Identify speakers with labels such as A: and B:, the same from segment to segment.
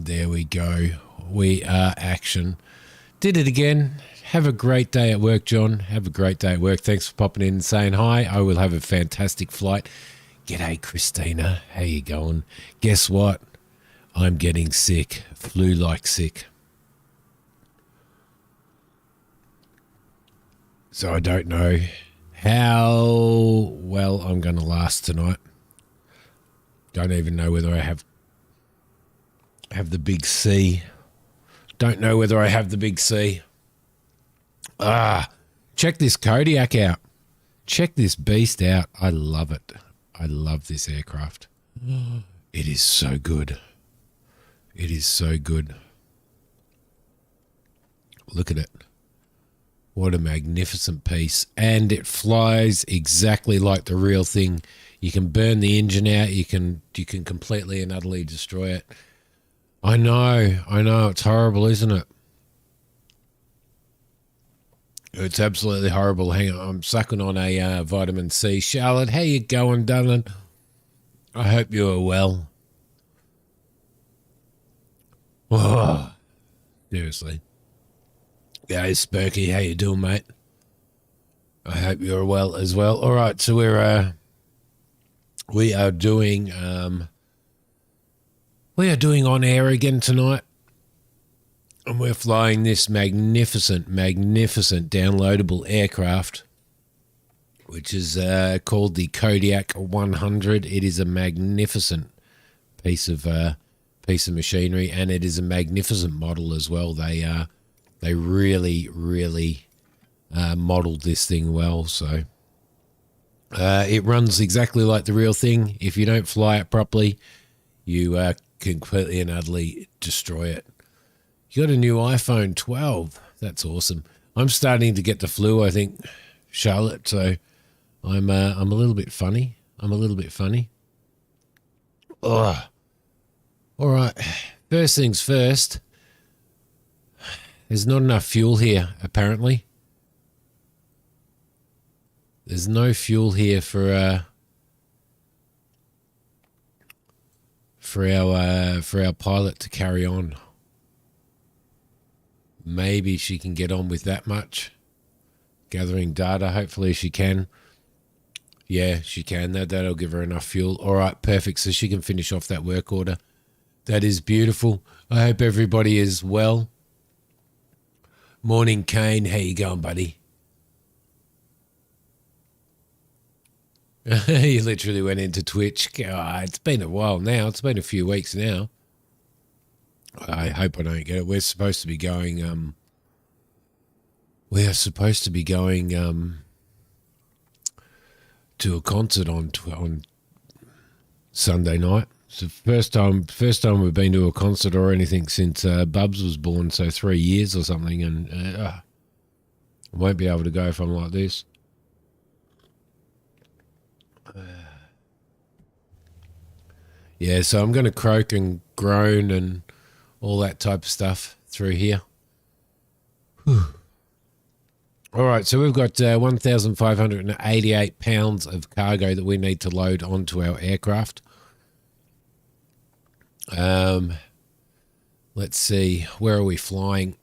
A: there we go. We are action. Did it again. Have a great day at work, John. Have a great day at work. Thanks for popping in and saying hi. I will have a fantastic flight. G'day, Christina. How you going? Guess what? I'm getting sick. Flu-like sick. So I don't know how well I'm going to last tonight. Don't even know whether I have the big C. Don't know whether I have the big C. Check this Kodiak out. Check this beast out. I love it. I love this aircraft. It is so good. It is so good. Look at it. What a magnificent piece. And it flies exactly like the real thing. You can burn the engine out. You can completely and utterly destroy it. I know. It's horrible, isn't it? It's absolutely horrible. Hang on. I'm sucking on a vitamin C. Charlotte, how you going, darling? I hope you are well. Oh, seriously. Yeah, Spurky, how you doing, mate? I hope you're well as well. All right, so we are doing on air again tonight, and we're flying this magnificent downloadable aircraft, which is called the Kodiak 100. It is a magnificent piece of machinery, and it is a magnificent model as well. They really modeled this thing well. So it runs exactly like the real thing. If you don't fly it properly, you completely and utterly destroy it. You got a new iPhone 12. That's awesome. I'm starting to get the flu, I think, Charlotte. So I'm a little bit funny. Oh, all right. First things first. There's not enough fuel here, apparently. There's no fuel here for our pilot to carry on. Maybe she can get on with that much. Gathering data. Hopefully she can. Yeah, she can. That'll give her enough fuel. All right, perfect. So she can finish off that work order. That is beautiful. I hope everybody is well. Morning, Kane. How you going, buddy? You literally went into Twitch. God, it's been a while now. It's been a few weeks now. I hope I don't get it. We're supposed to be going. To a concert on Sunday night. It's the first time we've been to a concert or anything since Bubs was born, so 3 years or something, and I won't be able to go if I'm like this. Yeah, so I'm going to croak and groan and all that type of stuff through here. Whew. All right, so we've got 1,588 pounds of cargo that we need to load onto our aircraft. Let's see, where are we flying?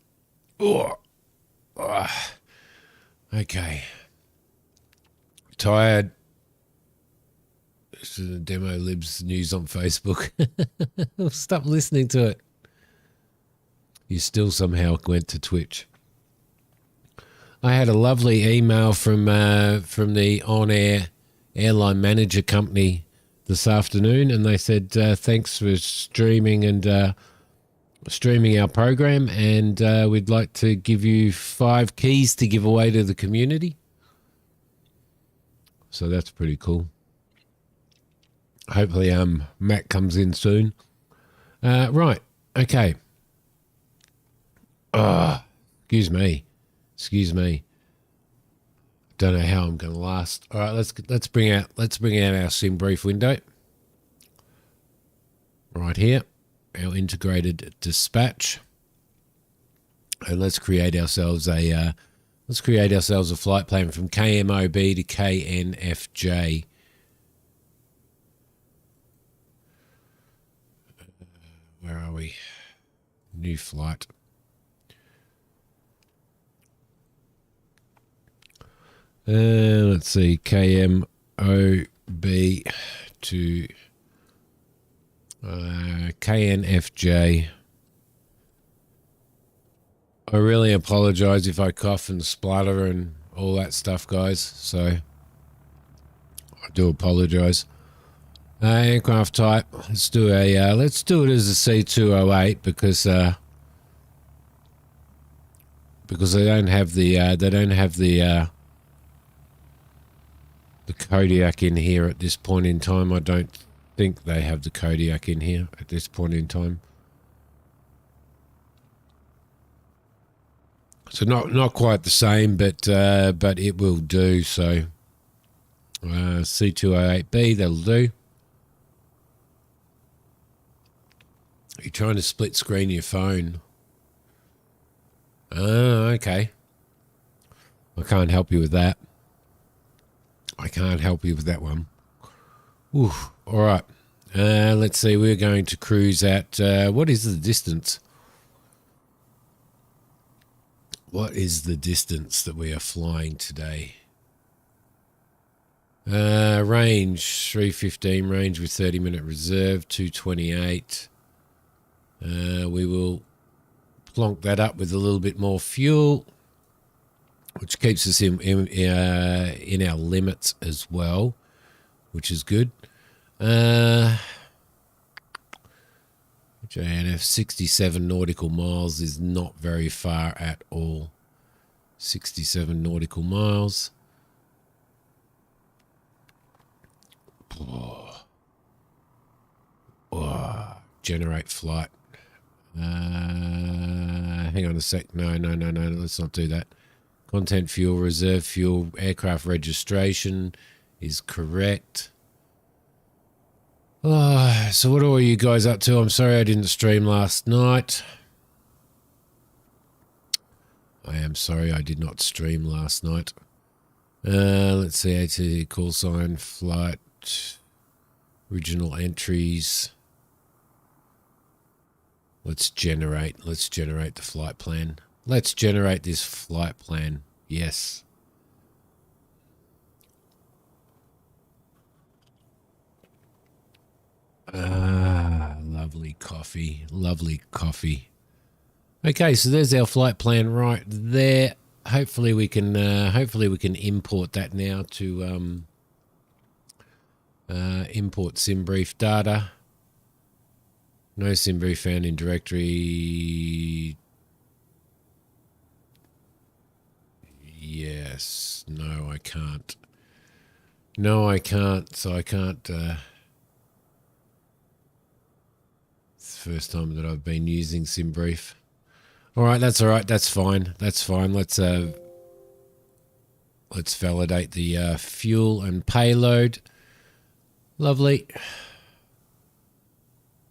A: Okay. Tired. This is a Demo Libs news on Facebook. Stop listening to it. You still somehow went to Twitch. I had a lovely email from the on-air airline manager company this afternoon, and they said thanks for streaming our program, and we'd like to give you 5 keys to give away to the community. So that's pretty cool. Hopefully Matt comes in soon. Right, okay. Excuse me. Don't know how I'm going to last. All right, let's bring out our sim brief window. Right here, our integrated dispatch, and let's create ourselves a flight plan from KMOB to KNFJ. Where are we? New flight. Let's see, KMOB to KNFJ. I really apologize if I cough and splutter and all that stuff, guys. So I do apologize. Aircraft type. Let's do it as a C208 because they don't have the Kodiak in here at this point in time. I don't think they have the Kodiak in here at this point in time. So not quite the same, but it will do. So C208B, that'll do. You're trying to split screen your phone. Oh, okay. I can't help you with that. I can't help you with that one. Ooh, all right. Let's see. We're going to cruise at what is the distance? What is the distance that we are flying today? Range 315, range with 30-minute reserve, 228. We will plonk that up with a little bit more fuel, which keeps us in our limits as well, which is good. JNF 67 nautical miles is not very far at all. 67 nautical miles. Generate flight. Hang on a sec. No. Let's not do that. Content fuel, reserve fuel, aircraft registration is correct. So what are you guys up to? I'm sorry I didn't stream last night. I am sorry I did not stream last night. Let's see, AT call sign, flight, original entries. Let's generate the flight plan. Let's generate this flight plan. Yes. Lovely coffee. Lovely coffee. Okay, so there's our flight plan right there. Hopefully we can import that now to import SimBrief data. No SimBrief found in directory. Yes. No, I can't. No, I can't. So I can't. It's the first time that I've been using SimBrief. All right, that's all right. That's fine. That's fine. Let's validate the fuel and payload. Lovely.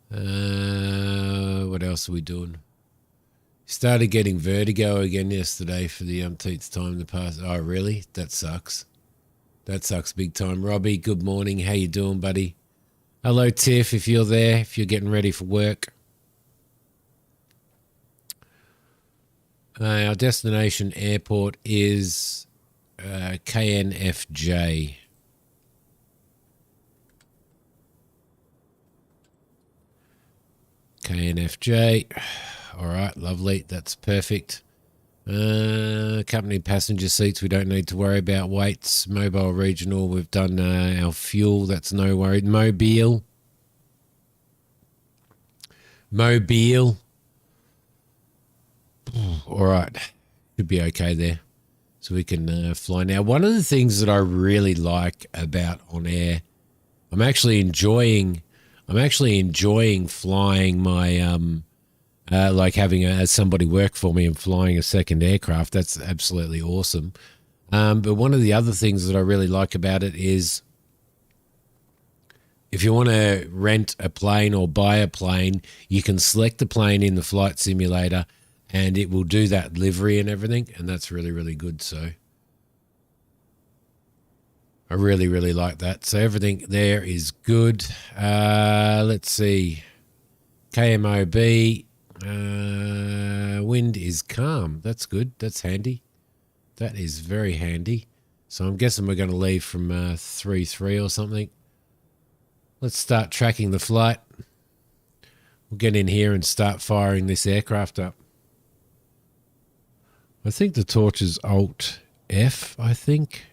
A: What else are we doing? Started getting vertigo again yesterday for the umpteenth time the past. Oh, really? That sucks. That sucks big time. Robbie, good morning. How you doing, buddy? Hello, Tiff, if you're there, if you're getting ready for work. Our destination airport is KNFJ. KNFJ. All right, lovely. That's perfect. Company passenger seats, we don't need to worry about weights. Mobile regional, we've done our fuel. That's no worry. Mobile. All right, should be okay there. So we can fly now. One of the things that I really like about On Air, I'm actually enjoying flying my like having somebody work for me and flying a second aircraft. That's absolutely awesome. But one of the other things that I really like about it is if you want to rent a plane or buy a plane, you can select the plane in the flight simulator and it will do that livery and everything. And that's really, really good. So I really, really like that. So everything there is good. Let's see. KMOB. Wind is calm. That's good. That's handy. That is very handy. So I'm guessing we're going to leave from 3-3 or something. Let's start tracking the flight. We'll get in here and start firing this aircraft up. I think the torch is Alt F, I think.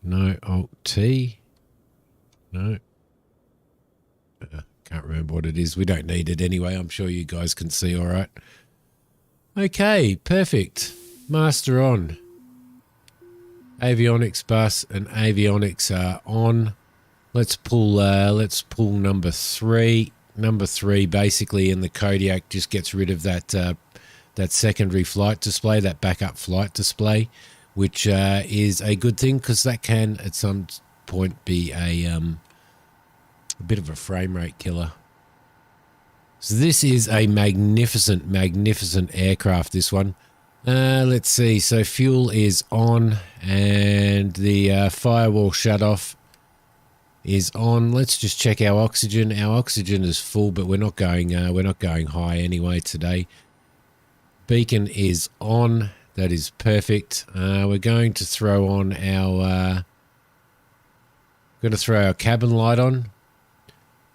A: No, Alt T. No. Can't remember what it is. We don't need it anyway. I'm sure you guys can see all right. Okay, perfect. Master on. Avionics bus and avionics are on. Let's pull number 3. Number 3 basically in the Kodiak just gets rid of that that secondary flight display, that backup flight display, which is a good thing because that can at some point be a bit of a frame rate killer. So this is a magnificent, magnificent aircraft, this one. Let's see. So fuel is on and the firewall shut off is on. Let's just check our oxygen. Our oxygen is full, but we're not going high anyway today. Beacon is on. That is perfect. We're going to throw on our cabin light on.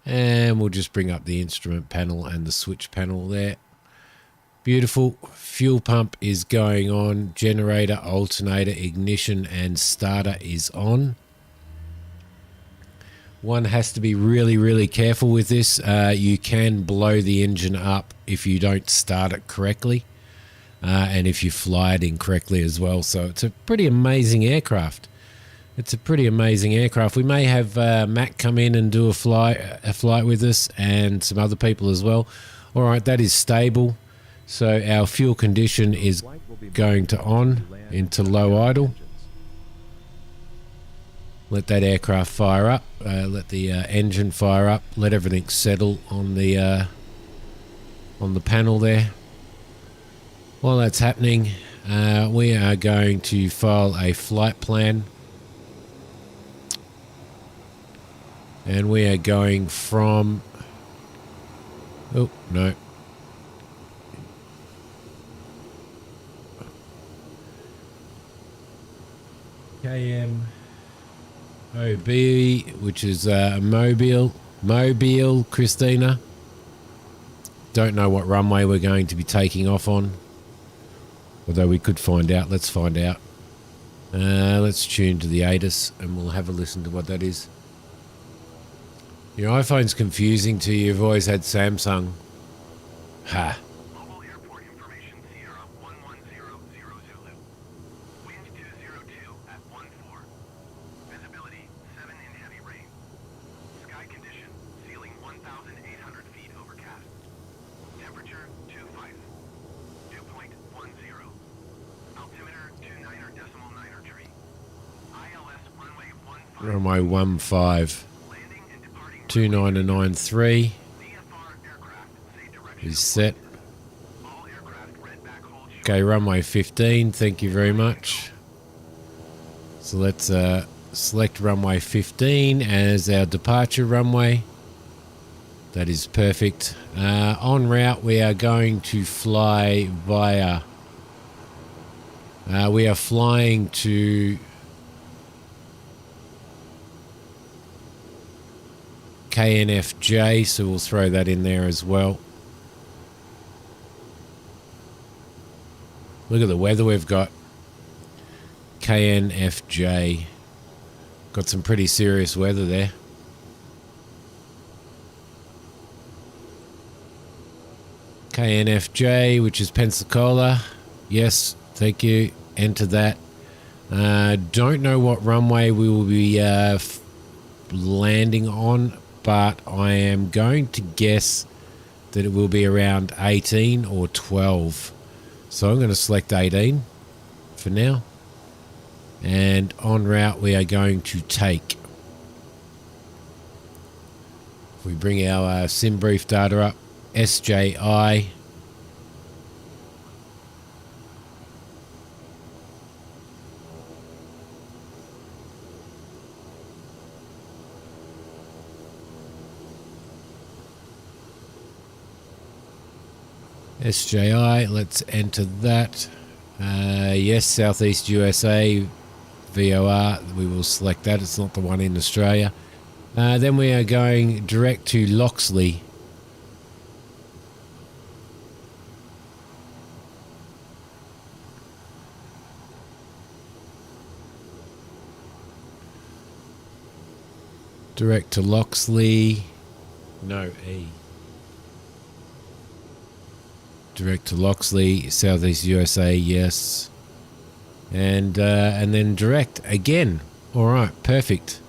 A: And we'll just bring up the instrument panel and the switch panel there. Beautiful. Fuel pump is going on. Generator, alternator, ignition, and starter is on. One has to be really, really careful with this. You can blow the engine up if you don't start it correctly. And if you fly it incorrectly as well. So it's a pretty amazing aircraft. It's a pretty amazing aircraft. We may have Matt come in and do a flight with us and some other people as well. All right, that is stable. So our fuel condition is going to on into low idle. Let that aircraft fire up. Let the engine fire up. Let everything settle on the panel there. While that's happening, we are going to file a flight plan. And we are going from... Oh, no. KMOB, which is Mobile, Christina. Don't know what runway we're going to be taking off on. Although we could find out. Let's find out. Let's tune to the ATIS and we'll have a listen to what that is. Your iPhone's confusing to you. You've always had Samsung. Ha.
B: Mobile airport information Sierra 110 Zulu. Wind 202 at 14. Visibility 7 in heavy rain. Sky condition ceiling 1,800 feet overcast. Temperature 25. Dew point 10. Altimeter 29.9 tree. ILS runway 15.
A: Runway 15. 2993 is set. Okay, runway 15, thank you very much. So let's select runway 15 as our departure runway. That is perfect. En route, we are going to fly via... we are flying to... KNFJ, so we'll throw that in there as well. Look at the weather we've got. KNFJ. Got some pretty serious weather there. KNFJ, which is Pensacola. Yes, thank you. Enter that. Don't know what runway we will be landing on, but I am going to guess that it will be around 18 or 12. So I'm going to select 18 for now. And en route, we are going to take. We bring our sim brief data up. SJI. SJI, let's enter that. Yes, Southeast USA, VOR, we will select that. It's not the one in Australia. Then we are going direct to Loxley. Direct to Loxley. No E. Direct to Loxley, Southeast USA, yes. And then direct again. All right, perfect.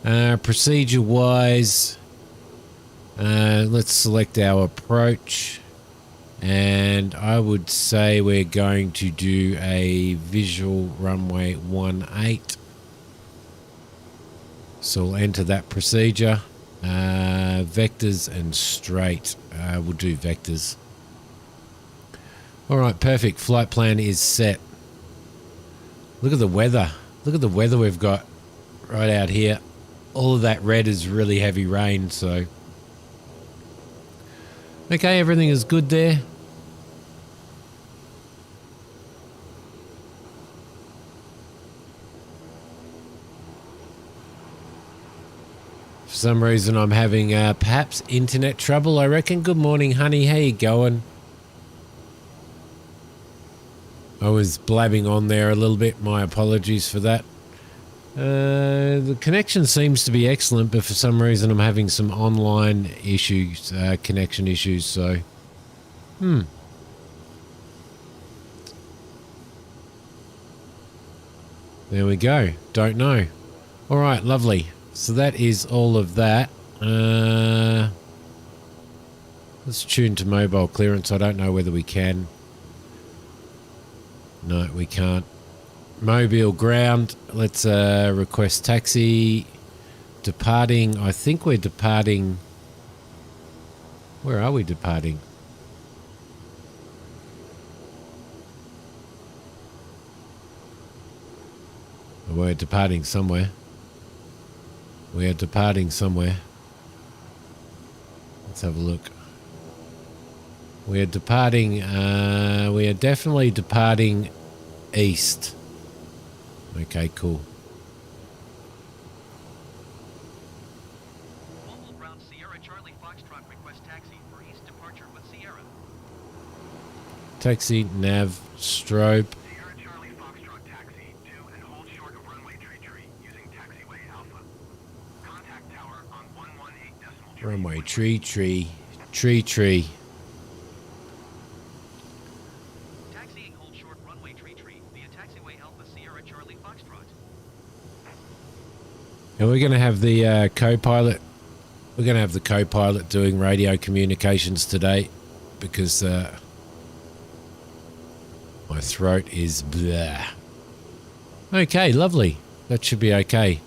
A: Procedure wise, let's select our approach, and I would say we're going to do a visual runway 18. So we'll enter that procedure. Vectors and straight. We'll do vectors. All right, perfect. Flight plan is set. Look at the weather. Look at the weather we've got right out here. All of that red is really heavy rain, so. Okay, everything is good there. For some reason I'm having perhaps internet trouble, I reckon. Good morning, honey. How you going? I was blabbing on there a little bit. My apologies for that. The connection seems to be excellent, but for some reason I'm having some online issues, connection issues, so. There we go. Don't know. All right, lovely. So that is all of that. Let's tune to mobile clearance. I don't know whether we can. No, we can't. Mobile ground. Let's request taxi. Departing. I think we're departing. Where are we departing? We're departing somewhere. We are departing somewhere. Let's have a look. We are departing. We are definitely departing east. Okay, cool.
B: Mobile ground Sierra Charlie Foxtrot request taxi for east departure with Sierra.
A: Taxi, nav, strobe.
B: Sierra Charlie Foxtrot taxi, to and hold short of runway tree using taxiway Alpha. Contact tower on 118.3.
A: Runway tree.
B: Taxiing hold short runway tree via taxiway Alpha Sierra Charlie Foxtrot.
A: And we're going to have the co-pilot. We're going to have the co-pilot doing radio communications today because my throat is blah. Okay, lovely. That should be okay.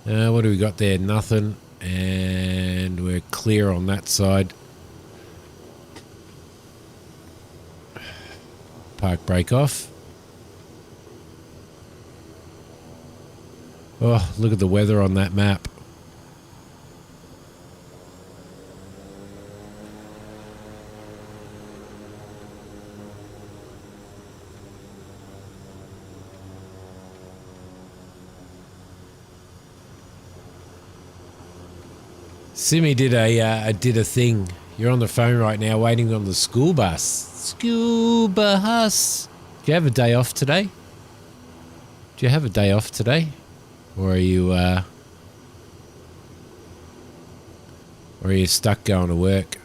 A: What do we got there? Nothing. And we're clear on that side. Park brake off. Oh, look at the weather on that map. Simi did a thing. You're on the phone right now waiting on the school bus. School bus. Do you have a day off today? Do you have a day off today? Or are you stuck going to work?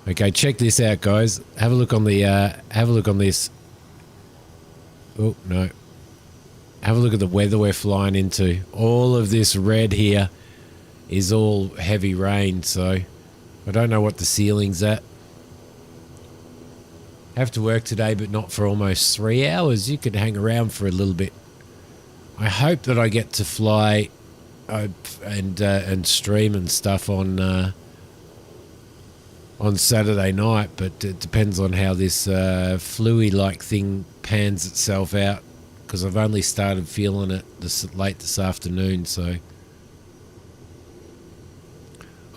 A: Okay, check this out, guys. Have a look on the have a look on this. Oh, no. Have a look at the weather we're flying into. All of this red here is all heavy rain, so I don't know what the ceiling's at. Have to work today, but not for almost 3 hours. You could hang around for a little bit. I hope that I get to fly and stream and stuff on Saturday night, but it depends on how this fluey-like thing pans itself out, because I've only started feeling it late this afternoon, so.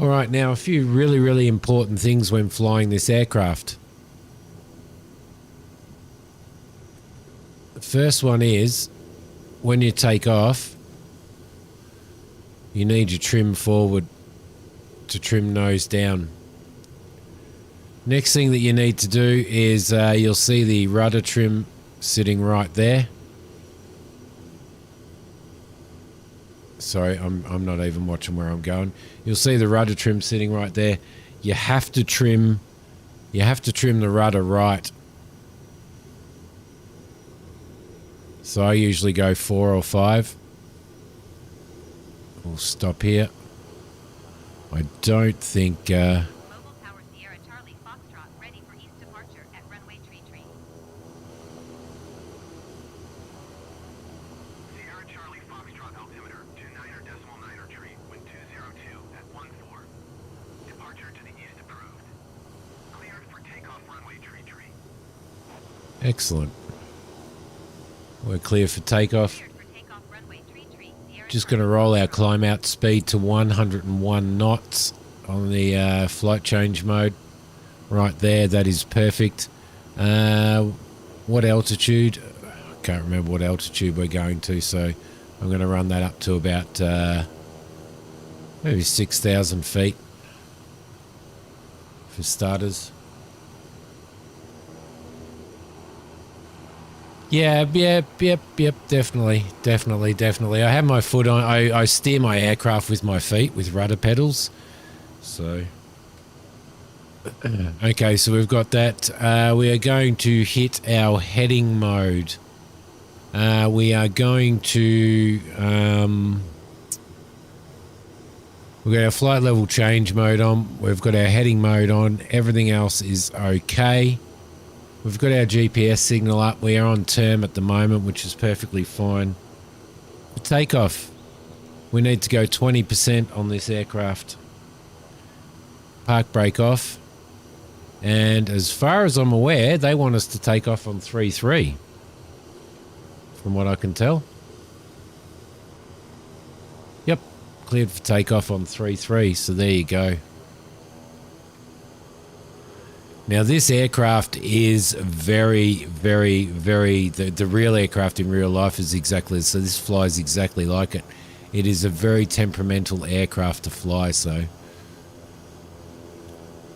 A: All right, now a few really, really important things when flying this aircraft. The first one is, when you take off, you need your trim forward to trim nose down. Next thing that you need to do is you'll see the rudder trim sitting right there. Sorry, I'm not even watching where I'm going. You'll see the rudder trim sitting right there. You have to trim the rudder right. So I usually go 4 or 5. We'll stop here. I don't think
C: Mobile Tower Sierra Charlie Foxtrot ready for east departure at runway tree.
B: Sierra Charlie Foxtrot altimeter 29.9 tree, wind 202 at 14. Departure to the east approved. Cleared for takeoff runway tree.
A: excellent. We're clear for takeoff.
C: Cleared for takeoff runway tree. Sierra
A: Just going to roll our climb out speed to 101 knots on the flight change mode. Right there, that is perfect. What altitude? I can't remember what altitude we're going to, so I'm going to run that up to about maybe 6,000 feet for starters. Yeah, definitely. I have my foot on. I steer my aircraft with my feet with rudder pedals. So, okay, so we've got that. We are going to hit our heading mode. We are going to. We've got our flight level change mode on. We've got our heading mode on. Everything else is okay. We've got our GPS signal up. We are on term at the moment, which is perfectly fine. For takeoff, we need to go 20% on this aircraft. Park brake off. And as far as I'm aware, they want us to take off on 3-3. From what I can tell. Yep, cleared for takeoff on 3-3, so there you go. Now this aircraft is very, the real aircraft in real life is exactly, so this flies exactly like it. It is a very temperamental aircraft to fly, so.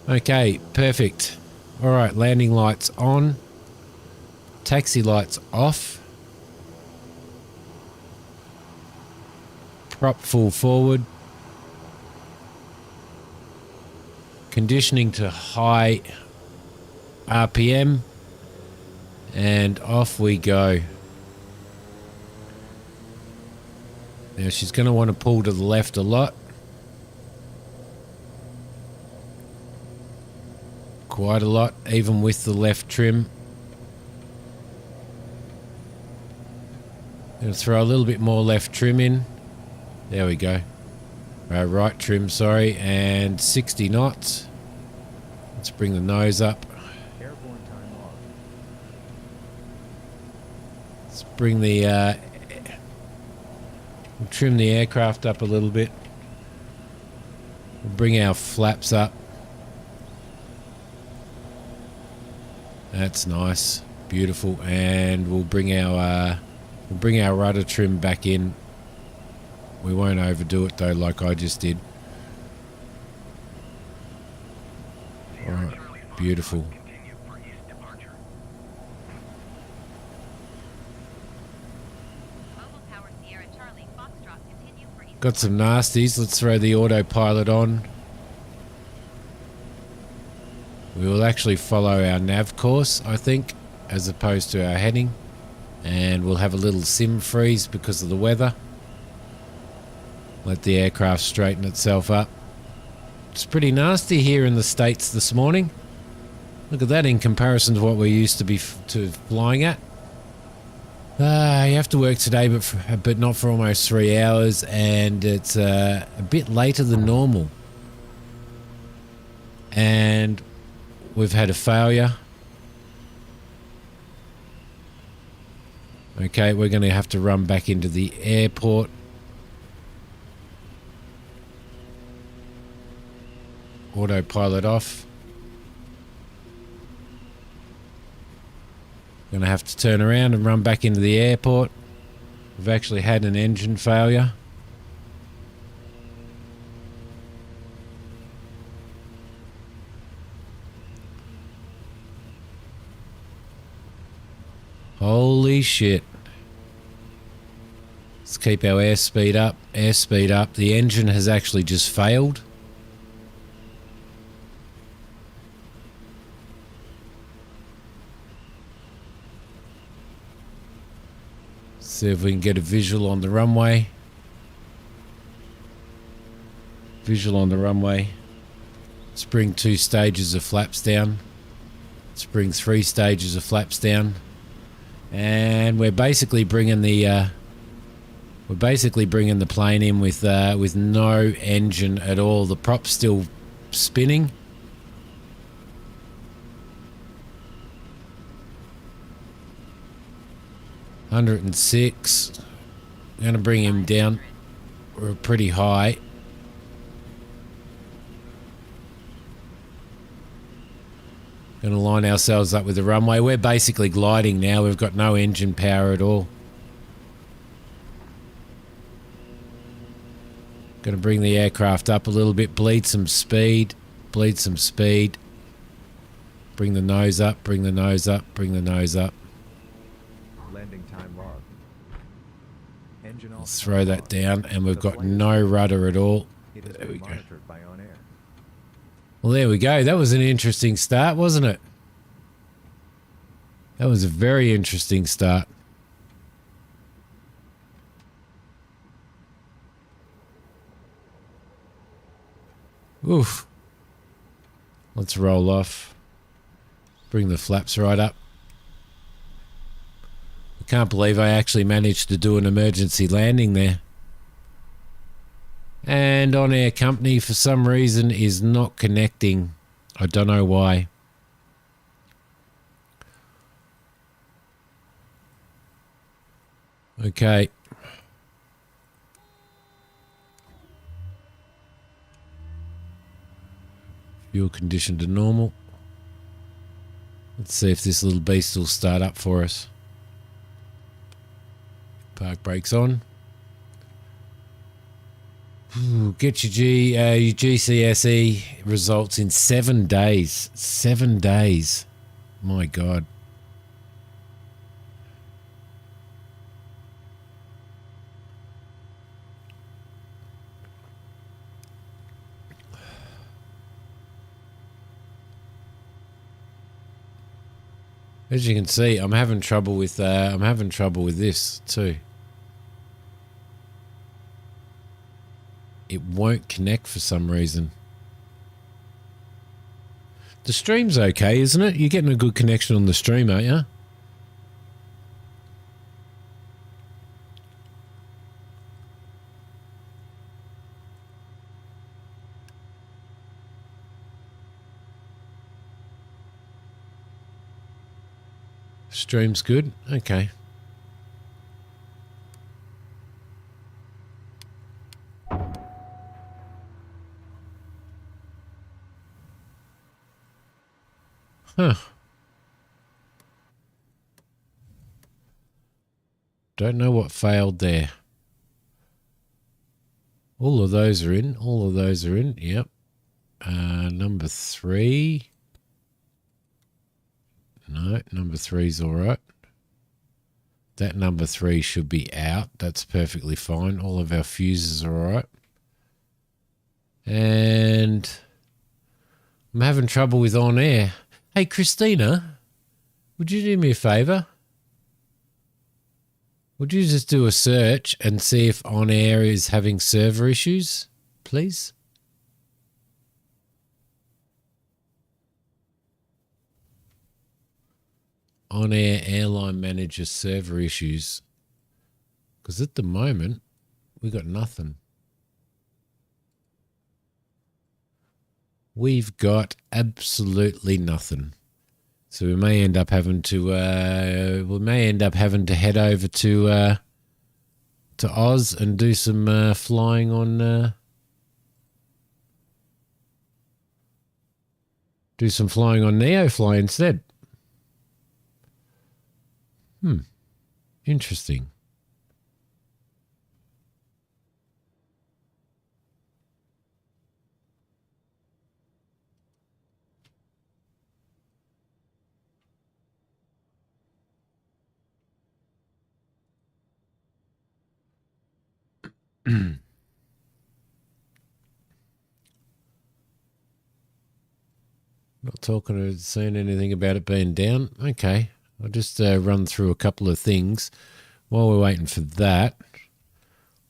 A: Okay, perfect. All right, landing lights on. Taxi lights off. Prop full forward. Conditioning to high RPM, and off we go. Now she's going to want to pull to the left a lot. Quite a lot, even with the left trim. Going to throw a little bit more left trim in. There we go. Right trim, sorry, and 60 knots. Let's bring the nose up.
D: Airborne time off.
A: Let's bring the we'll trim the aircraft up a little bit. We'll bring our flaps up. That's nice, beautiful, and we'll bring our rudder trim back in. We won't overdo it though, like I just did. All right, beautiful.
B: Continue for east departure.
C: Mobile Tower Sierra Charlie Foxtrot continue for east.
A: Got some nasties. Let's throw the autopilot on. We will actually follow our nav course, I think, as opposed to our heading. And we'll have a little sim freeze because of the weather. Let the aircraft straighten itself up. It's pretty nasty here in the States this morning. Look at that in comparison to what we're used to be flying at. You have to work today, but not for almost 3 hours, and it's a bit later than normal. And we've had a failure. Okay, we're going to have to run back into the airport. autopilot off. Gonna have to turn around and run back into the airport. We've actually had an engine failure. Holy shit. Let's keep our airspeed up. Airspeed up. The engine has actually just failed. See if we can get a visual on the runway. Visual on the runway. Let's bring 2 stages of flaps down. Let's bring 3 stages of flaps down. And we're basically bringing the plane in with no engine at all. The prop's still spinning. $106. I'm going to bring him down. We're pretty high. Going to line ourselves up with the runway. We're basically gliding now. We've got no engine power at all. Going to bring the aircraft up a little bit. Bleed some speed. Bleed some speed. Bring the nose up. Bring the nose up. Bring the nose up.
D: Landing time log. Engine off.
A: Let's throw that down. And we've got no rudder at all. There we go.
D: By onair.
A: Well, there we go. That was an interesting start, wasn't it? That was a very interesting start. Oof. Let's roll off. Bring the flaps right up. I can't believe I actually managed to do an emergency landing there. And On-Air Company, for some reason, is not connecting. I don't know why. Okay. Fuel condition to normal. Let's see if this little beast will start up for us. Park brakes on. Get your GCSE results in 7 days. 7 days. My God. As you can see, I'm having trouble with this too. It won't connect for some reason. The stream's okay, isn't it? You're getting a good connection on the stream, aren't you? Stream's good? Okay. Huh. Don't know what failed there. All of those are in. All of those are in. Yep. Number 3. No, number 3's all right. That number 3 should be out. That's perfectly fine. All of our fuses are all right. And I'm having trouble with on air. Hey, Christina, would you do me a favor? Would you just do a search and see if on air is having server issues, please? On air airline manager server issues. Because at the moment, we got nothing. We've got absolutely nothing. So we may end up having to head over to Oz and do some flying on Do some flying on NeoFly instead. Interesting. Not talking or saying anything about it being down. Okay. I'll just run through a couple of things. While we're waiting for that,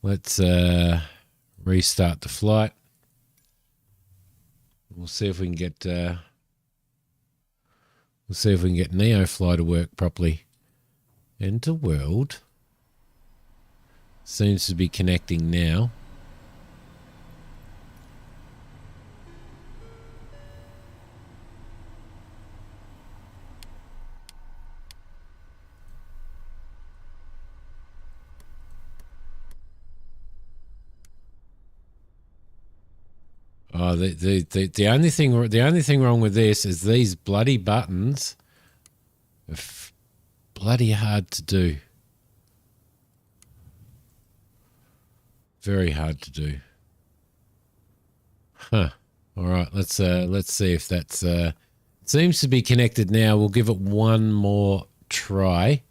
A: let's restart the flight. We'll see if we can get NeoFly to work properly. Enter world. Seems to be connecting now. Oh, the only thing wrong with this is these bloody buttons are bloody hard to do. Very hard to do. Huh. All right, let's see if that's it seems to be connected now. We'll give it one more try.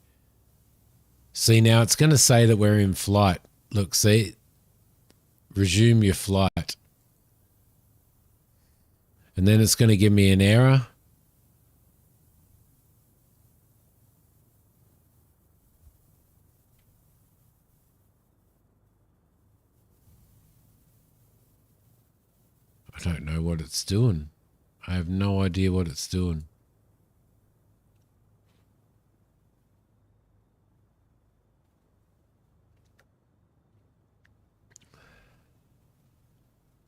A: See, now it's going to say that we're in flight. Look, see? Resume your flight. And then it's going to give me an error. I don't know what it's doing. I have no idea what it's doing.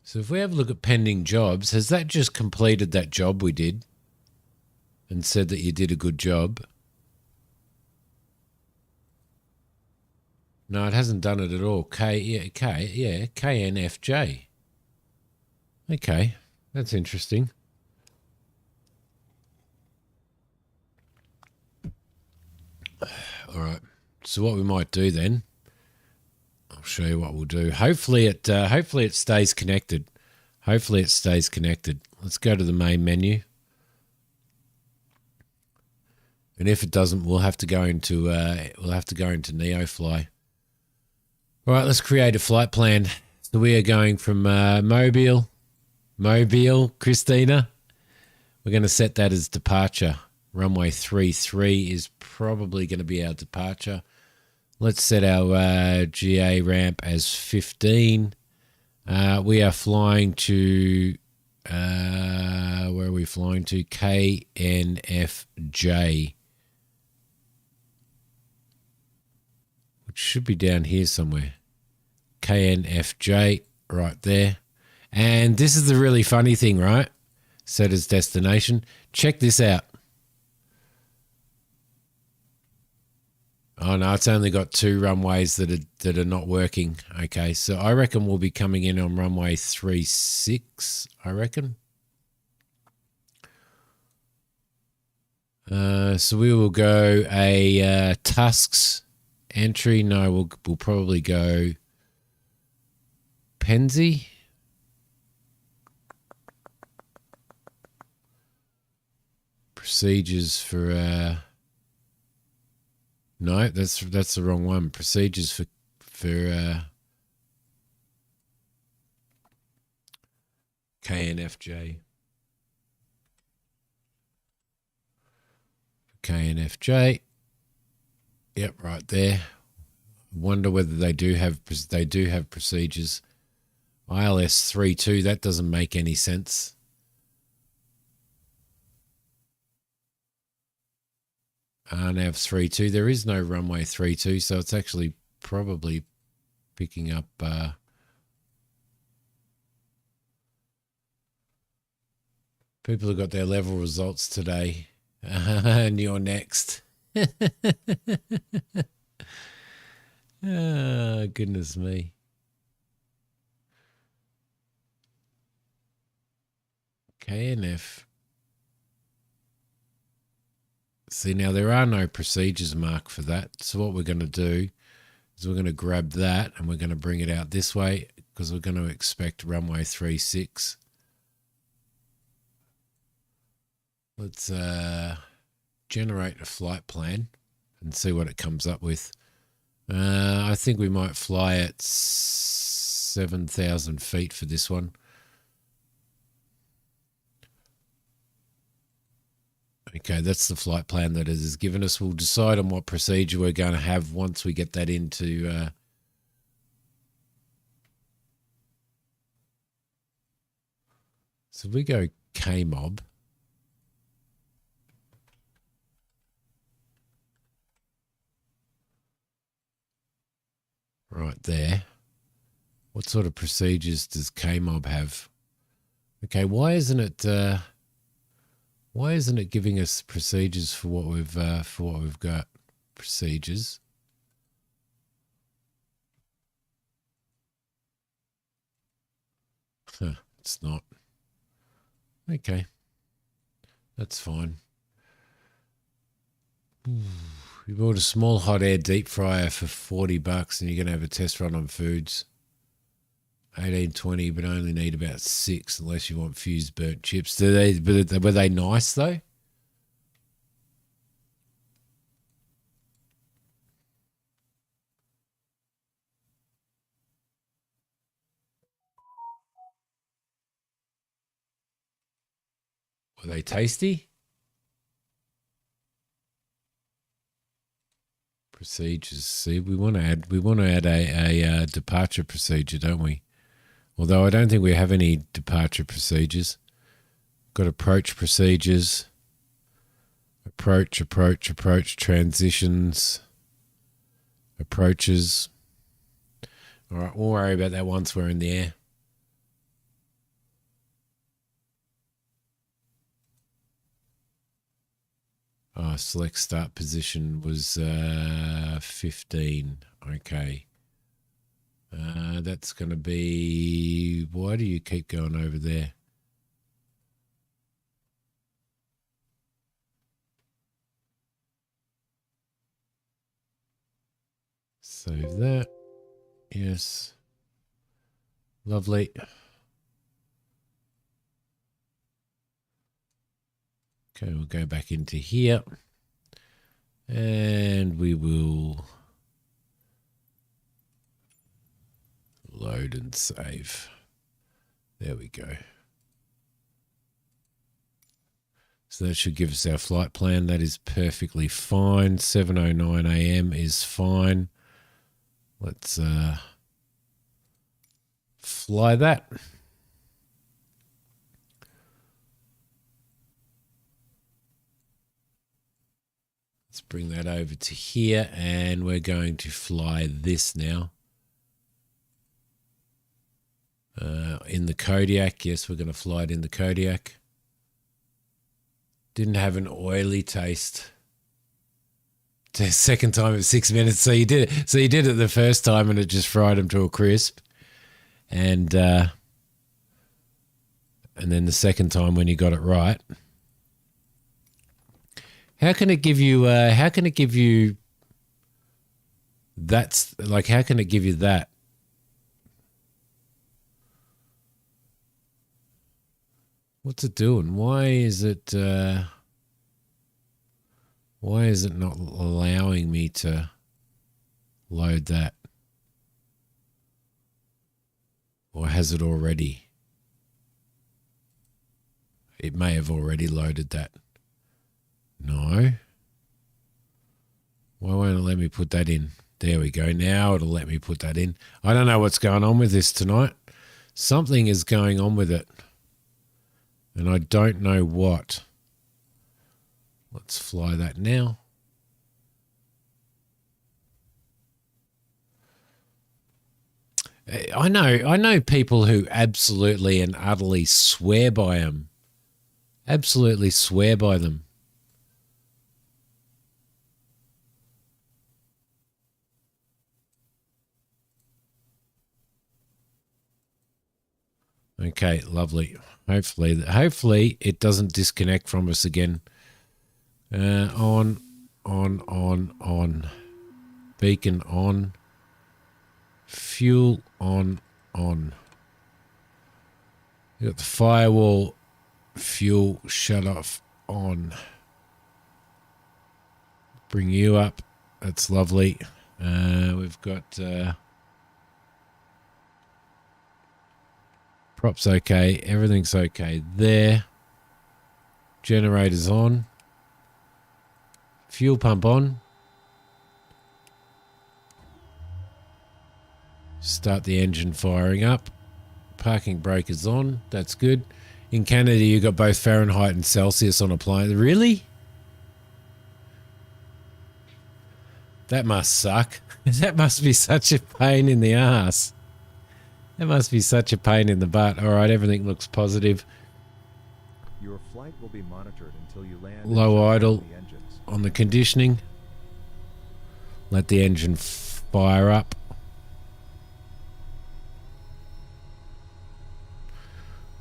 A: So if we have a look at pending jobs, has that just completed that job we did and said that you did a good job? No, it hasn't done it at all. KNFJ. Okay, that's interesting. All right. So what we might do then, I'll show you what we'll do. Hopefully it stays connected. Hopefully it stays connected. Let's go to the main menu. And if it doesn't, we'll have to go into NeoFly. All right, let's create a flight plan. So we are going from Mobile, Christina. We're going to set that as departure. Runway 33 is probably going to be our departure. Let's set our GA ramp as 15. We are flying to, where are we flying to? KNFJ. Which should be down here somewhere. KNFJ, right there. And this is the really funny thing, right? Set as destination. Check this out. Oh no, it's only got 2 runways that are not working. Okay, so I reckon we'll be coming in on runway 36, I reckon. So we will go a Tusks entry. No, we'll probably go Penzi. Procedures for no, that's the wrong one. Procedures for KNFJ. KNFJ. Yep, right there. Wonder whether they do have procedures. ILS 32, that doesn't make any sense. RNAV 32, there is no runway 32, so it's actually probably picking up people have got their level results today. And you're next. Oh, goodness me. KNF See, now there are no procedures marked for that. So what we're going to do is we're going to grab that and we're going to bring it out this way because we're going to expect runway 36. Let's generate a flight plan and see what it comes up with. I think we might fly at 7,000 feet for this one. Okay, that's the flight plan that it has given us. We'll decide on what procedure we're going to have once we get that into... So we go K-mob. Right there. What sort of procedures does K-mob have? Okay, why isn't it giving us procedures for what we've got? Procedures. Huh, it's not. Okay. That's fine. You bought a small hot air deep fryer for $40 and you're going to have a test run on foods. 1820, but only need about 6 unless you want fused burnt chips. Were they nice though? Were they tasty? Procedures. See, we want to add a departure procedure, don't we? Although I don't think we have any departure procedures. Got approach procedures. Approach, transitions, approaches. All right, we'll worry about that once we're in the air. Oh, select start position was 15. Okay. That's going to be... Why do you keep going over there? Save that. Yes. Lovely. Okay, we'll go back into here. And we will load and save. There we go. So that should give us our flight plan. That is perfectly fine. 7:09 a.m. is fine. Let's fly that. Let's bring that over to here and we're going to fly this now. In the Kodiak. Yes, we're going to fly it in the Kodiak. Didn't have an oily taste. Second time at 6 minutes. So you did it. So you did it the first time and it just fried them to a crisp. And then the second time when you got it right. How can it give you that's like, how can it give you that? What's it doing? Why is it not allowing me to load that? Or has it already? It may have already loaded that. No. Why won't it let me put that in? There we go. Now it'll let me put that in. I don't know what's going on with this tonight. Something is going on with it. And I don't know what. Let's fly that now. I know people who absolutely and utterly swear by them. Absolutely swear by them. Okay, lovely. Hopefully it doesn't disconnect from us again. On. Beacon on. Fuel on. You got the firewall. Fuel shut off on. Bring you up. That's lovely. We've got props okay. Everything's okay there. Generators on. Fuel pump on. Start the engine firing up. Parking brake is on. That's good. In Canada, you got both Fahrenheit and Celsius on appliance. Really? That must suck. That must be such a pain in the ass. That must be such a pain in the butt. All right, everything looks positive.
D: Your flight will be monitored until you land.
A: Low
D: and shut down
A: idle
D: the engines.
A: on the conditioning. Let the engine fire up.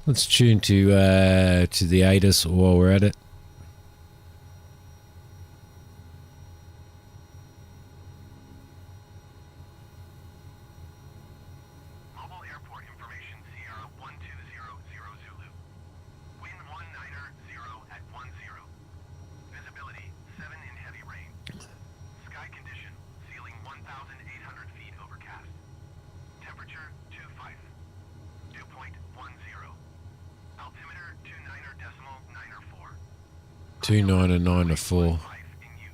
A: Let's tune to the ATIS while we're at it.
B: Mobile airport information, Sierra 1200 Zulu. Wind 190 at 10. Visibility 7 in heavy rain. Sky condition, ceiling 1,800 feet overcast. Temperature 25. Dew point 10. Altimeter 29.904.
A: 299.4.
B: 5 in use.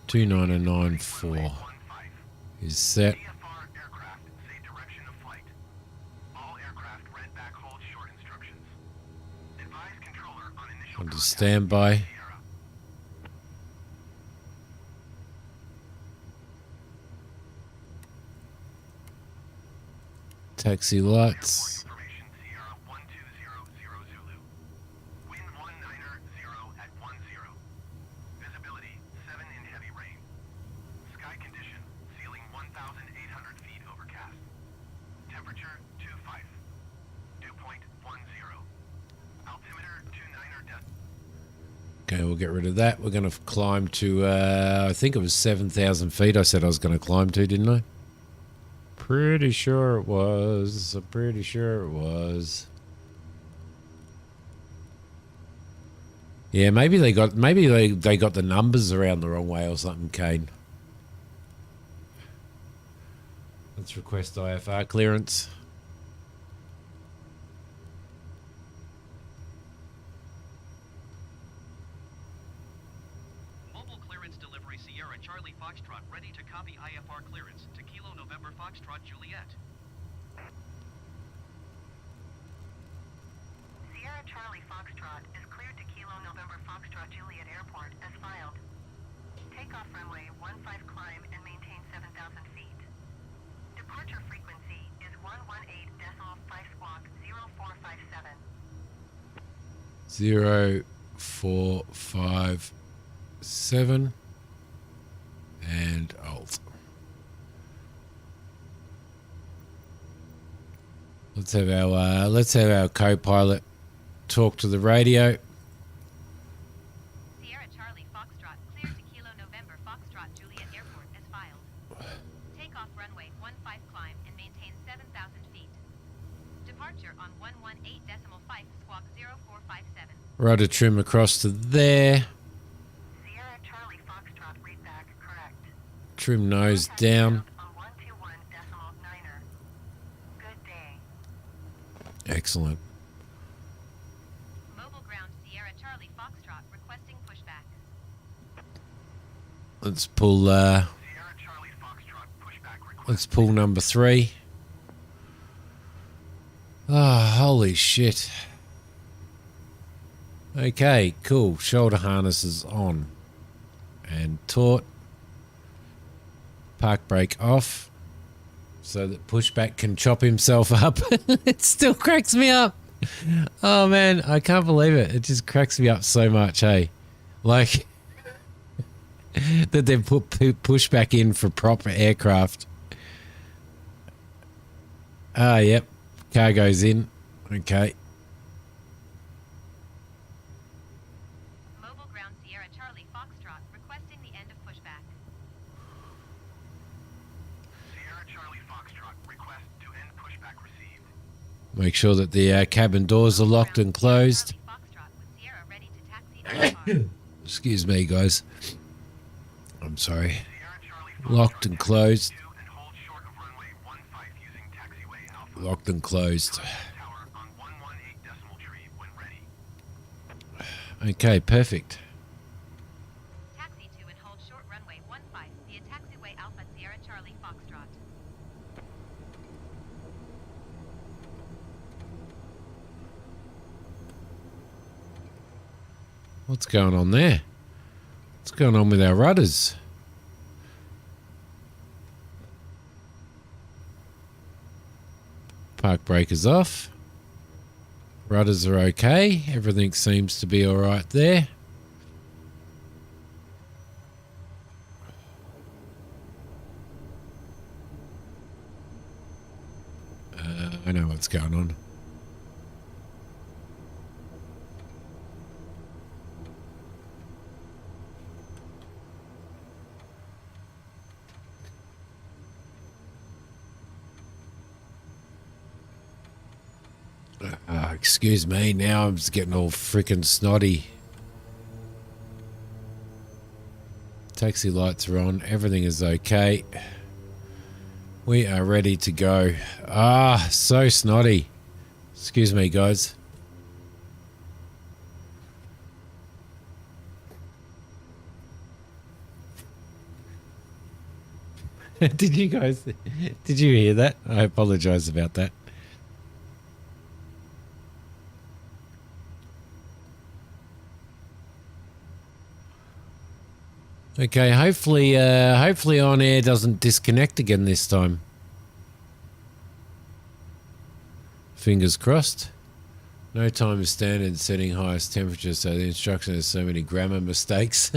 A: 299.4
B: 15
A: is set.
B: VFR aircraft say direction of flight. All aircraft read back hold short instructions. Advise controller on initial
A: Onto
B: contact
A: standby.
B: with Sierra.
A: Taxi lights.
B: Airport information, Sierra 1200 Zulu. Wind 190 at 10. Visibility 7 in heavy rain. Sky condition, ceiling 1,800 feet overcast. Temperature 25. Dew point 10. Altimeter 29.
A: Okay, we'll get rid of that. We're going to climb to, I think it was 7,000 feet I said I was going to climb to, didn't I? Pretty sure it was. I'm pretty sure it was. Yeah, maybe they got the numbers around the wrong way or something, Kane. Let's request IFR clearance.
E: Mobile clearance delivery Sierra Charlie Foxtrot ready to copy IFR clearance to Kilo November Foxtrot Juliet.
C: Sierra Charlie Foxtrot is cleared to Kilo November Foxtrot Juliet Airport as filed. Takeoff runway 15 climb and maintain 7,000 feet. Departure frequency is 118.5 squawk 0457.
A: 0457 and alt. Let's have our co-pilot talk to the radio.
C: Sierra Charlie Foxtrot cleared to Kilo November Foxtrot Juliet Airport as filed. Takeoff runway 15 climb and maintain 7,000 feet. Departure on 118.5 squawk 0457.
A: Rudder trim across to there.
C: Sierra Charlie Foxtrot read back correct.
A: Trim nose down.
C: On 121.9er. Good day.
A: Excellent.
C: Mobile ground Sierra Charlie Foxtrot requesting pushback.
A: Let's pull
B: Sierra Charlie Foxtrot pushback request.
A: let's pull number 3. Ah, holy shit. Okay, cool. Shoulder harnesses on. And taut. Park brake off. So that pushback can chop himself up. It still cracks me up. Oh man, I can't believe it. It just cracks me up so much, hey? Like that they've put pushback in for proper aircraft. Ah, yep. Cargo's in. Okay.
C: Mobile ground
F: Sierra Charlie Foxtrot requesting the end of pushback.
B: Sierra Charlie Foxtrot, request to end pushback received.
A: Make sure that the cabin doors are locked and closed.
F: Charlie Foxtrot with Sierra ready to taxi IFR.
A: Excuse me, guys. I'm sorry.
B: Sierra Charlie Foxtrot,
A: Locked and closed.
B: and hold short of runway 15 using taxiway Alpha.
A: Locked and closed.
B: Tower on 118 decimal tree when ready.
A: Okay, perfect.
F: Taxi to and hold short runway 15 via taxiway Alpha Sierra Charlie Foxtrot.
A: What's going on there? What's going on with our rudders? Park breakers off. Rudders are okay. Everything seems to be all right there. I know what's going on. Excuse me, now I'm just getting all freaking snotty. Taxi lights are on, everything is okay. We are ready to go. So snotty. Excuse me, guys. Did you hear that? I apologize about that. Okay, hopefully On Air doesn't disconnect again this time. Fingers crossed. No time is standard setting highest temperature, so the instruction has so many grammar mistakes.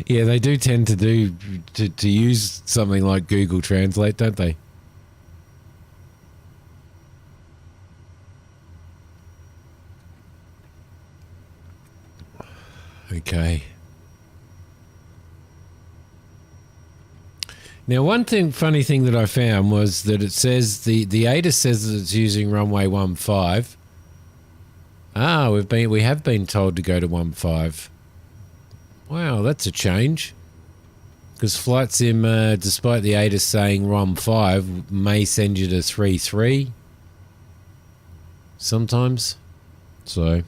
A: Yeah, they do tend to use something like Google Translate, don't they? Okay. Now, one funny thing that I found was that it says the ADA says that it's using runway 15. We have been told to go to 15. Wow, that's a change. Because Flight Sim, despite the ADA saying 15, may send you to 33 sometimes. So.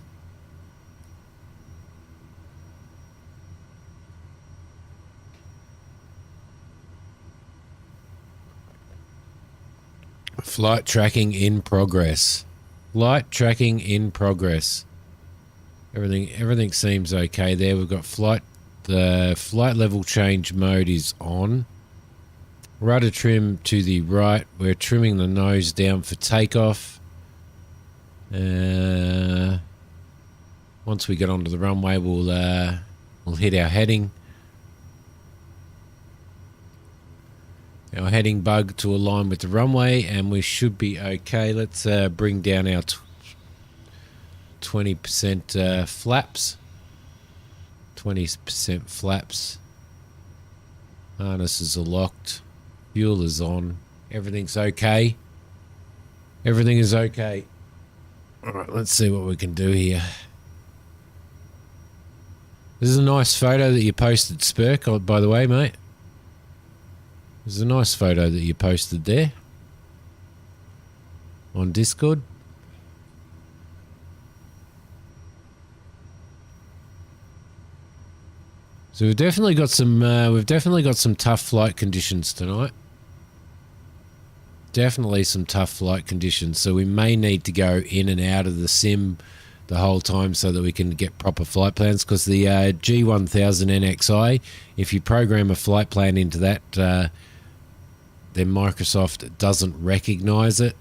A: Flight tracking in progress. Flight tracking in progress. Everything seems okay there. We've got the flight level change mode is on. Rudder trim to the right. We're trimming the nose down for takeoff. Once we get onto the runway, we'll hit our heading. Our heading bug to align with the runway, and we should be okay. Let's bring down our 20% flaps. 20% flaps. Harnesses are locked. Fuel is on. Everything's okay. Everything is okay. All right, let's see what we can do here. This is a nice photo that you posted, Spurk, by the way, mate. There's a nice photo that you posted there on Discord. So we've definitely got some tough flight conditions tonight. Definitely some tough flight conditions. So we may need to go in and out of the sim the whole time so that we can get proper flight plans, because the G1000 NXI, if you program a flight plan into that, then Microsoft doesn't recognize it.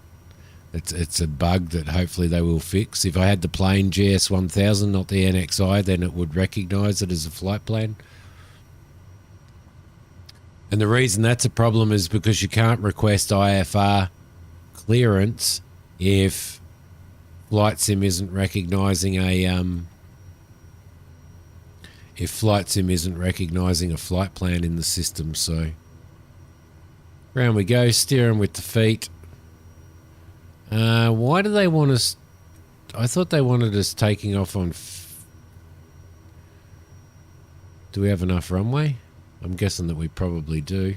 A: It's a bug that hopefully they will fix. If I had the plain GS1000, not the NXI, then it would recognize it as a flight plan. And the reason that's a problem is because you can't request IFR clearance if Flight Sim isn't recognizing a if Flight Sim isn't recognizing a flight plan in the system. So round we go, steering with the feet. Why do they want us? I thought they wanted us taking off on... Do we have enough runway? I'm guessing that we probably do.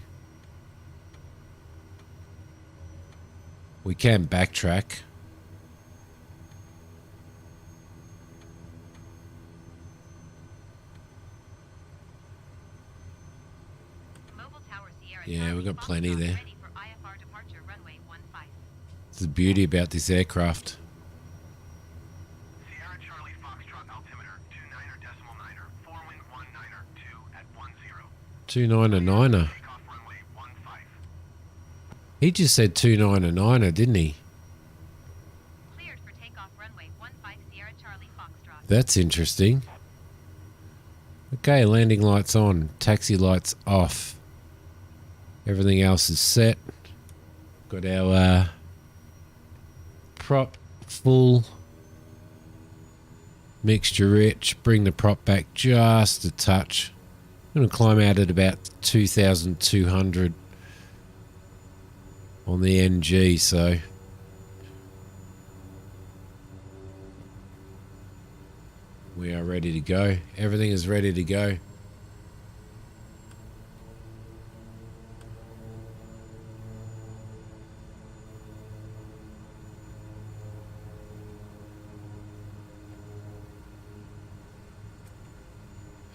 A: We can backtrack.
F: Mobile Tower Sierra
A: Yeah,
F: Charlie
A: we've got plenty
F: Foxtrot
A: there.
F: ready for IFR departure runway 15.
A: It's the beauty about this aircraft.
B: Sierra Charlie Foxtrot altimeter 29er decimal niner, 4-wind 19er 2 at 10.
A: 29er.
B: Takeoff runway 15.
A: He just said 29er, didn't he?
F: Cleared for takeoff runway 15 Sierra Charlie Foxtrot.
A: That's interesting. Okay, landing lights on, taxi lights off. Everything else is set. Got our prop full. Mixture rich. Bring the prop back just a touch. I'm going to climb out at about 2,200 on the NG, so... We are ready to go. Everything is ready to go.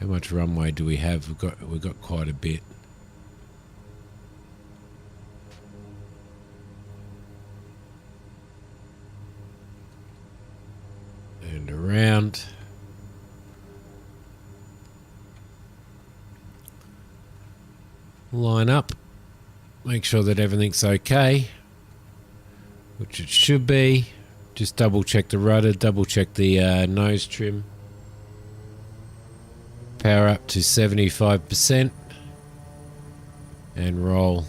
A: How much runway do we have? We've got quite a bit. And around. Line up, make sure that everything's okay, which it should be. Just double check the rudder, double check the nose trim. Power up to 75% and roll.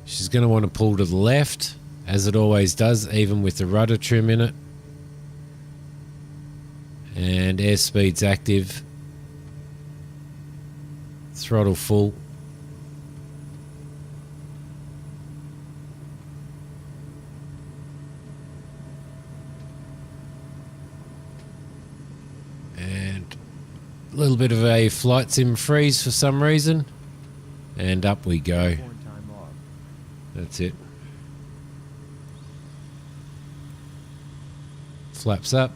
A: She's going to want to pull to the left, as it always does, even with the rudder trim in it. And airspeed's active. Throttle full. And a little bit of a flight sim freeze for some reason. And up we go.
D: Horn time off.
A: That's it. Flaps up.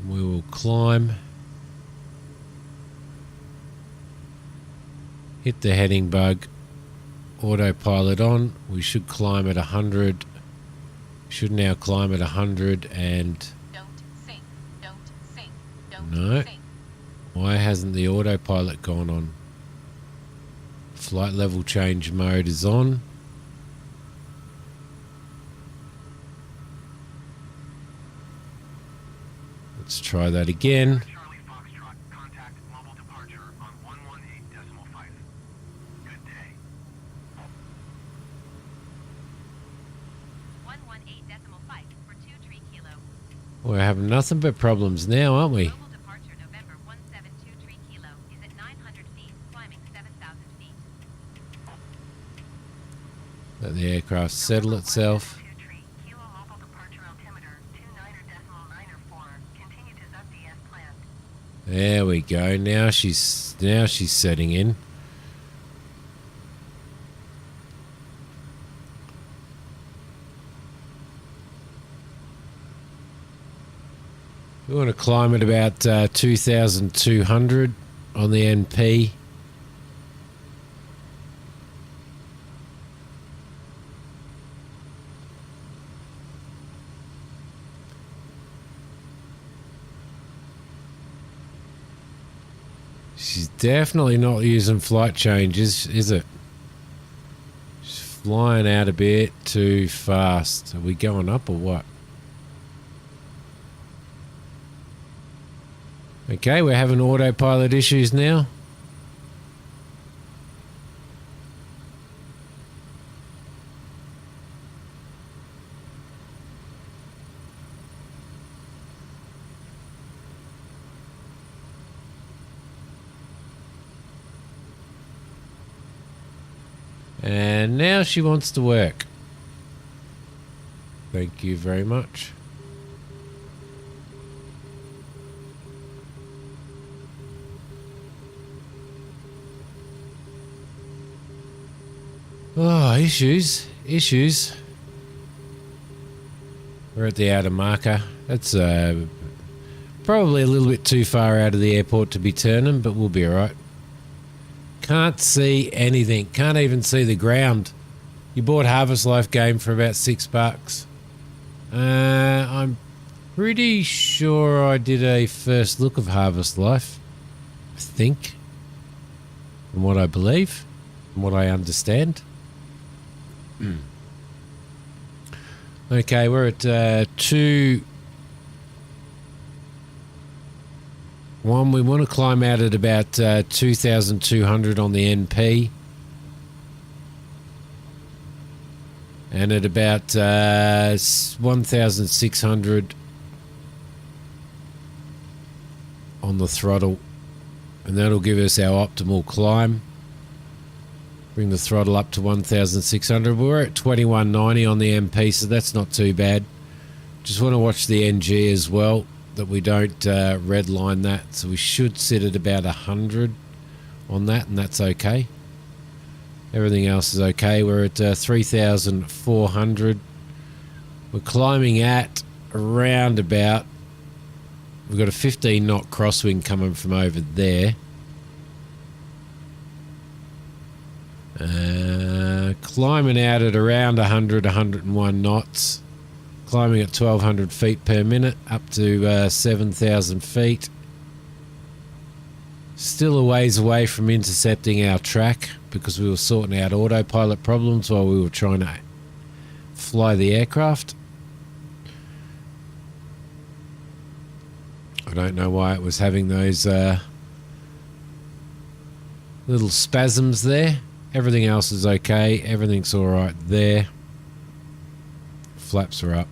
A: We will climb, hit the heading bug, autopilot on. We should climb at 100. Should now climb at 100 and...
F: Don't sink. Don't sink. Don't
A: No.
F: sink.
A: Why hasn't the autopilot gone on? Flight level change mode is on. Let's try that again.
B: Charlie Foxtrot, contact mobile departure on 118.5. Good day.
F: 118.5 for 2 kilo.
A: We're having nothing but problems now, aren't we?
F: Mobile departure November 1723 kilo is at 900 feet, climbing 7,000 feet.
A: Let the aircraft settle itself.
C: Kilo mobile departure altimeter 29er.94. Continue to Zubdi as planned.
A: There we go. Now she's setting in. We want to climb at about 2,200 on the NP. She's definitely not using flight changes, is it? She's flying out a bit too fast. Are we going up or what? Okay, we're having autopilot issues now. And now she wants to work. Thank you very much. Oh, issues. We're at the outer marker. That's probably a little bit too far out of the airport to be turning, but we'll be alright. Can't see anything. Can't even see the ground. You bought Harvest Life game for about $6. I'm pretty sure I did a first look of Harvest Life. I think. From what I believe. From what I understand. Okay, we're at 2-1. We want to climb out at about 2,200 on the NP. And at about 1,600 on the throttle. And that'll give us our optimal climb. Bring the throttle up to 1,600. We're at 2190 on the MP, so that's not too bad. Just want to watch the NG as well, that we don't redline that. So we should sit at about 100 on that, and that's okay. Everything else is okay. We're at 3,400. We're climbing at around about... We've got a 15 knot crosswind coming from over there. Climbing out at around 100, 101 knots. Climbing at 1,200 feet per minute, up to 7,000 feet. Still a ways away from intercepting our track because we were sorting out autopilot problems while we were trying to fly the aircraft. I don't know why it was having those little spasms there. Everything else is okay. Everything's all right there. Flaps are up.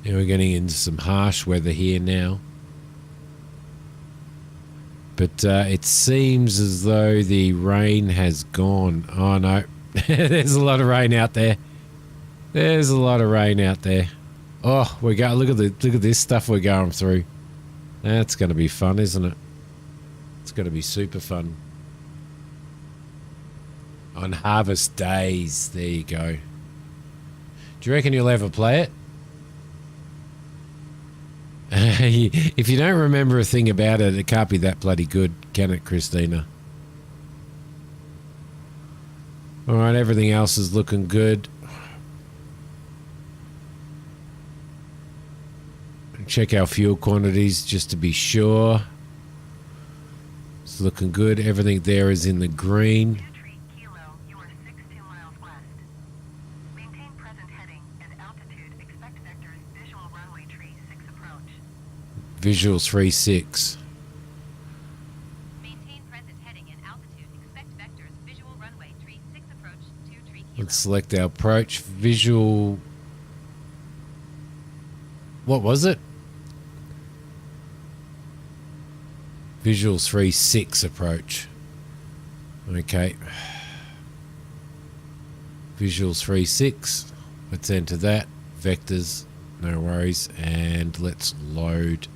A: And we're getting into some harsh weather here now. But it seems as though the rain has gone. Oh no, there's a lot of rain out there. There's a lot of rain out there. Oh, we got look at this stuff we're going through. That's going to be fun, isn't it? It's going to be super fun. On harvest days, there you go. Do you reckon you'll ever play it? If you don't remember a thing about it, it can't be that bloody good, can it, Christina? Alright, everything else is looking good. Check our fuel quantities just to be sure. It's looking good. Everything there is in the green.
C: Kilo, you are 62 miles west. Maintain present heading and altitude. Expect vectors. Visual runway tree 6 approach.
A: Visual 3-6.
F: Maintain present heading and altitude. Expect vectors. Visual runway tree 6 approach 2 tree kilo.
A: Let's select our approach. Visual... What was it? Visual 3-6 approach. Okay. Visual 3-6. Let's enter that. Vectors. No worries. And let's load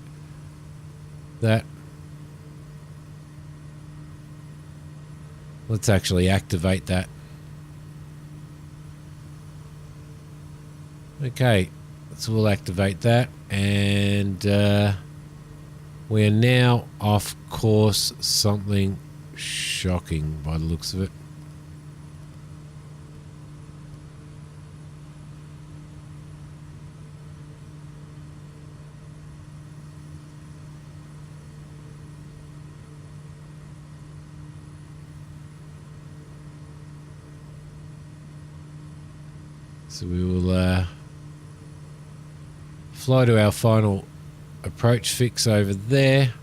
A: that. Let's actually activate that. Okay. So we'll activate that. And we're now off course. Something shocking by the looks of it. So we will fly to our final approach fix over there.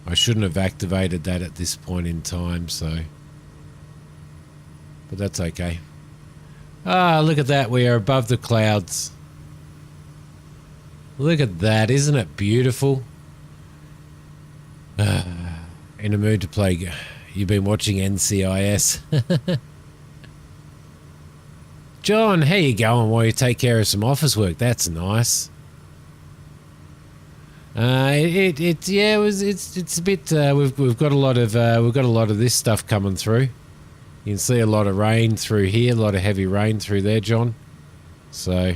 A: I shouldn't have activated that at this point in time, so... But that's okay. Ah, look at that. We are above the clouds. Look at that. Isn't it beautiful? In a mood to play. You've been watching NCIS. John, how you going while you take care of some office work? That's nice. It's a bit. We've got a lot of this stuff coming through. You can see a lot of rain through here, a lot of heavy rain through there, John. So,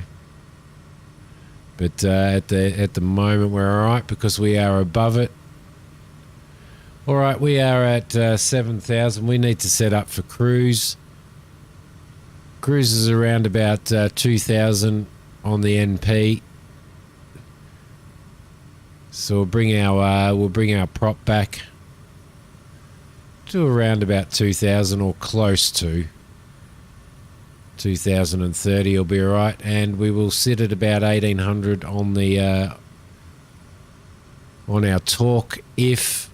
A: but at the moment we're all right because we are above it. All right, we are at 7,000. We need to set up for cruise. Cruise is around about 2,000 on the NP. So we'll bring our prop back to around about 2,000 or close to 2,030. Will be all right, and we will sit at about 1,800 on the on our torque if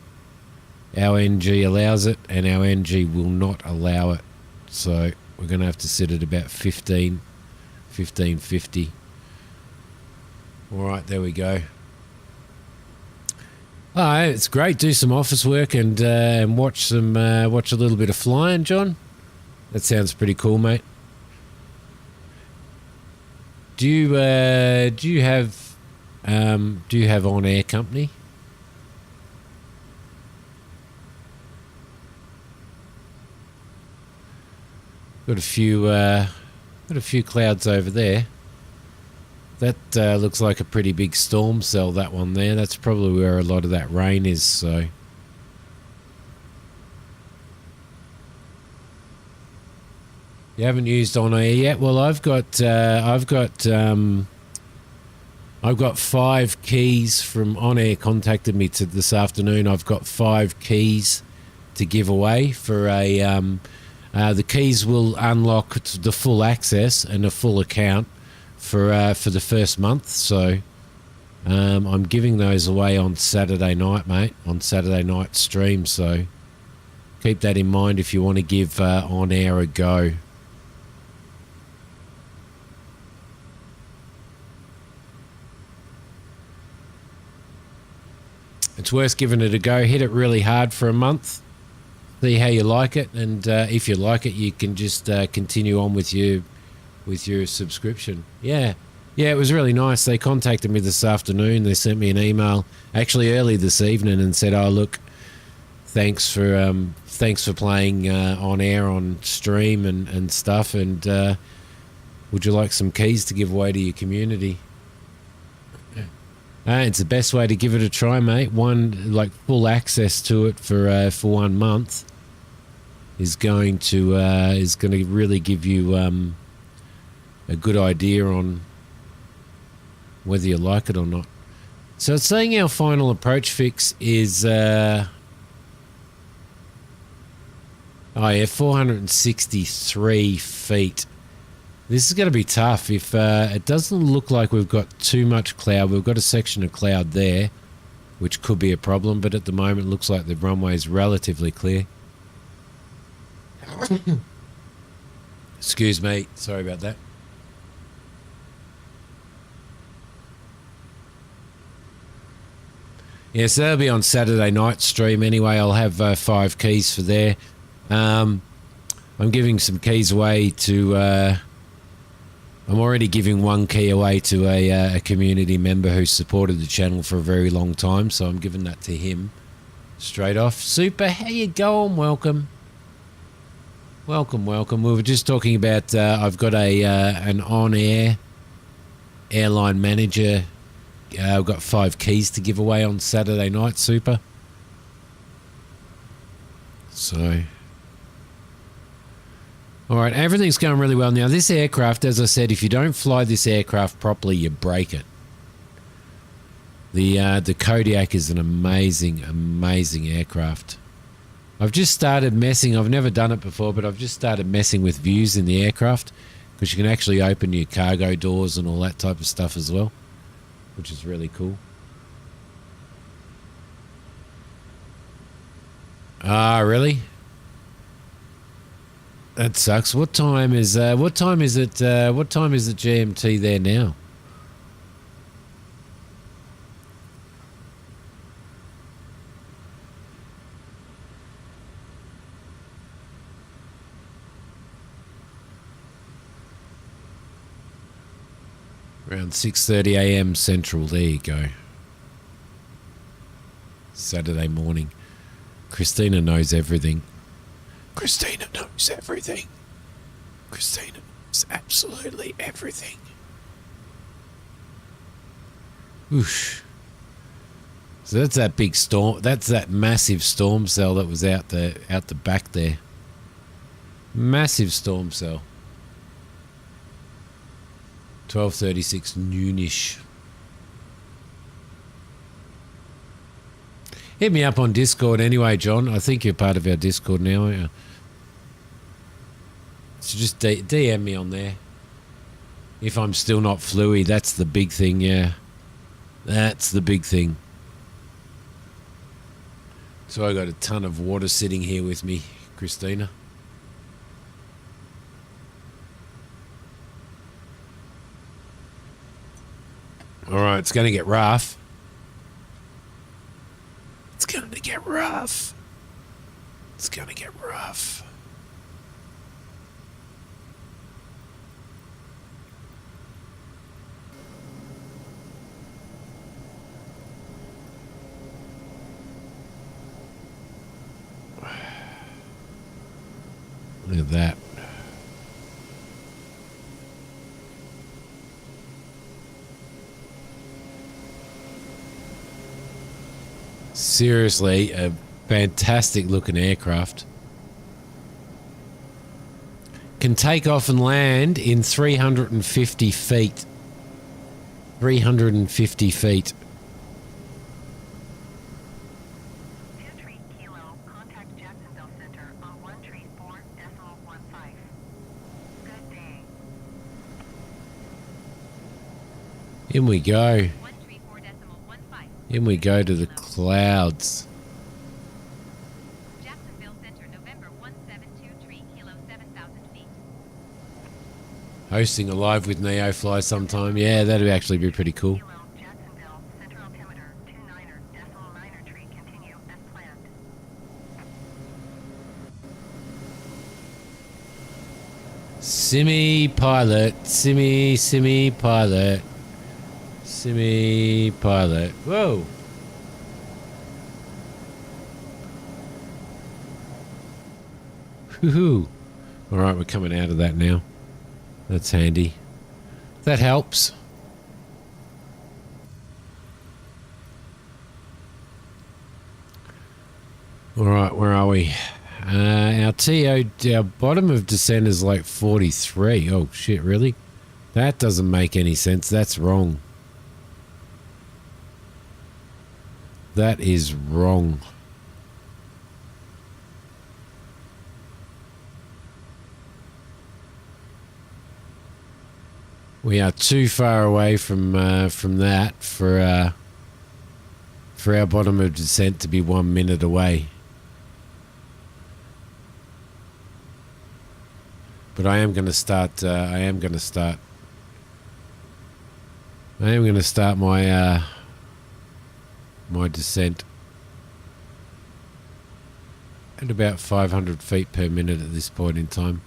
A: our NG allows it, and our NG will not allow it. So we're going to have to sit at about 1550. All right, there we go. Oh, it's great. Do some office work and watch a little bit of flying, John. That sounds pretty cool, mate. Do you have on air company? Got a few clouds over there. That looks like a pretty big storm cell, that one there. That's probably where a lot of that rain is, so. You haven't used on air yet? Well, I've got 5 keys from On Air contacted me this afternoon. I've got 5 keys to give away for a the keys will unlock the full access and a full account for the first month. So I'm giving those away on Saturday night, mate, on Saturday night stream. So keep that in mind if you want to give On Air a go. It's worth giving it a go. Hit it really hard for a month. See how you like it, and if you like it, you can just continue on with your subscription. Yeah, it was really nice. They contacted me this afternoon. They sent me an email actually early this evening and said, "Oh, look, thanks for playing On Air on stream and stuff, and would you like some keys to give away to your community?" It's the best way to give it a try, mate. Full access to it for 1 month is going to really give you a good idea on whether you like it or not. So it's saying our final approach fix is 463 feet. This is going to be tough. If it doesn't look like we've got too much cloud. We've got a section of cloud there, which could be a problem, but at the moment it looks like the runway is relatively clear. Excuse me. Sorry about that. Yeah, so that'll be on Saturday night stream anyway. I'll have 5 keys for there. I'm giving some keys away to... I'm already giving 1 key away to a community member who supported the channel for a very long time, so I'm giving that to him straight off. Super, how you going? Welcome. Welcome. We were just talking about I've got an on-air airline manager. I've got 5 keys to give away on Saturday night, Super. So... all right, everything's going really well. Now, this aircraft, as I said, if you don't fly this aircraft properly, you break it. The Kodiak is an amazing, amazing aircraft. I've just started messing. I've never done it before, but I've just started messing with views in the aircraft because you can actually open your cargo doors and all that type of stuff as well, which is really cool. Ah, really? That sucks. What time is it GMT there now? Around 6:30 a.m. Central. There you go. Saturday morning. Christina knows everything. Christina knows everything. Christina knows absolutely everything. Whoosh. So that's that big storm. That's that massive storm cell that was out the back there. Massive storm cell. 12:36 noonish. Hit me up on Discord anyway, John. I think you're part of our Discord now, aren't you? So just DM me on there. If I'm still not fluey, that's the big thing, yeah. That's the big thing. So I got a ton of water sitting here with me, Christina. All right, it's going to get rough. It's going to get rough. It's going to get rough. Look at that. Seriously, a fantastic looking aircraft. Can take off and land in 350 feet. 350 feet.
C: 2 Tree Kilo, contact Jacksonville Center on 1 Tree 4.15. Good day.
A: In we go.
F: 134.15.
A: In we go to the clouds.
F: Jacksonville Center, November 1723, kilo 7,000 feet.
A: Hosting a live with NeoFly sometime. Yeah, that'd actually be pretty cool.
C: Kilo, Jacksonville, center altimeter 29er, decimal 9er tree, continue as planned.
A: Simi pilot. Simi pilot. Simi pilot. Whoa. Woohoo. All right, we're coming out of that now. That's handy. That helps. All right, where are we? Our TO, our bottom of descent is like 43. Oh, shit, really? That doesn't make any sense. That's wrong. That is wrong. We are too far away from that for our bottom of descent to be 1 minute away. But I am going to start. I am going to start my my descent at about 500 feet per minute at this point in time.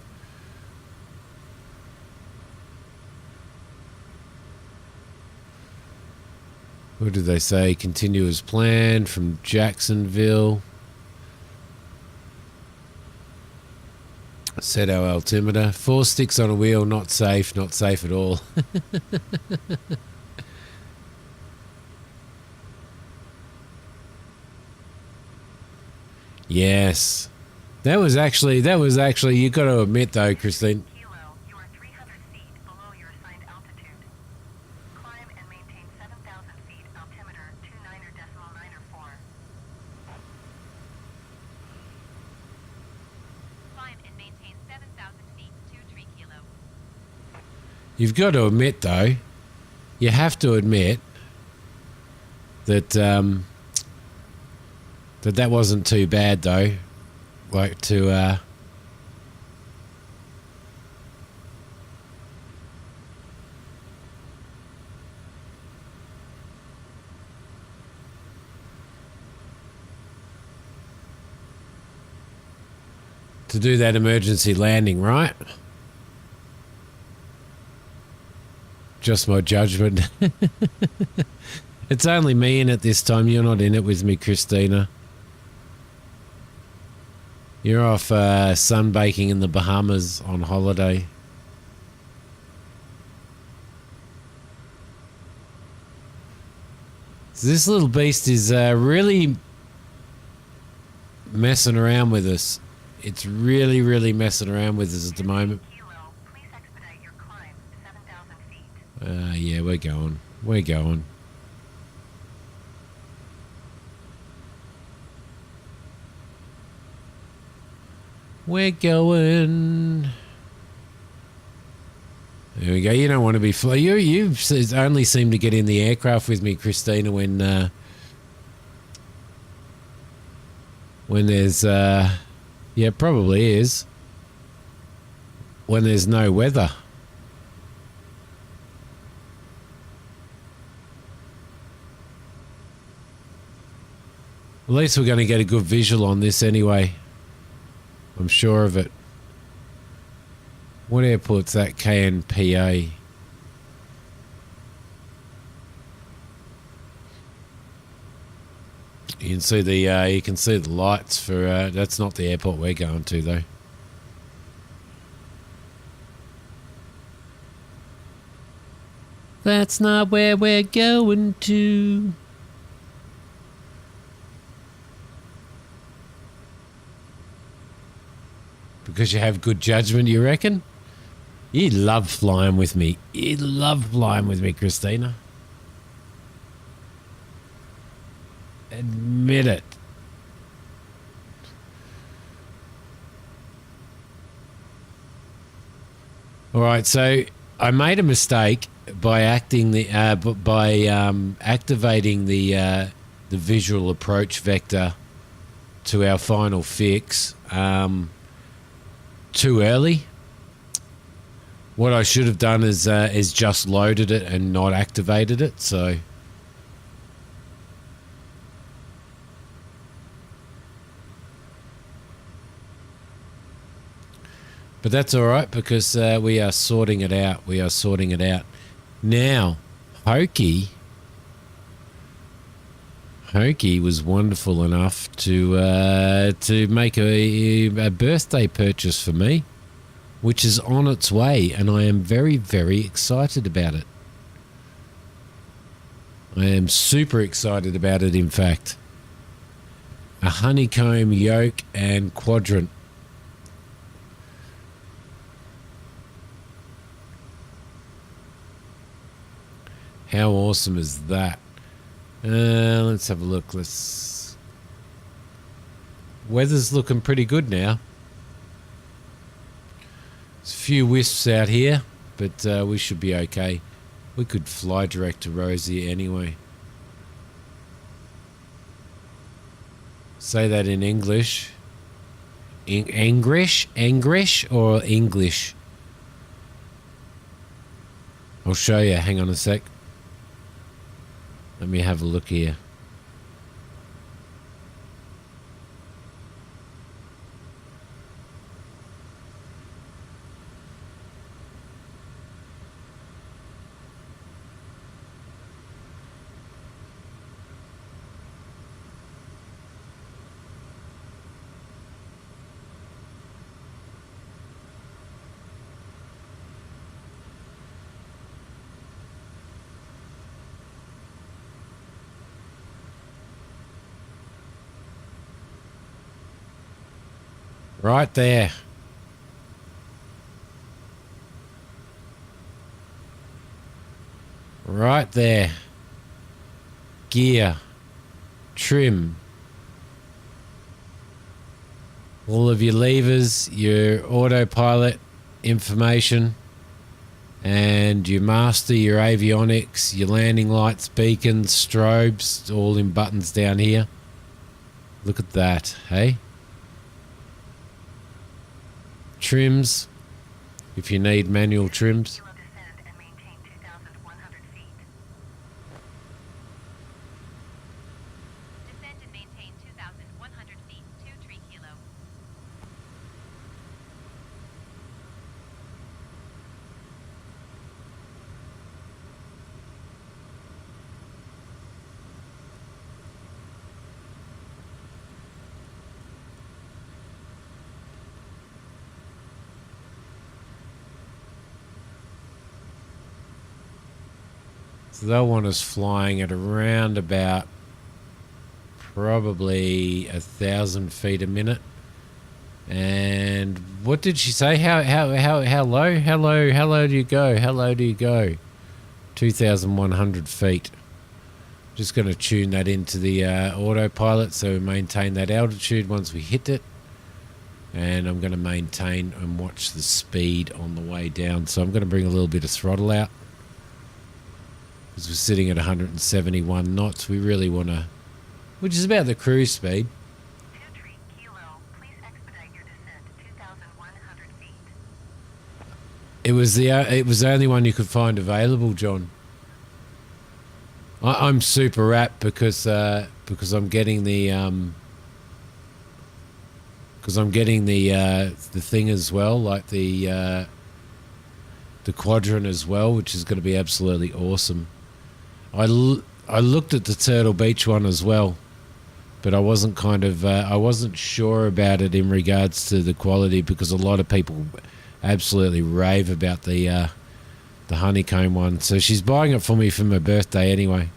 A: What did they say? Continue as planned from Jacksonville. Set our altimeter. 4 sticks on a wheel, not safe at all. Yes. That was actually, you got to admit though, Christine.
C: Kilo, you are 300 feet below your assigned altitude. Climb and maintain 7,000 feet, altimeter 29er decimal 9er 4.
F: Climb and maintain 7,000 feet, 2 Tree Kilo.
A: You've got to admit though, you have to admit that that wasn't too bad though. Like to do that emergency landing, right? just my judgment. It's only me in it this time. You're not in it with me, Christina. You're off sunbaking in the Bahamas on holiday. So this little beast is really messing around with us. It's really, really messing around with us at the moment.
C: Kilo, please expedite your climb, 7,000 feet.
A: Yeah, we're going. We're going. We're going. There we go. You don't want to be flying. You only seem to get in the aircraft with me, Christina, when there's yeah, probably is. When there's no weather. At least we're going to get a good visual on this anyway. I'm sure of it. What airport's that? KNPA. You can see the lights for that's not the airport we're going to though. That's not where we're going to. Because you have good judgment, you reckon? You love flying with me. You love flying with me, Christina. Admit it. All right, so I made a mistake by activating the visual approach vector to our final fix too early. What I should have done is just loaded it and not activated it. So but that's all right because we are sorting it out. We are sorting it out. Now, Hokey was wonderful enough to make a birthday purchase for me, which is on its way, and I am very, very excited about it. I am super excited about it, in fact. A honeycomb yoke and quadrant. How awesome is that? Let's have a look. Weather's looking pretty good now. There's a few wisps out here, but we should be okay. We could fly direct to Rosie anyway. Say that in English. English or English? I'll show you. Hang on a sec. Let me have a look here. Right there. Right there. Gear. Trim. All of your levers, your autopilot information, and your master, your avionics, your landing lights, beacons, strobes, all in buttons down here. Look at that, hey? Trims, if you need manual trims.
C: Kilo descend and maintain 2,100 feet.
F: Descend and maintain 2,100 feet, 23 kilo.
A: So they'll want us flying at around about probably 1,000 feet a minute. And what did she say? How low? How low do you go? How low do you go? 2,100 feet. Just going to tune that into the autopilot so we maintain that altitude once we hit it. And I'm going to maintain and watch the speed on the way down. So I'm going to bring a little bit of throttle out. Because we're sitting at 171 knots. We really want to, which is about the cruise speed.
C: 23 Kilo, please expedite your descent to 2,100 feet.
A: It was the only one you could find available, John. I'm super wrapped because I'm getting the the thing as well, like the quadrant as well, which is going to be absolutely awesome. I looked at the Turtle Beach one as well, but I wasn't I wasn't sure about it in regards to the quality, because a lot of people absolutely rave about the honeycomb one. So she's buying it for me for my birthday anyway,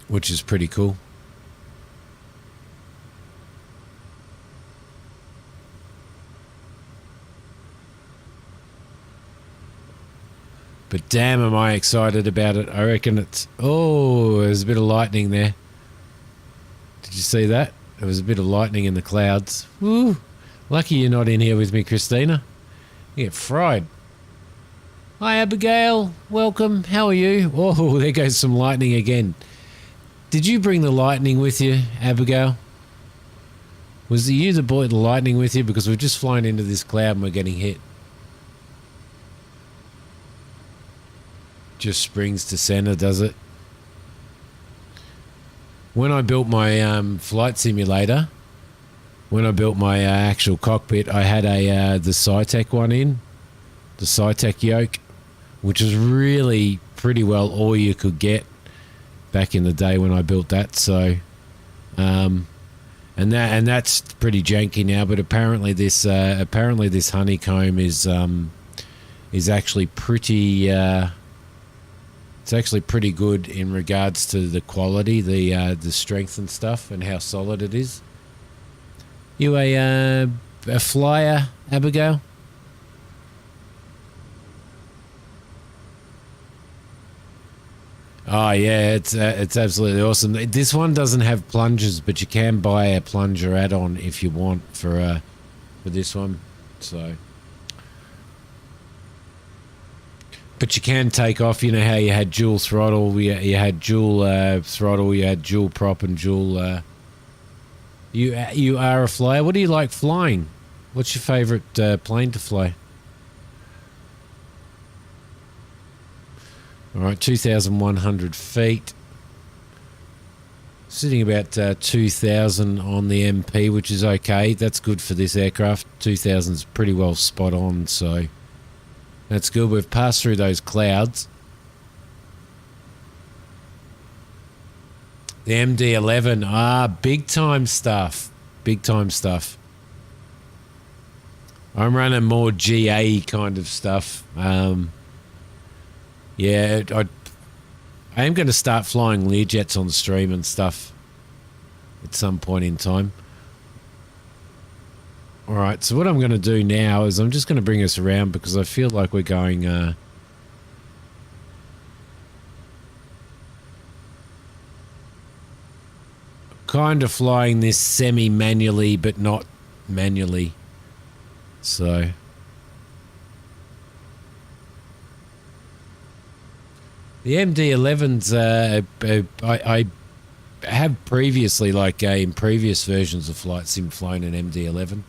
A: which is pretty cool. But damn, am I excited about it. I reckon it's... Oh, there's a bit of lightning there. Did you see that? There was a bit of lightning in the clouds. Woo! Lucky you're not in here with me, Christina. You get fried. Hi, Abigail. Welcome. How are you? Oh, there goes some lightning again. Did you bring the lightning with you, Abigail? Was it you that brought the lightning with you? Because we've just flown into this cloud and we're getting hit. Just springs to center, does it? When I built my flight simulator, when I built my actual cockpit, I had the Cytec one in, the Cytec yoke, which was really pretty well all you could get back in the day when I built that. So, and that's pretty janky now. But apparently this honeycomb is actually pretty. It's actually pretty good in regards to the quality, the strength and stuff, and how solid it is. You a flyer, Abigail? Oh yeah, it's absolutely awesome. This one doesn't have plungers, but you can buy a plunger add-on if you want for this one. So. But you can take off, you know how you had dual throttle, you had dual throttle, you had dual prop and dual... You are a flyer. What do you like flying? What's your favourite plane to fly? Alright, 2,100 feet. Sitting about 2,000 on the MP, which is okay. That's good for this aircraft. 2,000 is pretty well spot on, so... That's good. We've passed through those clouds. The MD-11. Big time stuff. Big time stuff. I'm running more GA kind of stuff. Yeah, I am going to start flying Learjets on stream and stuff at some point in time. Alright, so what I'm going to do now is I'm just going to bring us around because I feel like we're going... kind of flying this semi-manually, but not manually. So... The MD-11's... I have previously, like in previous versions of Flight Sim, flown an MD-11.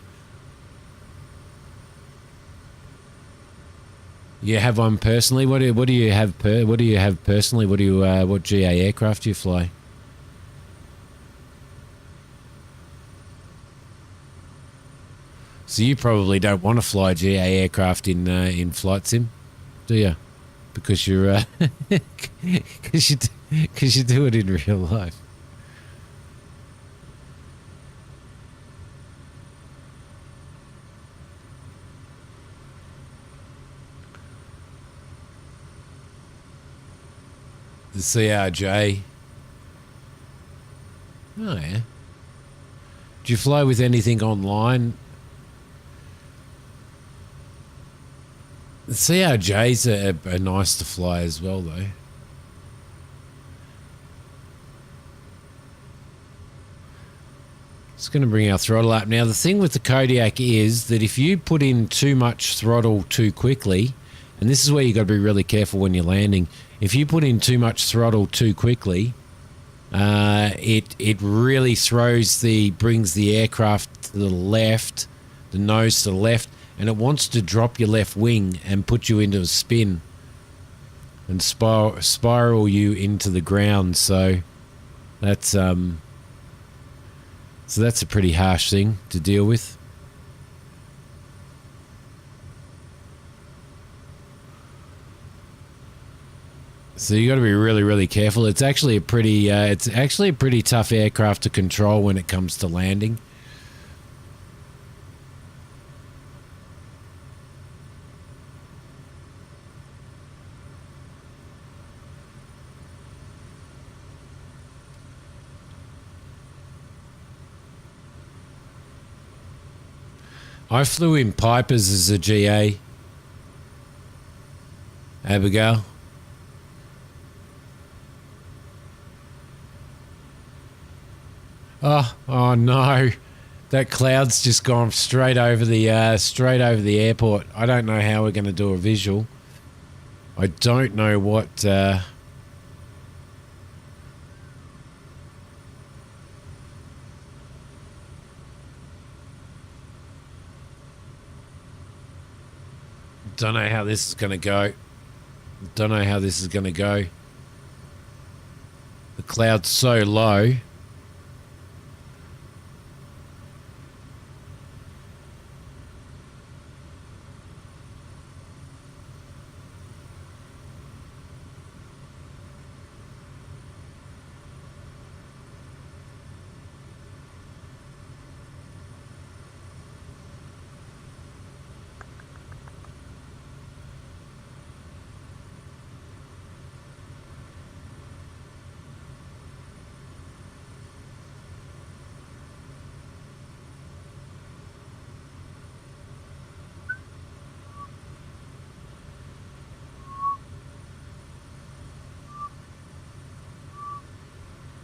A: You have one personally. What do you have? What do you have personally? What GA aircraft do you fly? So you probably don't want to fly GA aircraft in Flight Sim, do you? Because you're because you do it in real life. The CRJ. Oh, yeah. Do you fly with anything online? The CRJs are nice to fly as well, though. It's going to bring our throttle up. Now, the thing with the Kodiak is that if you put in too much throttle too quickly, and this is where you got to be really careful when you're landing, if you put in too much throttle too quickly, it really brings the aircraft to the left, the nose to the left, and it wants to drop your left wing and put you into a spin and spiral you into the ground. So that's a pretty harsh thing to deal with. So you got to be really, really careful. It's actually a pretty tough aircraft to control when it comes to landing. I flew in Pipers as a GA. Abigail. Oh no. That cloud's just gone straight over the airport. I don't know how we're going to do a visual. I don't know what don't know how this is going to go. Don't know how this is going to go. The cloud's so low.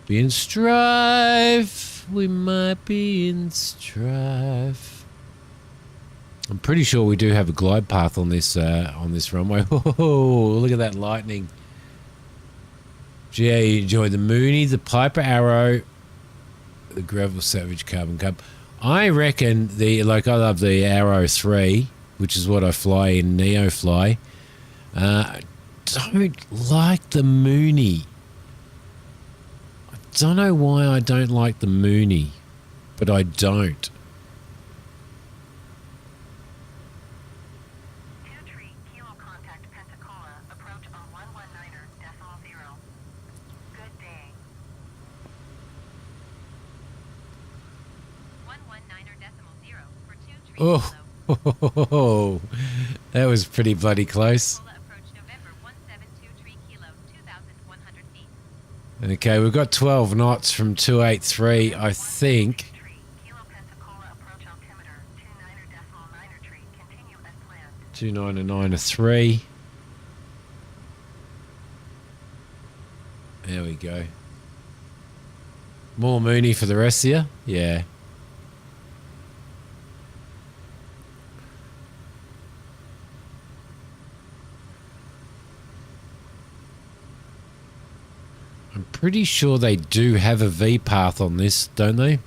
A: Be in strife. We might be in strife. I'm pretty sure we do have a glide path on this runway. Oh, look at that lightning. GA, you enjoy the Mooney, the Piper Arrow, the Gravel Savage Carbon Cub. I reckon I love the Arrow 3, which is what I fly in NeoFly. Don't like the Mooney. Don't know why I don't like the Mooney, but I don't.
C: 23 Kilo contact Pensacola, approach on 119.0. Good day.
F: 119.0 for 2 tree kilo.
A: Oh, that was pretty bloody close.
F: Approach November 1723 kilo, 2,100 feet.
A: Okay, we've got 12 knots from 283, I think.
C: Kilo Pensacola approach altimeter 29.9 tree. Continue as planned.
A: 299.3. There we go. More Mooney for the rest of you? Yeah. I'm pretty sure they do have a V path on this, don't they?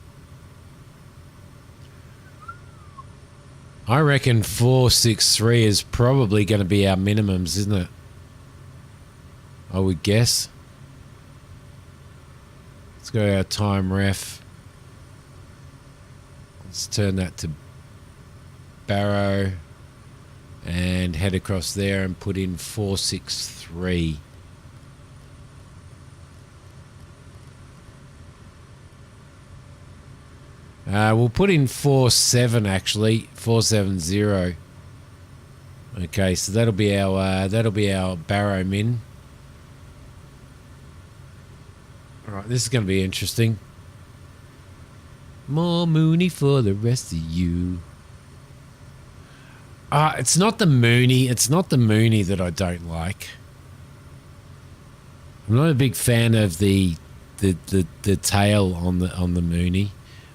A: I reckon 463 is probably going to be our minimums, isn't it? I would guess. Let's go to our time ref. Let's turn that to Barrow and head across there and put in 463. We'll put in 47 actually, 470. Okay, so that'll be our Barrow min. Alright, this is going to be interesting. More Mooney for the rest of you. It's not the Mooney. It's not the Mooney that I don't like. I'm not a big fan of the tail on the Mooney,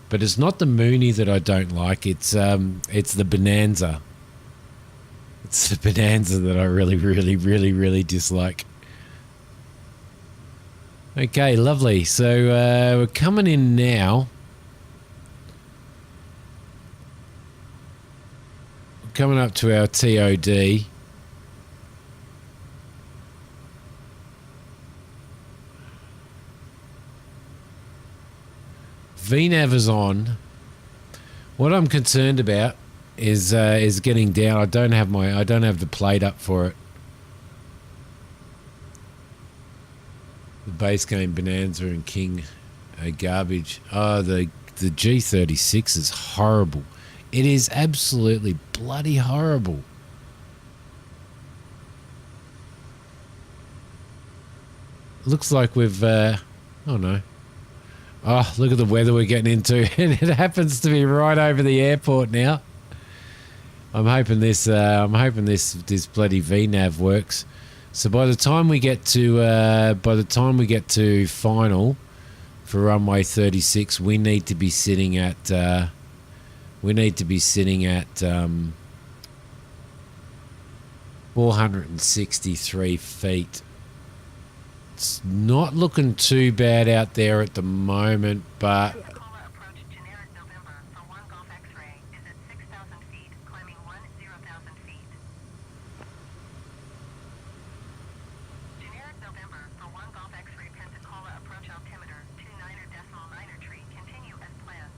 A: but it's not the Mooney that I don't like. It's the Bonanza. It's the Bonanza that I really dislike. Okay, lovely. So we're coming in now. We're coming up to our TOD. VNAV is on. What I'm concerned about is getting down. I don't have the plate up for it. The base game Bonanza and King are garbage. Oh, the G36 is horrible. It is absolutely bloody horrible. Looks like we've oh no. Oh, look at the weather we're getting into. And it happens to be right over the airport now. I'm hoping this bloody VNAV works. So by the time we get to final for runway 36, we need to be sitting at 463 feet. It's not looking too bad out there at the moment, but
C: Pensacola approach generic November for 1 Golf X-ray is at 6,000 feet, climbing 10,000 feet. Generic November for 1 Golf X-ray Pensacola approach altimeter 29.9 tree, continue as planned.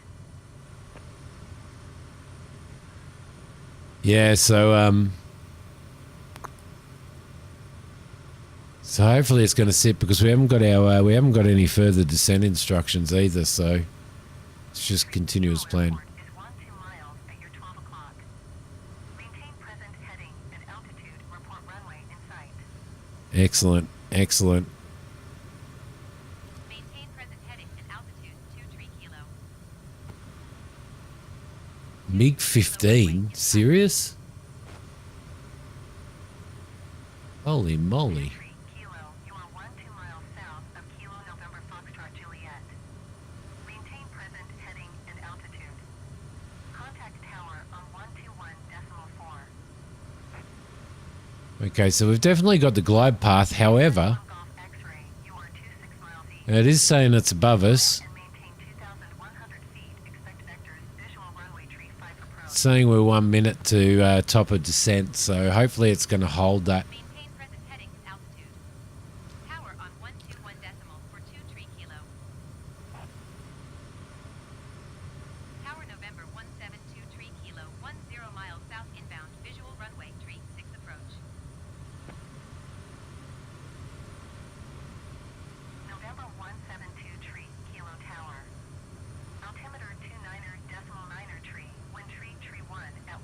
A: yeah, so hopefully it's going to sit, because we haven't got any further descent instructions either, so it's just continue as planned.
C: Airport is 12 miles at your 12 o'clock. Maintain present heading and altitude, report runway in sight.
A: Excellent, excellent.
F: Maintain present heading and altitude 2 kilo.
A: MiG-15? Serious? Holy moly.
C: 3 kilo, you are 12 miles south of Kilo November Foxtrot Juliet. Maintain present heading and altitude. Contact tower on 121.4.
A: Okay, so we've definitely got the glide path. However,
C: Golf X-ray, you are 26 miles east.
A: it is saying it's above us.
C: And maintain 2,100 feet. Expect vectors. Visual runway tree 5 approach.
A: It's saying we're 1 minute to top of descent, so hopefully it's going to hold that.
F: Maintain present heading and altitude. Tower on 121 decimal for 2 kilo. Tower November 1723 kilo, 10 miles south inbound. Visual runway tree 6 approach.
C: November 172 tree, Kilo Tower. Altimeter 29.9 tree, wind tree 1 at 10.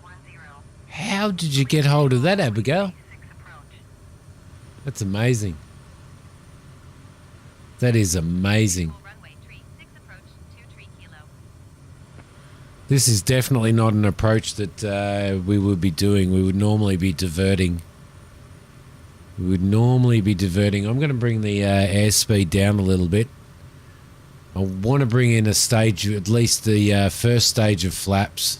A: How did you get hold of that, Abigail?
C: 6 approach.
A: That's amazing. That is amazing.
F: Visual runway tree 6 approach 2 kilo.
A: This is definitely not an approach that we would be doing. We would normally be diverting. I'm going to bring the airspeed down a little bit. I want to bring in a stage, at least the first stage of flaps.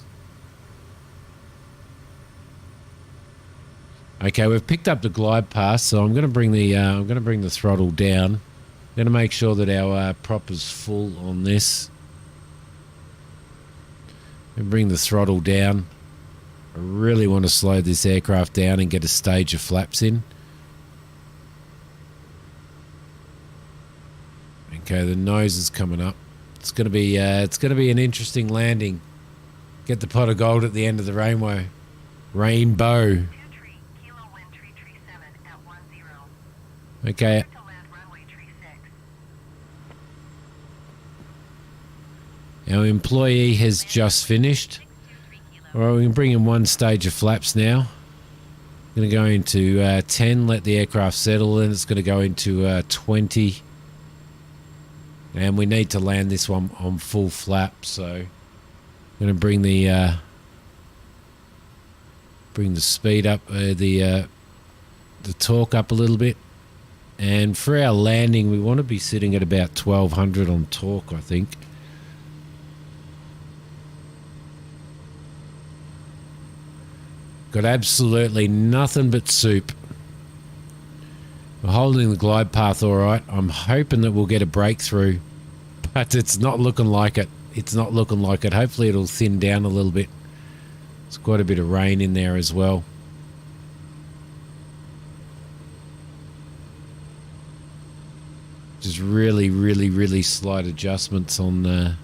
A: Okay, we've picked up the glide path, so I'm going to bring the throttle down. I'm going to make sure that our prop is full on this. And bring the throttle down. I really want to slow this aircraft down and get a stage of flaps in. Okay, the nose is coming up. It's going to be an interesting landing. Get the pot of gold at the end of the rainbow.
C: 2 tree, Kilo wind tree 7 at 10.
A: Okay.
C: To land runway tree 6.
A: Our employee has just finished.
F: 623 kilo.
A: All right, we can bring in one stage of flaps now. Going to go into 10, let the aircraft settle, and it's going to go into 20. And we need to land this one on full flap, so I'm going to bring the speed up, the torque up a little bit. And for our landing, we want to be sitting at about 1200 on torque, I think. Got absolutely nothing but soup. We're holding the glide path all right. I'm hoping that we'll get a breakthrough, but it's not looking like it. It's not looking like it. Hopefully it'll thin down a little bit. There's quite a bit of rain in there as well. Just really, really, really slight adjustments on the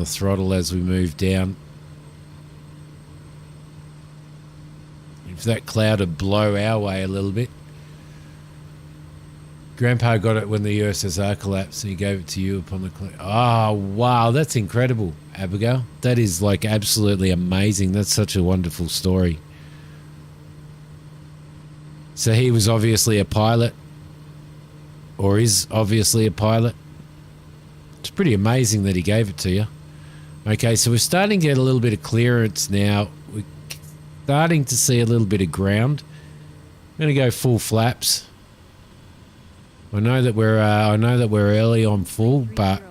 A: throttle as we move down. If that cloud would blow our way a little bit. Grandpa got it when the USSR collapsed, and he gave it to you upon the collapse. Oh, wow, that's incredible, Abigail. That is like absolutely amazing. That's such a wonderful story. So he was obviously a pilot, or is obviously a pilot. It's pretty amazing that he gave it to you. Okay, so we're starting to get a little bit of clearance now. We're starting to see a little bit of ground. I'm going to go full flaps. I know that we're early on full, but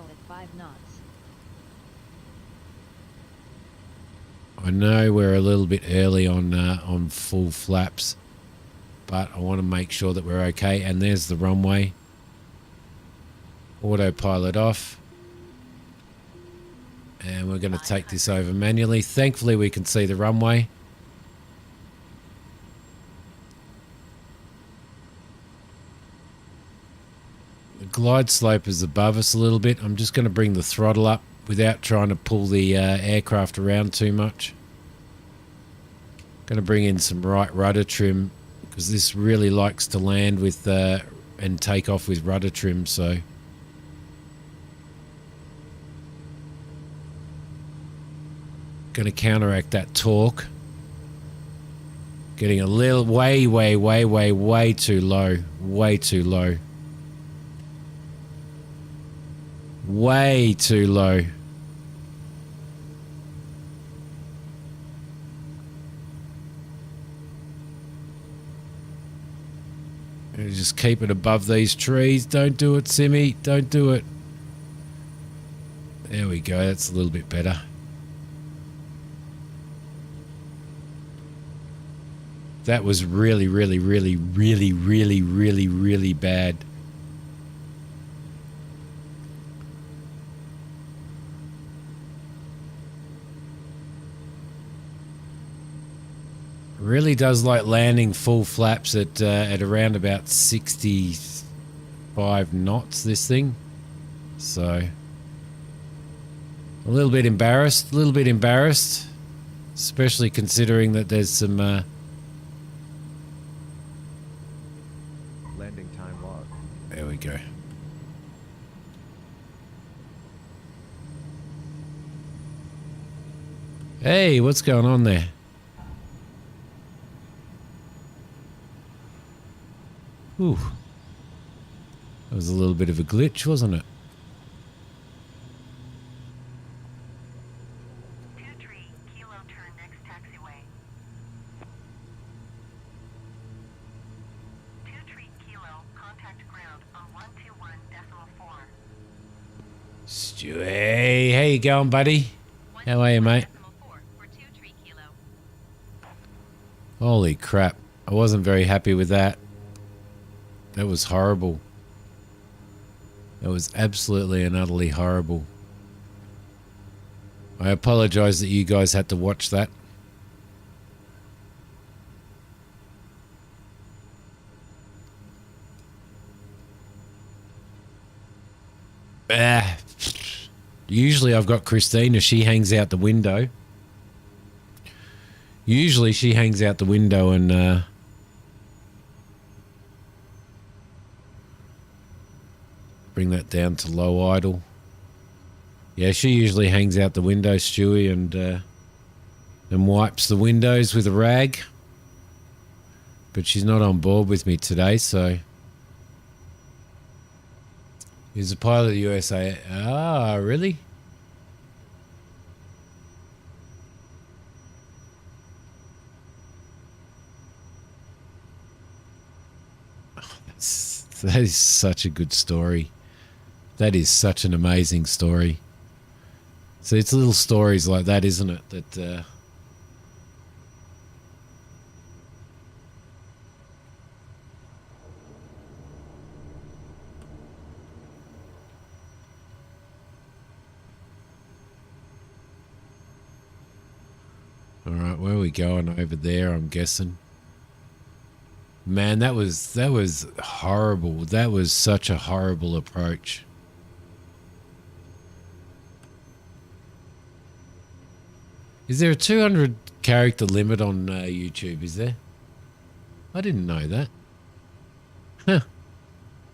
A: I know we're a little bit early on full flaps. But I want to make sure that we're okay. And there's the runway. Autopilot off. And we're going to take this over manually. Thankfully, we can see the runway. The glide slope is above us a little bit. I'm just going to bring the throttle up without trying to pull the aircraft around too much. Going to bring in some right rudder trim, because this really likes to land with and take off with rudder trim, so going to counteract that torque. Getting a little way too low. Way too low. Way too low. Just keep it above these trees. Don't do it, Simi. Don't do it. There we go. That's a little bit better. That was really bad. Really does like landing full flaps at around about 65 knots, this thing. So a little bit embarrassed, especially considering that there's some
D: Landing time log.
A: there we go. Hey, what's going on there? Ooh. That was a little bit of a glitch, wasn't it?
C: 23 Kilo turn next taxiway. 23 Kilo contact ground on 121.4.
A: Stu, hey, how you going, buddy? How are you, mate?
F: 4 for 23 Kilo.
A: Holy crap. I wasn't very happy with that. That was horrible. That was absolutely and utterly horrible. I apologize that you guys had to watch that. Usually I've got Christina. She hangs out the window. Usually she hangs out the window and bring that down to low idle. Yeah, she usually hangs out the window, Stewie, and wipes the windows with a rag. But she's not on board with me today, so He's a pilot of the USA. Ah, really? That is such a good story. That is such an amazing story. So it's little stories like that, isn't it? That all right, where are we going over there? I'm guessing. Man, that was horrible. That was such a horrible approach. Is there a 200 character limit on YouTube? Is there? I didn't know that. Huh.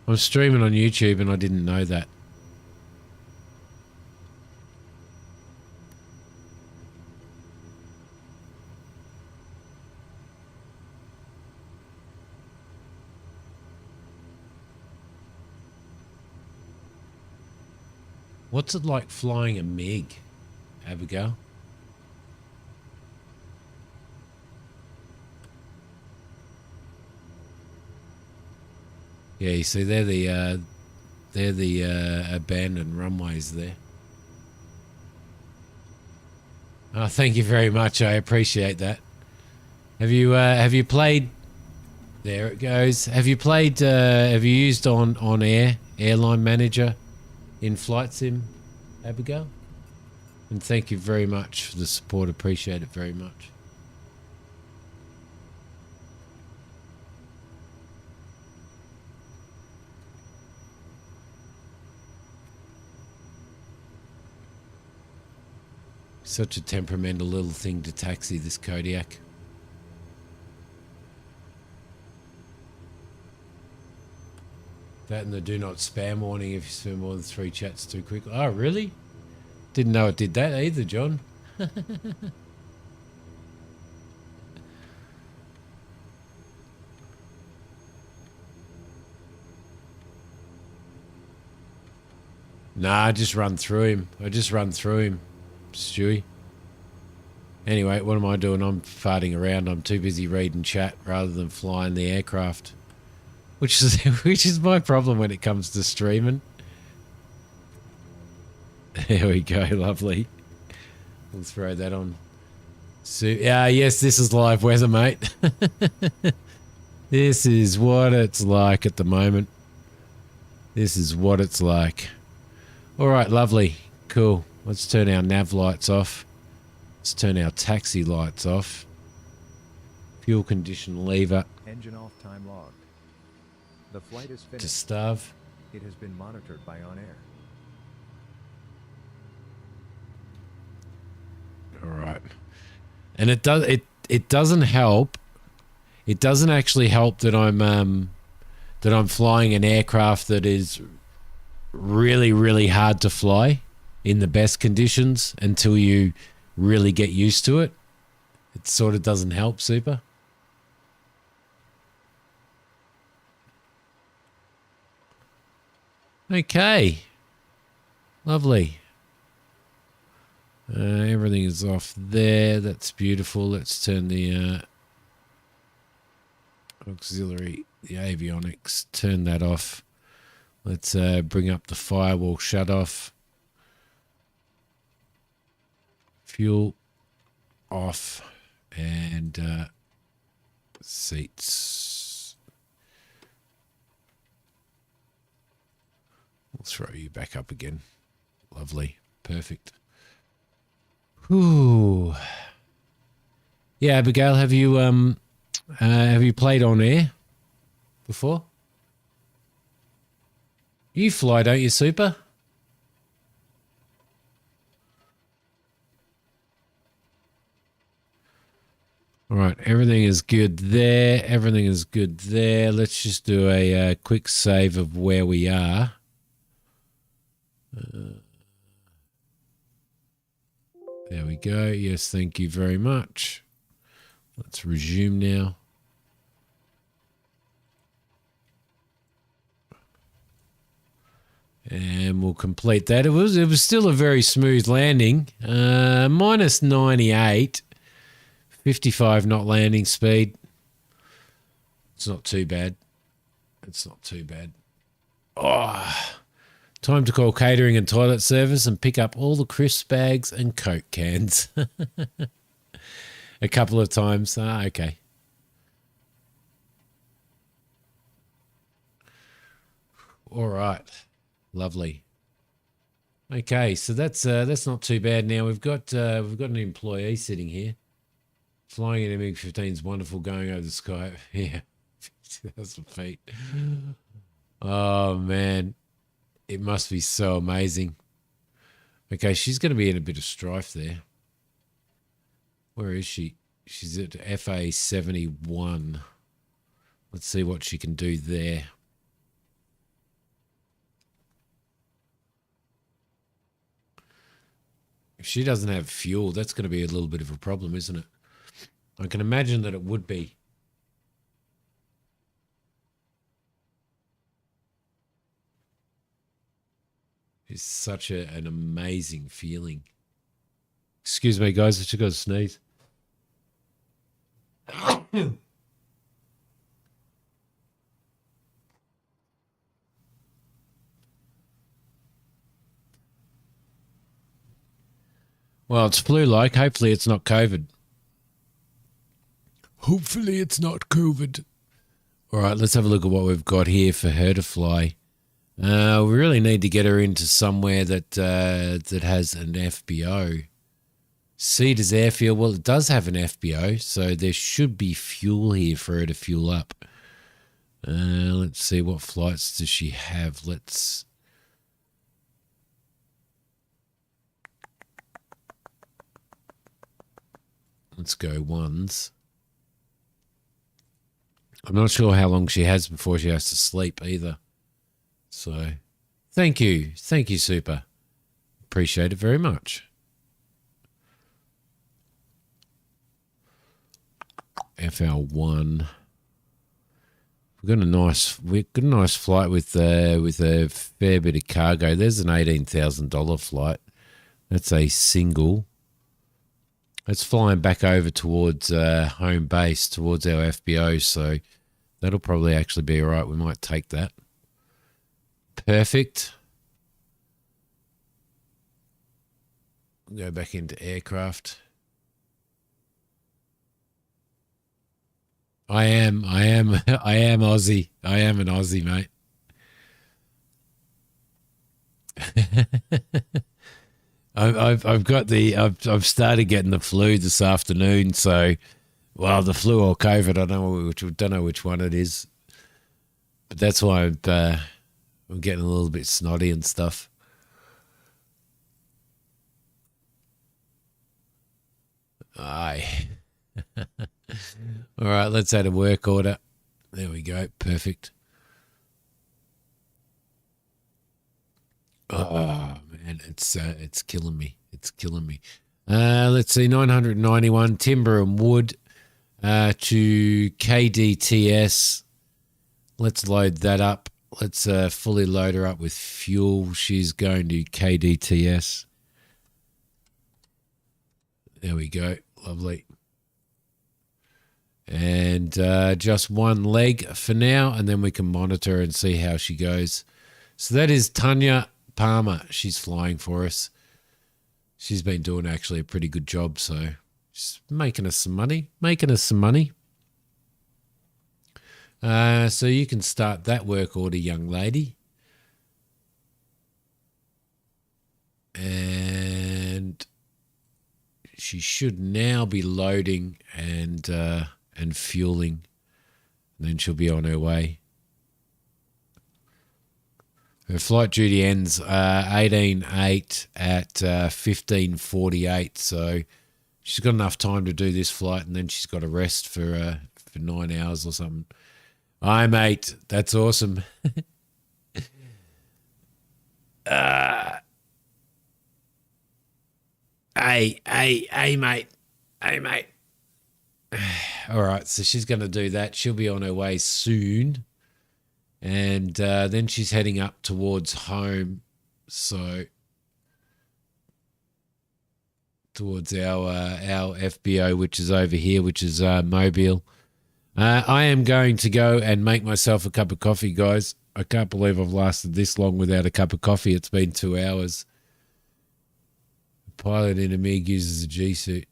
A: I'm streaming on YouTube and I didn't know that. What's it like flying a MiG, Abigail? Yeah, you see, they're the abandoned runways there. Oh, thank you very much. I appreciate that. Have you played? There it goes. Have you played? Have you used onair airline manager in flight sim, Abigail? And thank you very much for the support. Appreciate it very much. Such a temperamental little thing to taxi, this Kodiak. That and the do not spam warning if you spam more than 3 chats too quickly. Oh, really? Didn't know it did that either, John. Nah, I just run through him. Stewie. Anyway, what am I doing? I'm farting around. I'm too busy reading chat rather than flying the aircraft. Which is my problem when it comes to streaming. There we go, lovely. We'll throw that on. So, yes, this is live weather, mate. This is what it's like at the moment. This is what it's like. All right, lovely. Cool. Let's turn our nav lights off. Let's turn our taxi lights off. Fuel condition lever.
D: Engine off, time logged. The flight is
A: To
D: finished.
A: starve.
D: It has been monitored by onair.
A: All right. And it doesn't help. It doesn't actually help that I'm flying an aircraft that is really, really hard to fly in the best conditions until you really get used to it. It sort of doesn't help, Super. Okay. Lovely. Everything is off there. That's beautiful. Let's turn the auxiliary, the avionics, turn that off. Let's bring up the firewall shut off. Fuel off and seats. We'll throw you back up again. Lovely. Perfect. Whew. Yeah, Abigail, have you played onair before? You fly, don't you, Super? All right, everything is good there. Everything is good there. Let's just do a quick save of where we are. There we go. Yes, thank you very much. Let's resume now. And we'll complete that. It was still a very smooth landing. Minus 98, 55 knot landing speed. It's not too bad. It's not too bad. Oh, time to call catering and toilet service and pick up all the crisp bags and Coke cans. A couple of times. Okay. All right. Lovely. Okay, so that's not too bad. Now we've got an employee sitting here, flying an MiG-15 is wonderful, going over the sky. Yeah, 50,000 feet. Oh man, it must be so amazing. Okay, she's going to be in a bit of strife there. Where is she? She's at FA 71. Let's see what she can do there. If she doesn't have fuel, that's going to be a little bit of a problem, isn't it? I can imagine that it would be. It's such an amazing feeling. Excuse me, guys. I just got to sneeze. Well, it's flu-like. Hopefully it's not COVID. Hopefully it's not COVID. All right, let's have a look at what we've got here for her to fly. We really need to get her into somewhere that that has an FBO. Cedars Airfield, well, it does have an FBO, so there should be fuel here for her to fuel up. Let's see, what flights does she have? Let's go ones. I'm not sure how long she has before she has to sleep either. So, thank you. Thank you, Super. Appreciate it very much. FL1. We've got a nice flight with a fair bit of cargo. There's an $18,000 flight. That's a single. It's flying back over towards home base, towards our FBO, so that'll probably actually be all right. We might take that. Perfect. We'll go back into aircraft. I am Aussie. I am an Aussie, mate. I've started getting the flu this afternoon, so the flu or COVID, I don't know which one it is, but that's why I'm getting a little bit snotty and stuff. Aye. All right, let's add a work order. There we go. Perfect. Oh man, it's killing me. It's killing me. Let's see, 991 timber and wood to KDTS. Let's load that up. Let's fully load her up with fuel. She's going to KDTS. There we go. Lovely. And just one leg for now, and then we can monitor and see how she goes. So that is Tanya Palmer. She's flying for us. She's been doing actually a pretty good job, so she's making us some money. So you can start that work order, young lady. And she should now be loading and fueling, and then she'll be on her way. Her flight duty ends 18:08 at 15:48, so she's got enough time to do this flight, and then she's got to rest for 9 hours or something. Aye, mate, that's awesome. Hey, mate. Hey, mate. All right, so she's going to do that. She'll be on her way soon. And then she's heading up towards home. So towards our FBO, which is over here, which is Mobile. I am going to go and make myself a cup of coffee, guys. I can't believe I've lasted this long without a cup of coffee. It's been 2 hours. The pilot in a MiG uses a G suit.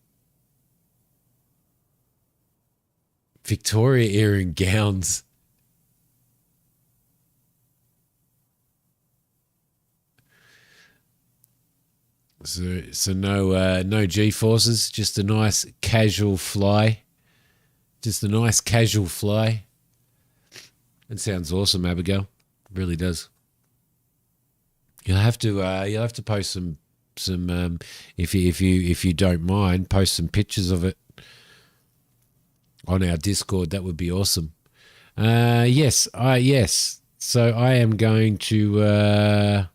A: Victoria era in gowns. So no G-forces, just a nice casual fly. Just a nice casual fly. That sounds awesome, Abigail. It really does. You'll have to post some if you don't mind, post some pictures of it on our Discord. That would be awesome. Yes. So I am going to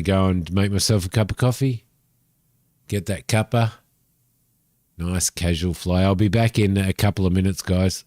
A: go and make myself a cup of coffee. Get that cuppa. Nice casual fly. I'll be back in a couple of minutes, guys.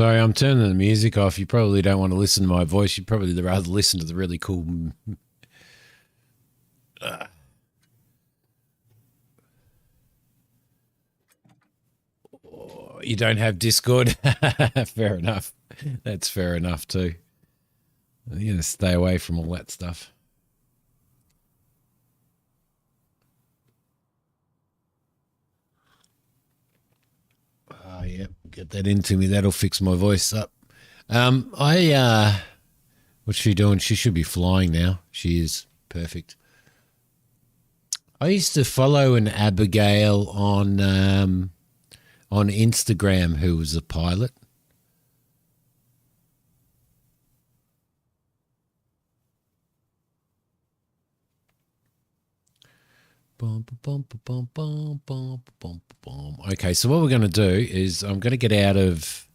A: Sorry, I'm turning the music off. You probably don't want to listen to my voice. You'd probably rather listen to the really cool. You don't have Discord? Fair enough. That's fair enough too. You're gonna stay away from all that stuff. Oh yeah, get that into me. That'll fix my voice up. What's she doing? She should be flying now. She is perfect. I used to follow an Abigail on Instagram who was a pilot. Okay, so what we're going to do is I'm going to get out of.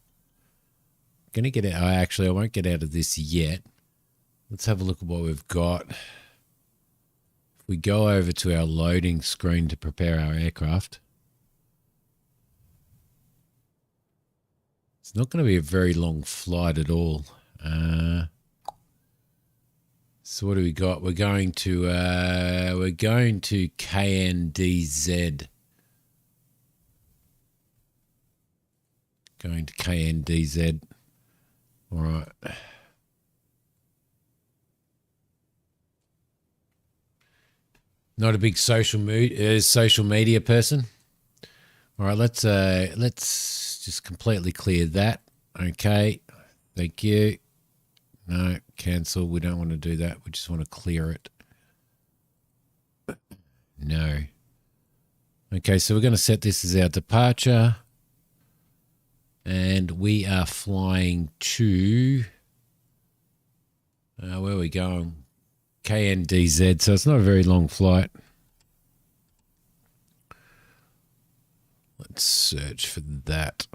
A: Actually, I won't get out of this yet. Let's have a look at what we've got. If we go over to our loading screen to prepare our aircraft. It's not going to be a very long flight at all. So what do we got? We're going to KNDZ. Going to KNDZ. All right. Not a big social media person. All right, let's just completely clear that. Okay. Thank you. No, cancel. We don't want to do that. We just want to clear it. No. Okay, so we're going to set this as our departure. And we are flying to... where are we going? KNDZ, so it's not a very long flight. Let's search for that.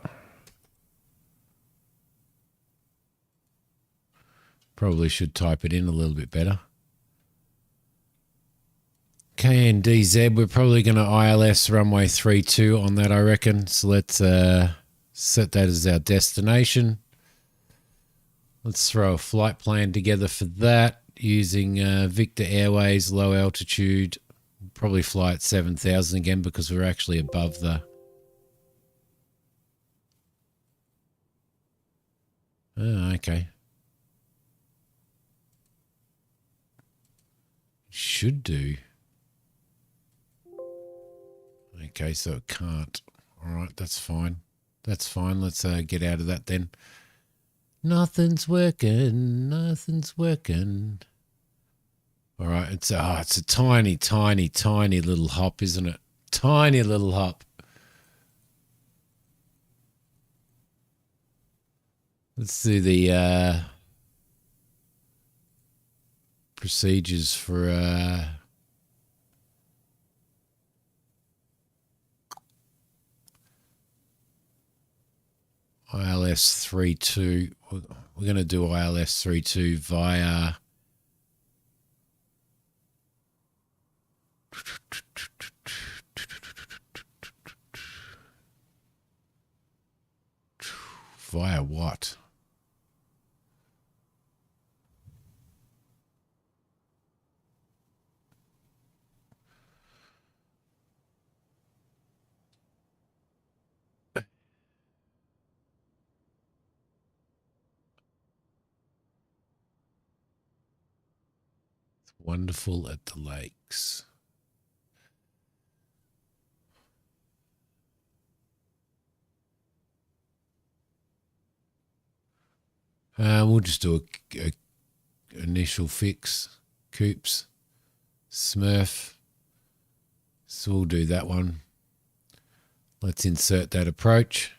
A: Probably should type it in a little bit better. KNDZ, we're probably going to ILS runway 32 on that, I reckon. So let's set that as our destination. Let's throw a flight plan together for that using Victor Airways, low altitude. Probably fly at 7,000 again because we're actually above the... Oh, okay. Should do. Okay, so it can't. All right, that's fine. That's fine. Let's get out of that then. Nothing's working. Nothing's working. All right, it's a tiny, tiny, tiny little hop, isn't it? Tiny little hop. Let's do the procedures for ILS 32. We're going to do ILS 32 via what? Wonderful at the lakes. We'll just do a initial fix. Coops. Smurf. So we'll do that one. Let's insert that approach.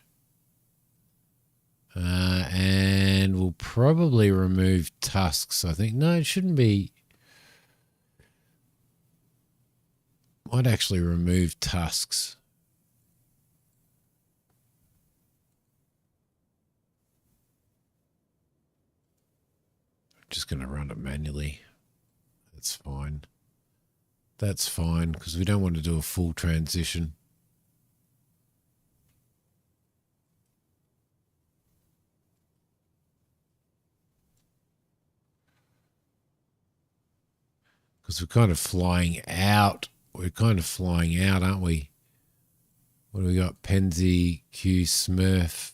A: And we'll probably remove tusks, I think. No, it shouldn't be. Might actually remove tusks. I'm just going to run it manually. That's fine. That's fine because we don't want to do a full transition. Because we're kind of flying out. We're kind of flying out, aren't we? What do we got? Penzi, Q, Smurf.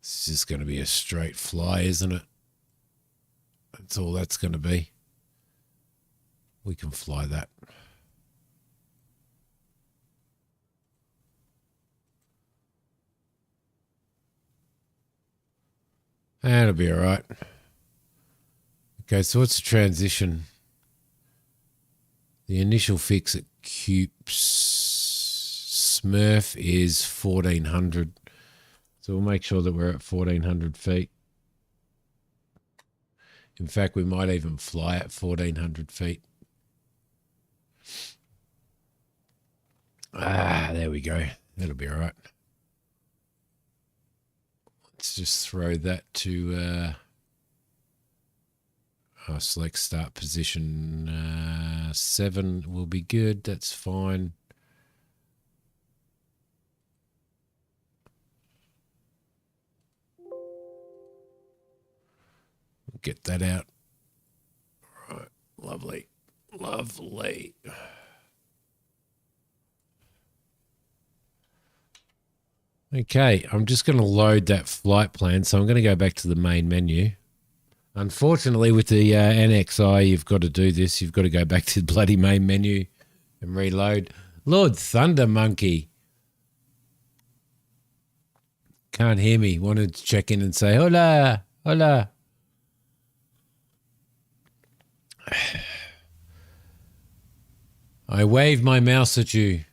A: It's just going to be a straight fly, isn't it? That's all that's going to be. We can fly that. That'll be all right. Okay, so what's the transition? The initial fix at Smurf is 1400. So we'll make sure that we're at 1400 feet. In fact, we might even fly at 1400 feet. There we go. That'll be all right. Let's just throw that to select start position 7 will be good. That's fine. Get that out. All right. Lovely. Lovely. Okay, I'm just going to load that flight plan. So I'm going to go back to the main menu. Unfortunately, with the NXI, you've got to do this. You've got to go back to the bloody main menu and reload. Lord Thunder Monkey. Can't hear me. Wanted to check in and say, hola, hola. I wave my mouse at you.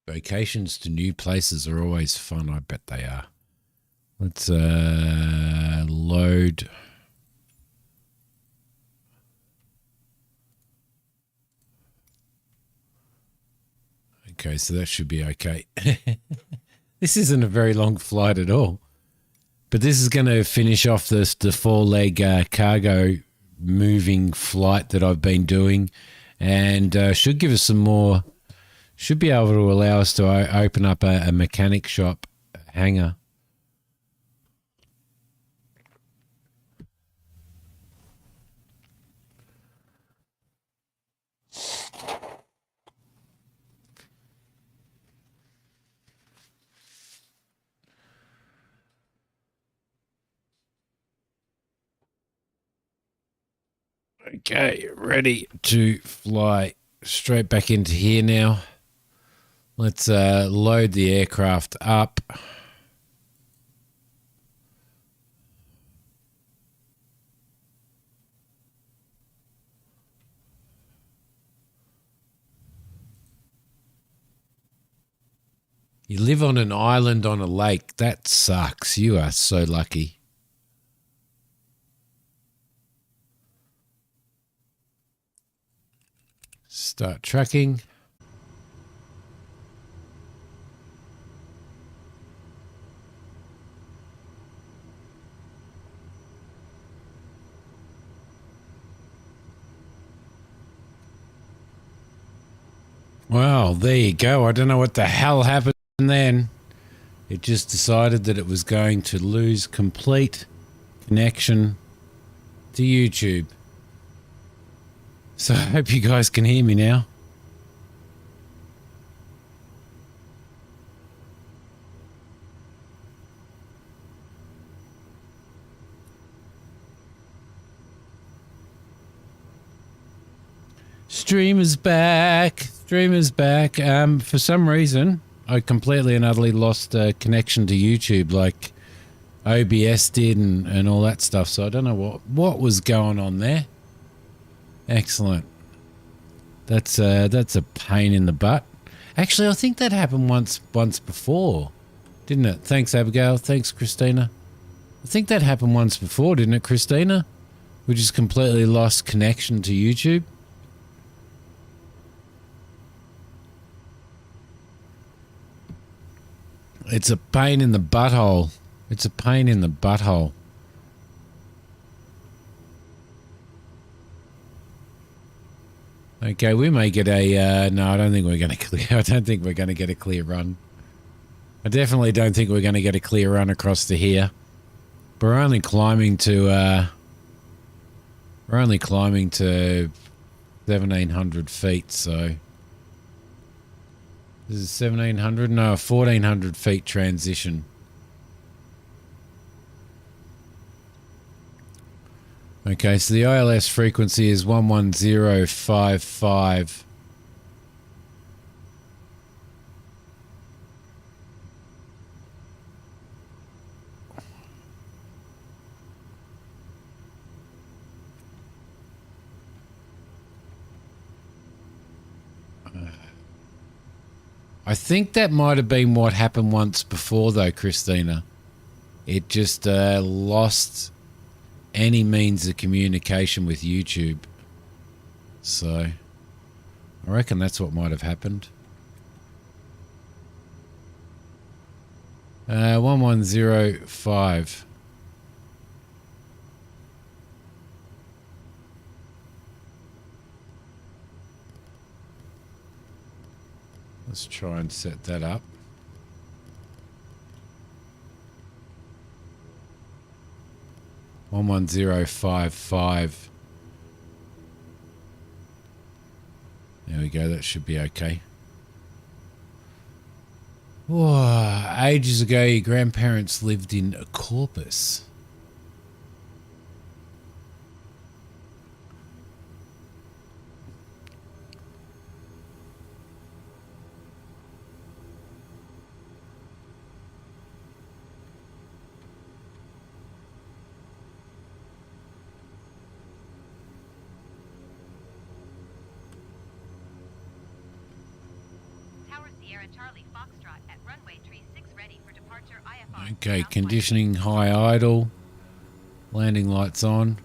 A: Vacations to new places are always fun. I bet they are. Let's load. Okay, so that should be okay. This isn't a very long flight at all. But this is going to finish off the 4-leg cargo moving flight that I've been doing, and should give us some more. Should be able to allow us to open up a mechanic shop hangar. Okay, ready to fly straight back into here now. Let's load the aircraft up. You live on an island on a lake. That sucks. You are so lucky. Start tracking. Well, there you go. I don't know what the hell happened then. It just decided that it was going to lose complete connection to YouTube. So I hope you guys can hear me now. Streamer's back. Streamer's back. For some reason, I completely and utterly lost connection to YouTube, like OBS did and all that stuff. So I don't know what was going on there. Excellent. That's a pain in the butt. Actually, I think that happened once before, didn't it? Thanks, Abigail. Thanks, Christina. I think that happened once before, didn't it, Christina? We just completely lost connection to YouTube. It's a pain in the butthole. It's a pain in the butthole. Okay, we may get a... no, I don't think we're going to clear... I don't think we're going to get a clear run. I definitely don't think we're going to get a clear run across to here. But we're only climbing to... we're only climbing to 1,700 feet, so... This is 1,700? No, 1,400 feet transition. Okay, so the ILS frequency is 11055. I think that might have been what happened once before, though, Christina. It just lost any means of communication with YouTube. So, I reckon that's what might have happened. 1105. Let's try and set that up. One 11055. There we go. That should be okay. Whoa, ages ago, your grandparents lived in Corpus. Okay, conditioning high idle. Landing lights on.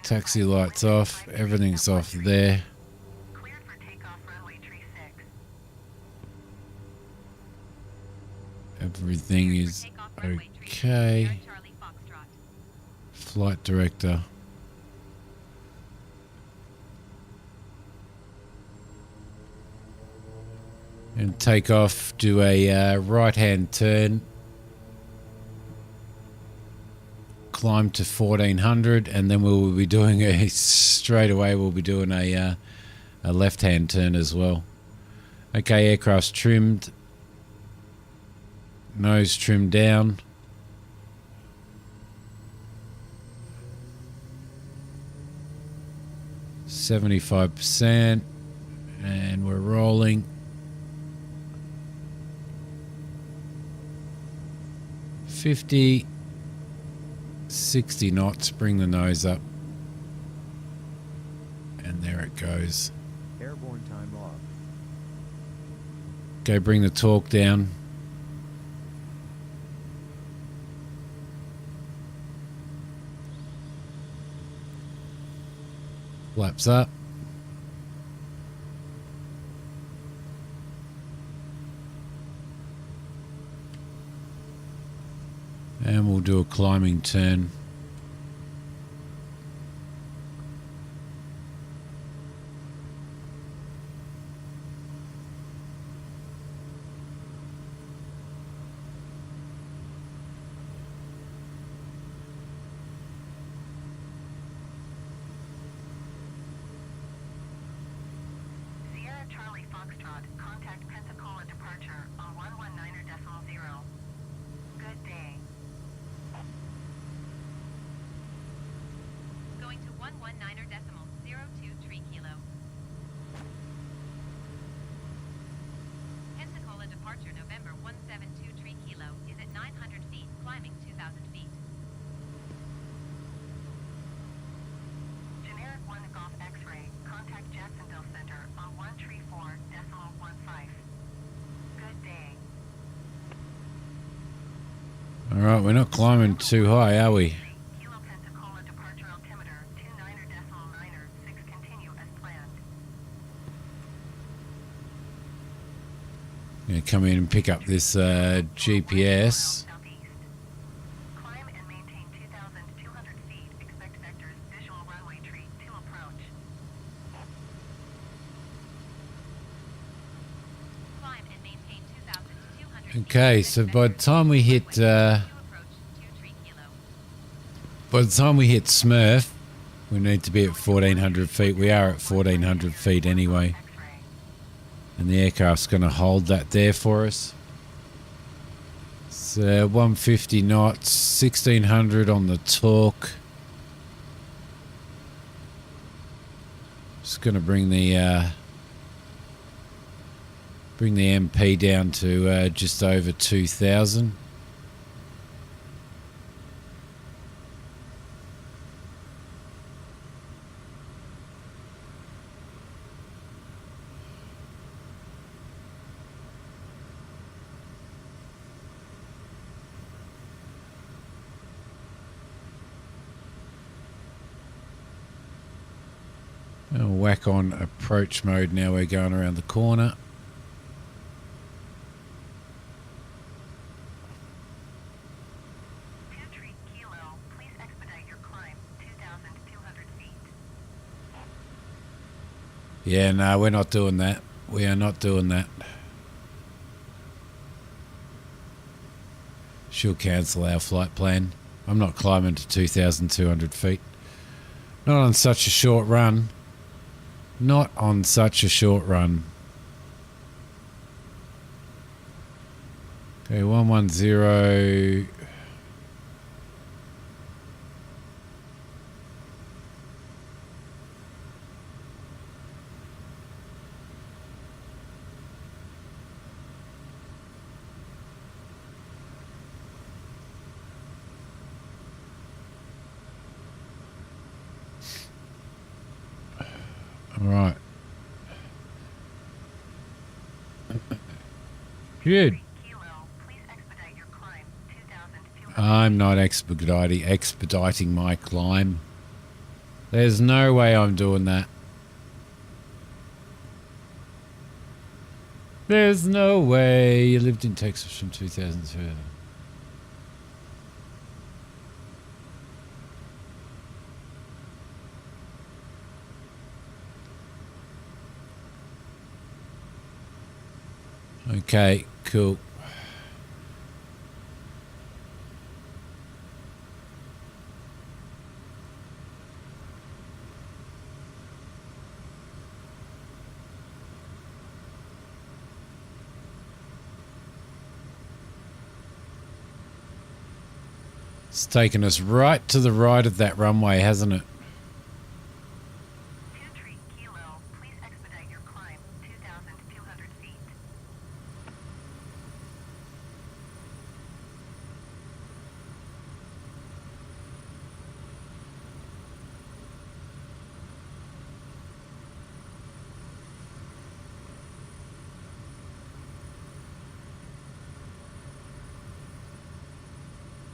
A: Taxi lights off. Everything's off there.
C: Cleared for takeoff runway 36.
A: Everything is okay. Flight director. And take off, do a right-hand turn, climb to 1400, and then we will be doing straight away we'll be doing a left-hand turn as well. Okay, aircraft's trimmed, nose trimmed down. %, and we're rolling. 50, 60 knots, bring the nose up. And there it goes.
D: Airborne time off.
A: Okay, bring the torque down. Flaps up. And we'll do a climbing turn.
C: Sierra Charlie Foxtrot, contact Pensacola departure on 119.0. Good day.
F: Going to 119.023 kilo. Pensacola departure November 1723 kilo is at 900 feet, climbing 2,000 feet.
C: Generic 1 Golf X-ray, contact Jacksonville Center on 134.15.
A: All right, we're not climbing too high, are we?
C: Kilo Pensacola departure altimeter 29.9er, 6 continue as planned.
A: Gonna come in and pick up this GPS.
C: Southeast. Climb and maintain 2,200 feet. Expect vectors. Visual runway tree to approach.
F: Climb and maintain 2,200 feet.
A: Okay, so by the time we hit
F: Approach 23 kilo.
A: by the time we hit Smurf, we need to be at 1,400 feet. We are at 1,400 feet anyway,
C: X-ray.
A: and the aircraft's going to hold that there for us. It's 150 knots, 1,600 on the torque. Just going to bring the MP down to just over 2,000. I'll whack on approach mode now we're going around the corner.
C: Kilo, please expedite your climb. 2,200 feet.
A: Yeah, no, we're not doing that. We are not doing that. She'll cancel our flight plan. I'm not climbing to 2,200 feet. Not on such a short run. Not on such a short run. Okay, 110. All right. Good.
C: Kilo, please expedite your climb. 2,200
A: I'm not expediting my climb. There's no way I'm doing that. There's no way. You lived in Texas from 2002. Okay, cool. It's taken us right to the right of that runway, hasn't it?
C: Kilo, please expedite your climb. 2,200 feet.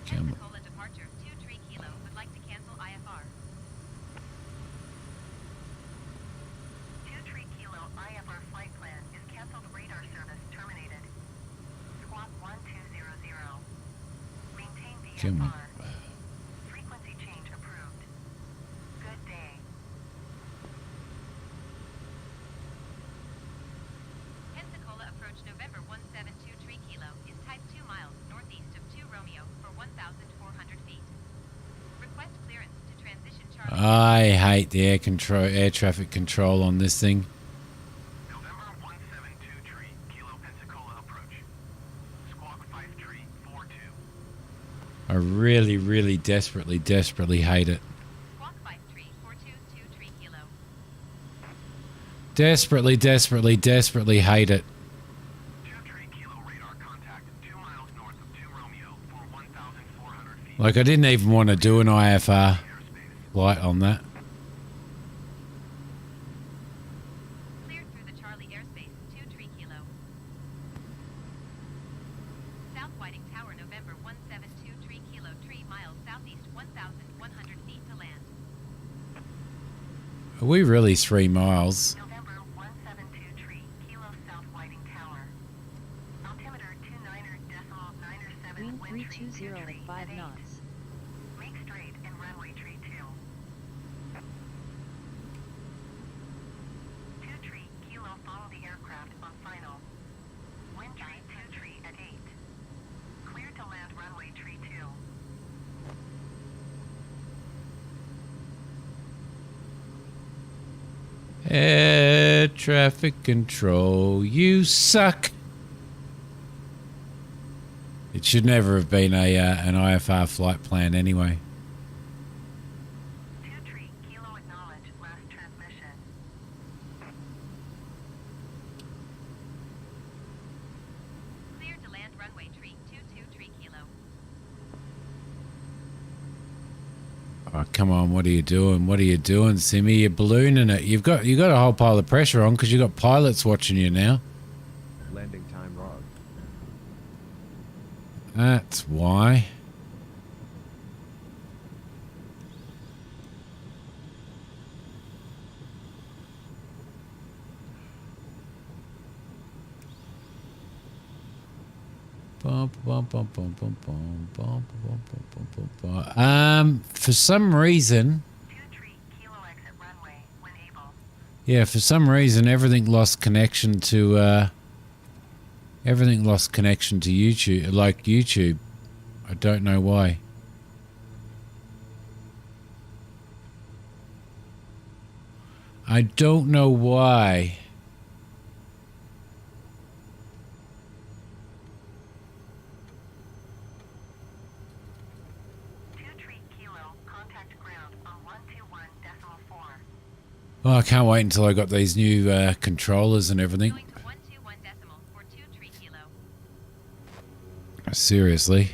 A: Come on.
F: Pensacola departure 23 kilo. Would like to cancel IFR.
C: 23 Kilo, IFR flight plan is canceled. Radar service terminated. Squawk 1200. Maintain
A: Come on.
C: VFR. Frequency change approved. Good day.
F: Pensacola approach November 1723 kilo is type 2 miles northeast of 2 Romeo for 1,400 feet. Request clearance to transition Charlie.
A: I hate the air traffic control on this thing.
B: November 1723, Kilo Pensacola approach. Squawk 5342.
A: I really, really desperately hate it.
F: Squawk 534223 kilo.
A: Desperately hate it.
B: 23 Kilo radar contact 2 miles north of 2 Romeo for 1,400 feet.
A: Like, I didn't even want to do an IFR
B: Airspace.
A: flight on that.
F: Cleared through the Charlie airspace 23 kilo. South Whiting Tower November 1723
A: Are we really 3 miles?
C: November 172 tree, Kilo South Whiting Tower. Altimeter 29.97,
G: Wind
C: wind tree
G: 320
C: tree
G: at 5
C: 8.
G: knots.
C: Make straight and runway tree 2. 2 tree, Kilo follow the aircraft on final. Wind tree 2 tree at 8. Clear to land runway tree 2.
A: Air traffic control, you suck. It should never have been an IFR flight plan anyway.
C: 2 tree, Kilo acknowledge last transmission.
F: Clear to land runway tree 223 kilo.
A: Oh, come on, what are you doing? What are you doing, Simmy? You're ballooning it. You've got a whole pile of pressure on because you've got pilots watching you now.
D: Landing time logged.
A: That's why. For some reason,
C: 2 tree, Kilo exit runway when able.
A: yeah, for some reason everything lost connection to YouTube, like YouTube. I don't know why. I don't know why.
C: Contact ground on 121.4.
A: Well, I can't wait until I got these new controllers and everything.
F: Going to 121 decimal for 23 kilo.
A: Seriously.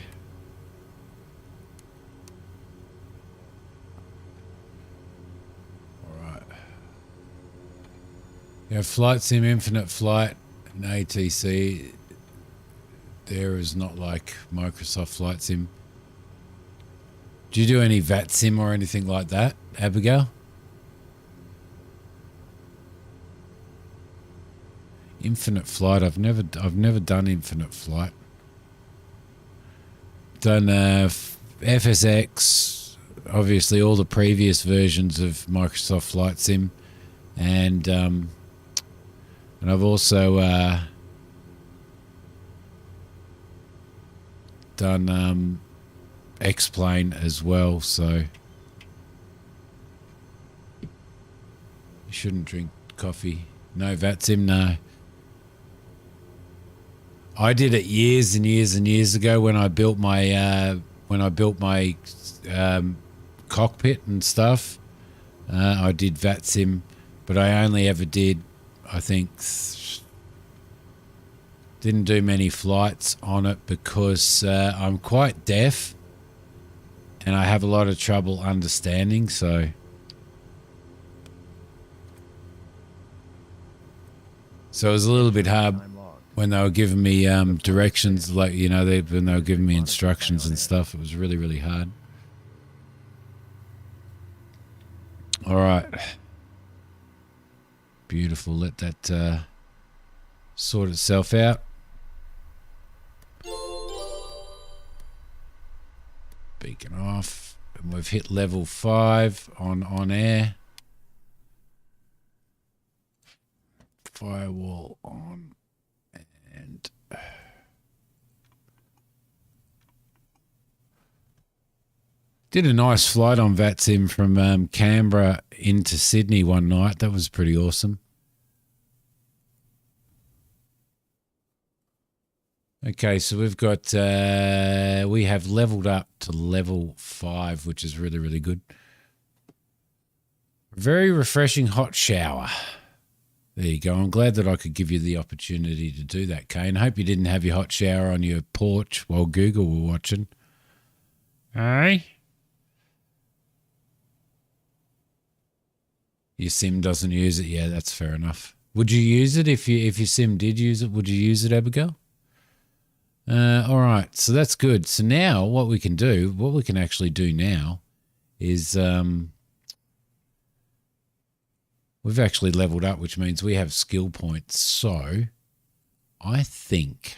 A: Alright. Yeah, Flight Sim, Infinite Flight, and ATC. There is not like Microsoft Flight Sim. Do you do any VAT Sim or anything like that, Abigail? Infinite Flight. I've never done Infinite Flight. Done FSX, obviously all the previous versions of Microsoft Flight Sim, and I've also done X-Plane as well. So you shouldn't drink coffee. No VAT Sim, no. I did it years and years and years ago when I built my cockpit and stuff. I did VAT Sim, but I only ever did, I think, didn't do many flights on it because I'm quite deaf and I have a lot of trouble understanding. So it was a little bit hard
D: Time logged.
A: when they were giving me directions, like, you know, when they were giving me instructions and stuff. It was really, really hard. All right. Beautiful. Let that sort itself out. Beacon off. And we've hit level 5 on air. Firewall on. And did a nice flight on VATSIM from Canberra into Sydney one night. That was pretty awesome. Okay, so we've got we have leveled up to level 5, which is really, really good. Very refreshing hot shower. There you go. I'm glad that I could give you the opportunity to do that, Kane. Hope you didn't have your hot shower on your porch while Google were watching. Hey? Your sim doesn't use it. Yeah, that's fair enough. Would you use it if your sim did use it? Would you use it, Abigail? All right, so that's good. So now what we can actually do now is We've actually leveled up, which means we have skill points. So I think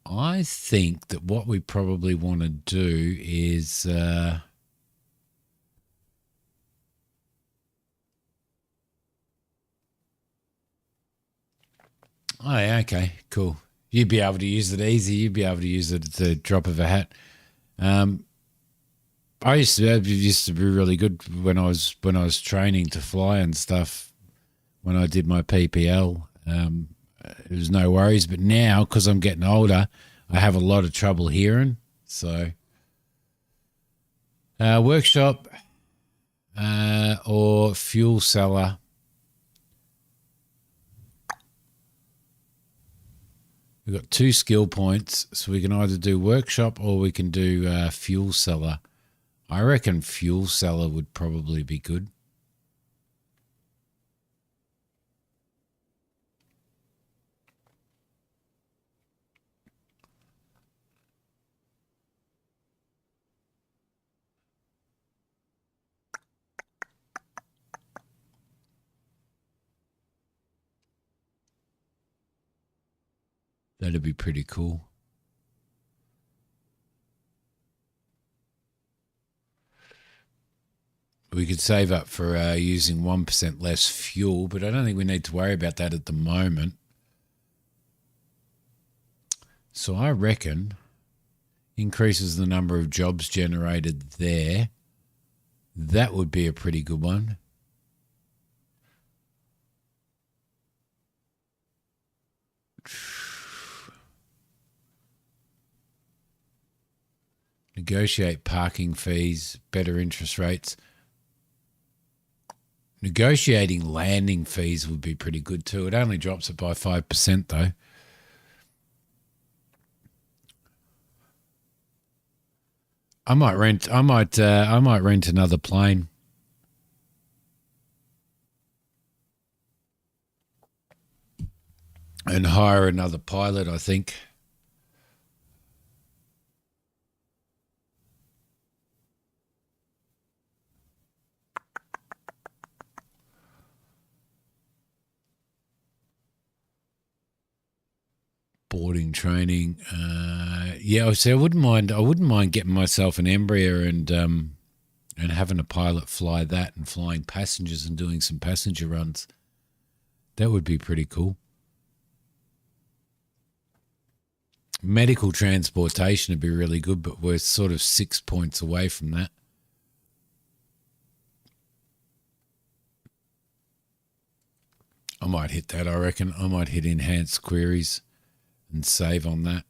A: that what we probably want to do is oh yeah, okay, cool. You'd be able to use it easy. You'd be able to use it at the drop of a hat. I used to be really good when I was training to fly and stuff. When I did my PPL, it was no worries. But now, because I'm getting older, I have a lot of trouble hearing. So, workshop or fuel cellar. We've got 2 skill points, so we can either do workshop or we can do fuel cellar. I reckon fuel cellar would probably be good. That'd be pretty cool. We could save up for using 1% less fuel, but I don't think we need to worry about that at the moment. So I reckon increases the number of jobs generated there. That would be a pretty good one. Negotiate parking fees, better interest rates. Negotiating landing fees would be pretty good too. It only drops it by 5% though. I might rent another plane. And hire another pilot, I think. Boarding training, yeah. So I wouldn't mind getting myself an Embraer and having a pilot fly that and flying passengers and doing some passenger runs. That would be pretty cool. Medical transportation would be really good, but we're sort of 6 points away from that. I might hit that, I reckon. I might hit enhanced queries and save on that.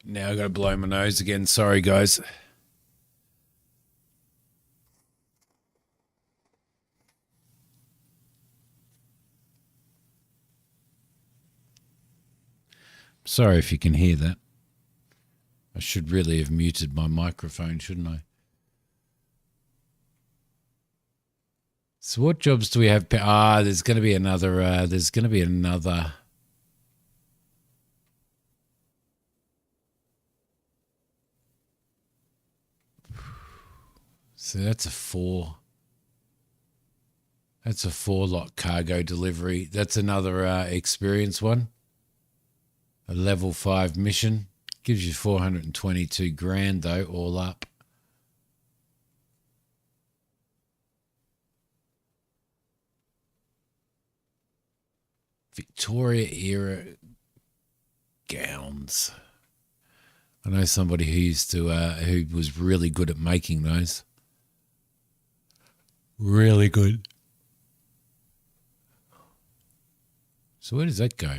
A: Now I got to blow my nose again. Sorry, guys. Sorry if you can hear that. I should really have muted my microphone, shouldn't I? So what jobs do we have? There's going to be another. So that's a 4. That's a 4-lot cargo delivery. That's another experience one. A level 5 mission. Gives you 422 grand though, all up. Victoria era gowns. I know somebody who was really good at making those. Really good. So where does that go?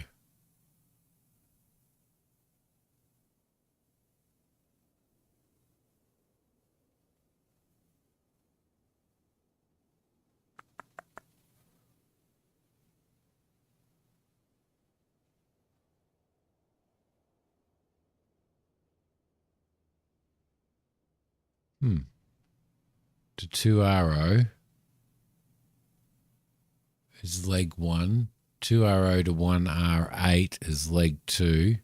A: To 2RO is leg 1. 2RO to 1R8 is leg 2.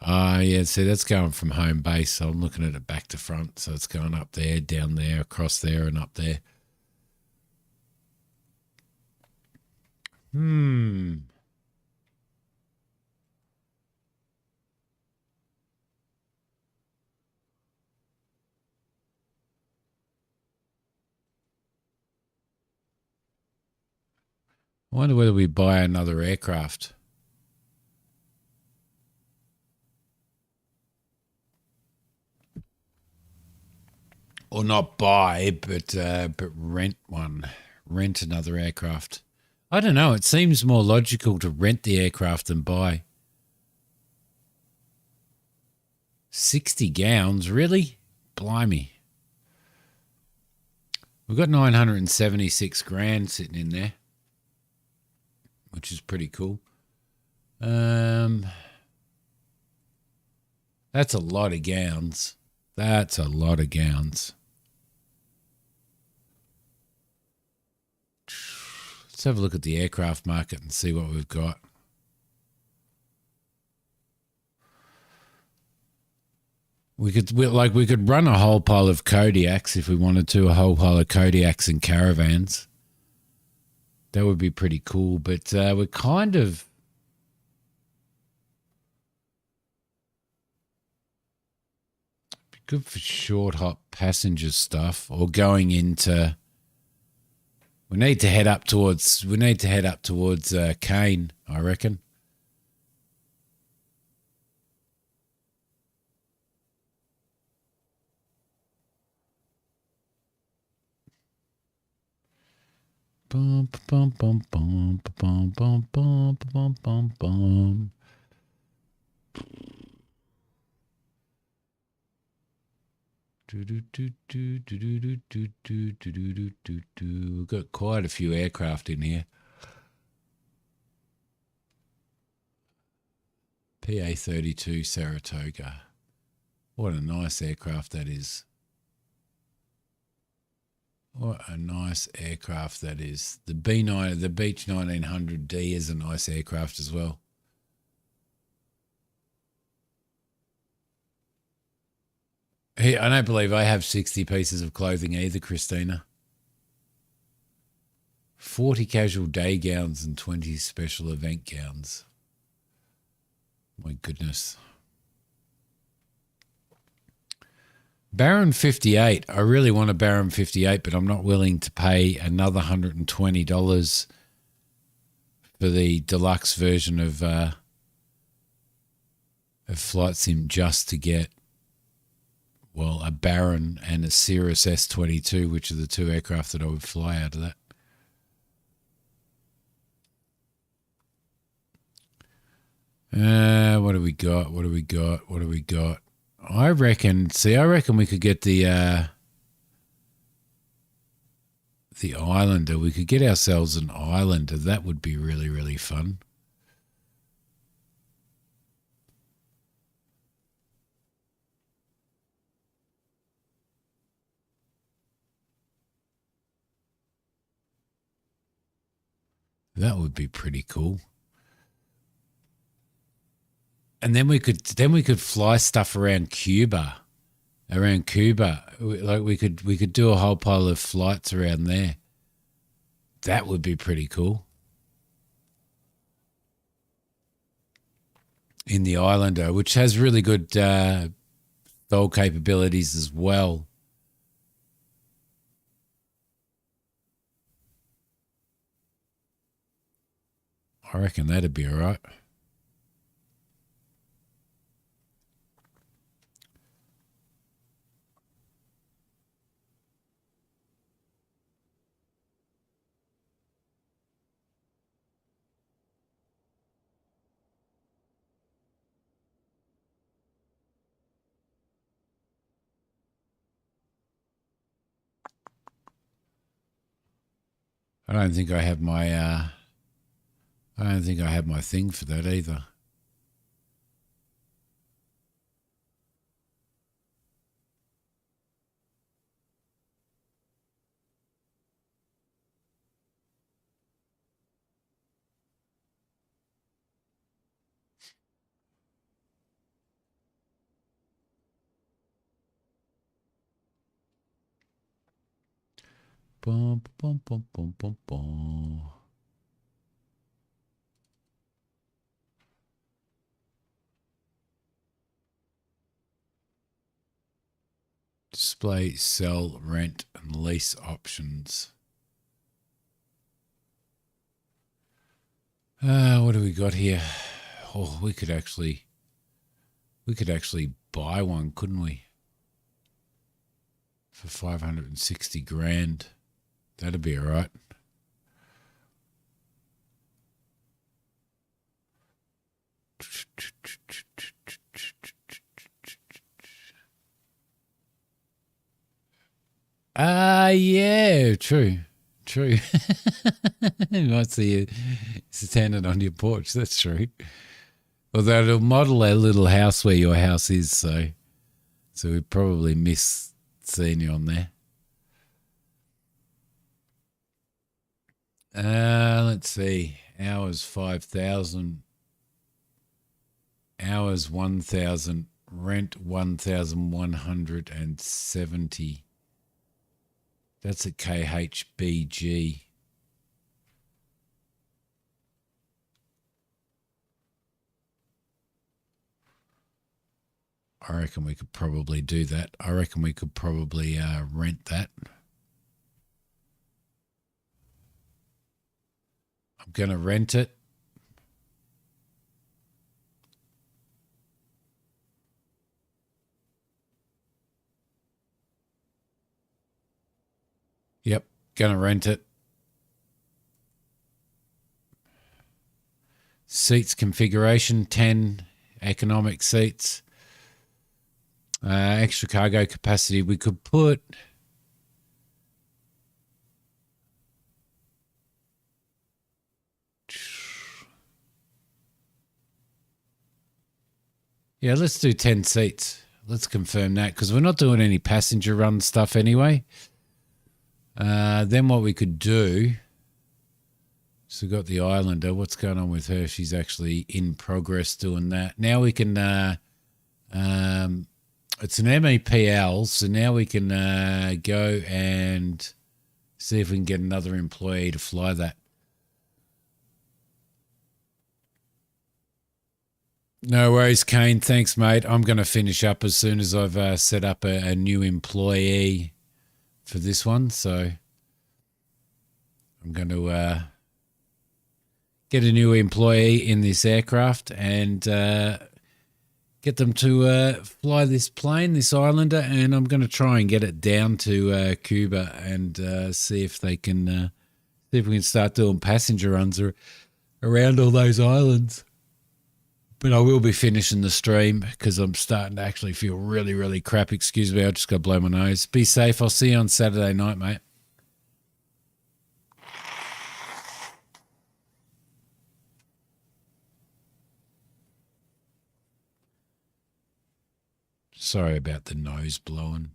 A: Yeah, see, that's going from home base. So I'm looking at it back to front. So it's going up there, down there, across there, and up there. I wonder whether we buy another aircraft. Or not buy, but rent one. Rent another aircraft. I don't know. It seems more logical to rent the aircraft than buy. 60 gowns, really? Blimey. We've got 976 grand sitting in there, which is pretty cool. That's a lot of gowns. That's a lot of gowns. Let's have a look at the aircraft market and see what we've got. We could run a whole pile of Kodiaks if we wanted to, a whole pile of Kodiaks and caravans. That would be pretty cool, but we're kind of good for short hop passenger stuff or going into. We need to head up towards Kane, I reckon. Bum bum bum bum bum bum bum bum bum bum. We've got quite a few aircraft in here. PA-32 Saratoga. What a nice aircraft that is. What a nice aircraft that is. The Beech 1900D is a nice aircraft as well. Hey, I don't believe I have 60 pieces of clothing either, Christina. 40 casual day gowns and 20 special event gowns. My goodness. Baron 58. I really want a Baron 58, but I'm not willing to pay another $120 for the deluxe version of Flight Sim just to get, well, a Baron and a Cirrus S-22, which are the two aircraft that I would fly out of that. What do we got? I reckon we could get the Islander. We could get ourselves an Islander. That would be really, really fun. That would be pretty cool. And then we could fly stuff around Cuba. Like we could do a whole pile of flights around there. That would be pretty cool. In the Islander, which has really good stall capabilities as well. I reckon that'd be all right. I don't think I have my thing for that either. Bum, bum, bum, bum, bum, bum. Display, sell, rent, and lease options. What do we got here? Oh, we could actually buy one, couldn't we? For 560 grand. That'd be all right. Yeah, true. You might see it standing on your porch. That's true. Although it'll model a little house where your house is, so we probably miss seeing you on there. Let's see. Hours 5,000. Hours 1,000. Rent 1,170. That's a KHBG. I reckon we could probably do that. I reckon we could probably rent that. I'm going to rent it. Yep, going to rent it. Seats configuration, 10 economic seats. Extra cargo capacity. We could put... Yeah, let's do 10 seats. Let's confirm that because we're not doing any passenger run stuff anyway. Then what we could do... So we've got the Islander. What's going on with her? She's actually in progress doing that. Now we can... it's an MEPL, so now we can go and see if we can get another employee to fly that. No worries, Kane. Thanks, mate. I'm going to finish up as soon as I've set up a new employee for this one. So I'm going to get a new employee in this aircraft and get them to fly this plane, this Islander, and I'm going to try and get it down to Cuba and see if they can see if we can start doing passenger runs around all those islands. But I will be finishing the stream because I'm starting to actually feel really, really crap. Excuse me, I just got to blow my nose. Be safe. I'll see you on Saturday night, mate. Sorry about the nose blowing.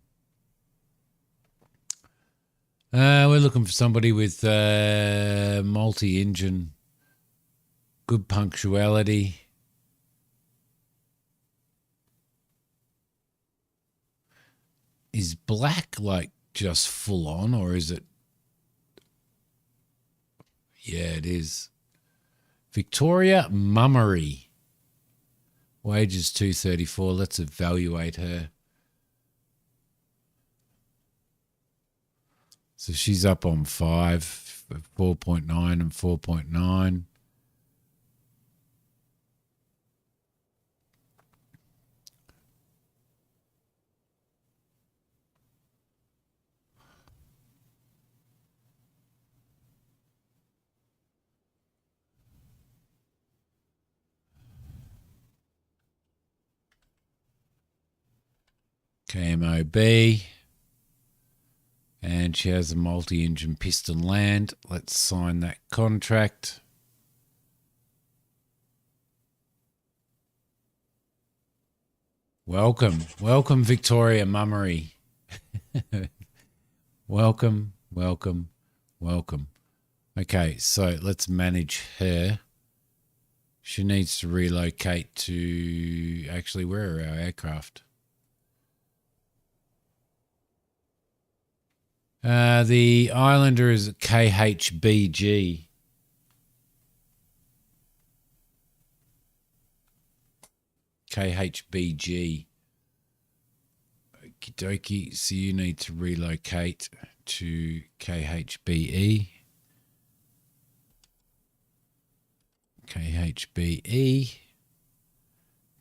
A: We're looking for somebody with multi-engine, good punctuality. Is black like just full on or is it? Yeah, it is. Victoria Mummery. Wages 234. Let's evaluate her. So she's up on 5, 4.9 and 4.9. KMOB, and she has a multi-engine piston land. Let's sign that contract. Welcome Victoria Mummery. welcome. Okay, so let's manage her. She needs to relocate to, actually, where are our aircraft? The Islander is KHBG. KHBG. Okie dokie. So you need to relocate to KHBE. KHBE.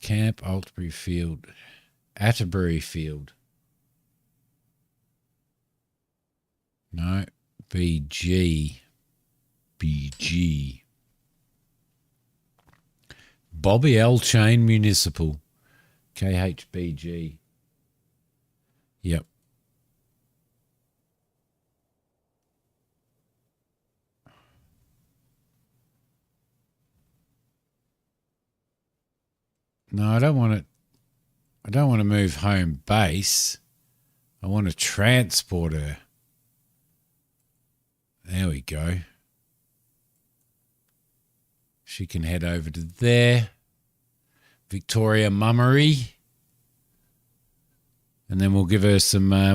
A: Camp Altbury Field. Atterbury Field. No. BG. BG. Bobby L. Chain Municipal. KHBG. Yep. No, I don't want it. I don't want to move home base. I want to transport her. There we go. She can head over to there. Victoria Mummery. And then we'll give her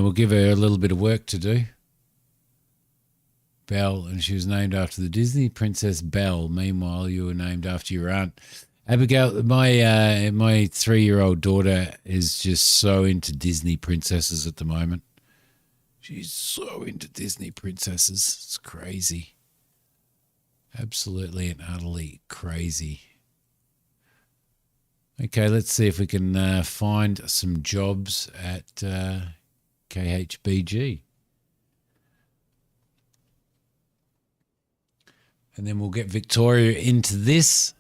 A: we'll give her a little bit of work to do. Belle, and she was named after the Disney princess Belle. Meanwhile, you were named after your aunt. Abigail, my 3-year-old daughter is just so into Disney princesses at the moment. She's so into Disney princesses. It's crazy. Absolutely and utterly crazy. Okay, let's see if we can find some jobs at KHBG. And then we'll get Victoria into this.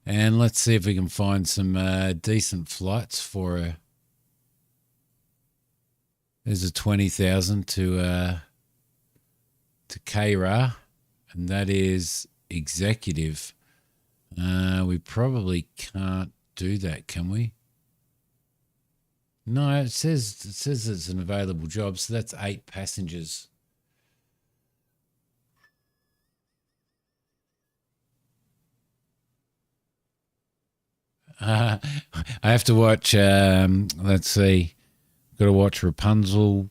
A: And let's see if we can find some decent flights for her. There's a 20,000 to Kra, and that is executive. We probably can't do that, can we? No, it says it's an available job, so that's 8 passengers. I have to watch, let's see, got to watch Rapunzel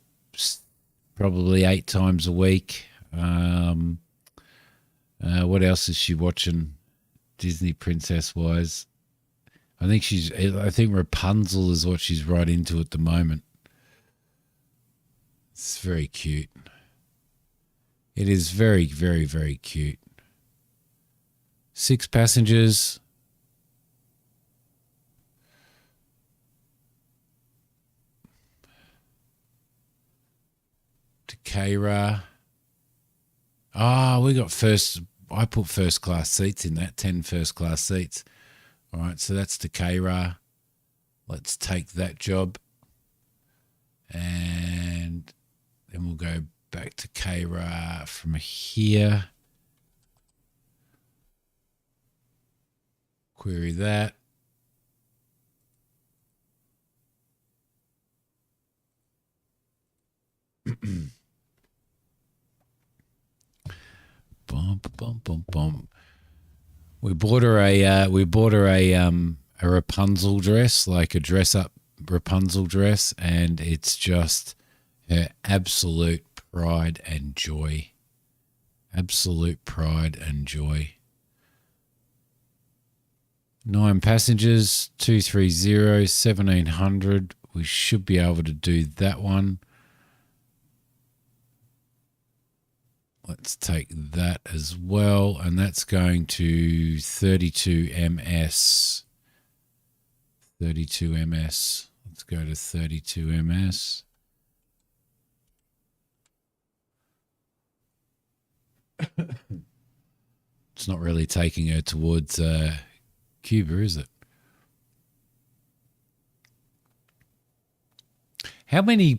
A: probably 8 times a week. What else is she watching Disney princess-wise? I think Rapunzel is what she's right into at the moment. It's very cute. It is very, very, very cute. 6 passengers. To Kra. We got I put first class seats in that, 10 first class seats. All right, so that's to Kra. Let's take that job. And then we'll go back to Kra from here. Query that. Bum, bum, bum, bum. We bought her a Rapunzel dress, like a dress up Rapunzel dress, and it's just her absolute pride and joy. Absolute pride and joy. 9 passengers, 230, 1700. We should be able to do that one. Let's take that as well, and that's going to 32 MS. 32 MS. Let's go to 32 MS. It's not really taking her towards Cuba, is it? How many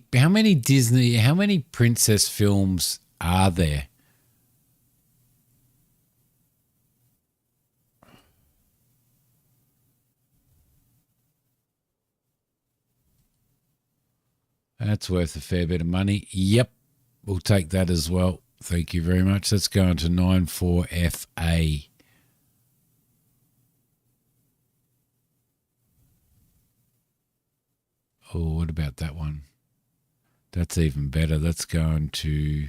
A: princess films are there? That's worth a fair bit of money. Yep, we'll take that as well. Thank you very much. Let's go on to 94FA. Oh, what about that one? That's even better. Let's go on to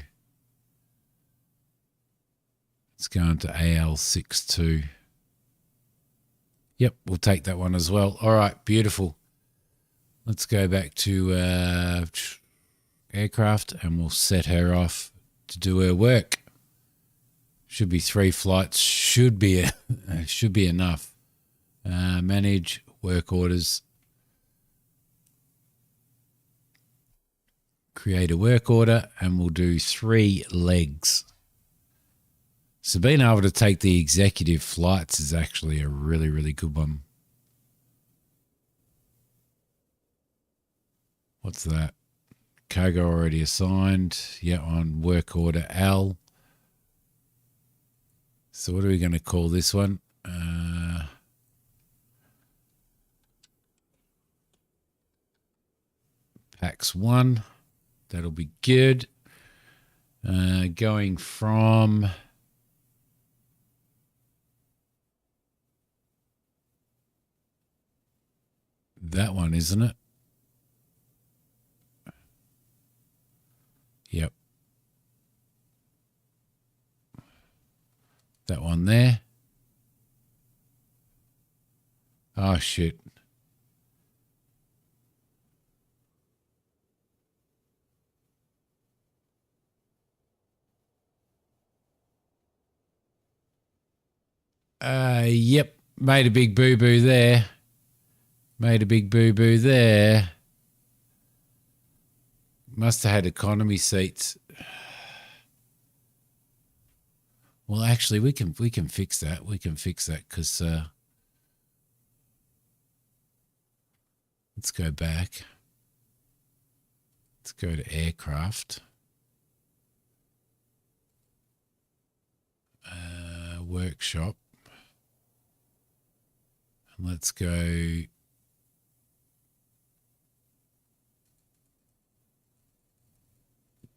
A: AL62. Yep, we'll take that one as well. All right, beautiful. Let's go back to aircraft and we'll set her off to do her work. Should be 3 flights. Should be enough. Manage work orders. Create a work order and we'll do 3 legs. So being able to take the executive flights is actually a really, really good one. What's that? Cargo already assigned. Yeah, on work order L. So what are we going to call this one? PAX 1. That'll be good. Going from that one, isn't it? Yep. That one there. Oh, shit. Yep. Made a big boo-boo there. Made a big boo-boo there. Must have had economy seats. Well, actually, we can fix that. We can fix that because let's go back. Let's go to aircraft. Workshop. And let's go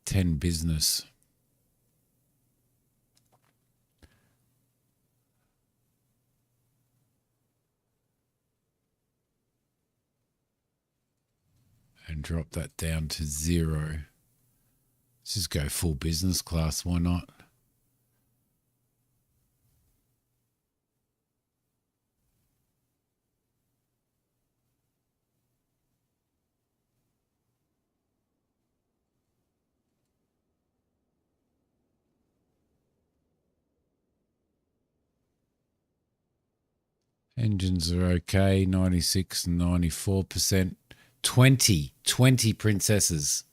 A: $10 business. And drop that down to 0. Let's just go full business class. Why not? Engines are okay, 96 and 94%. 20 princesses.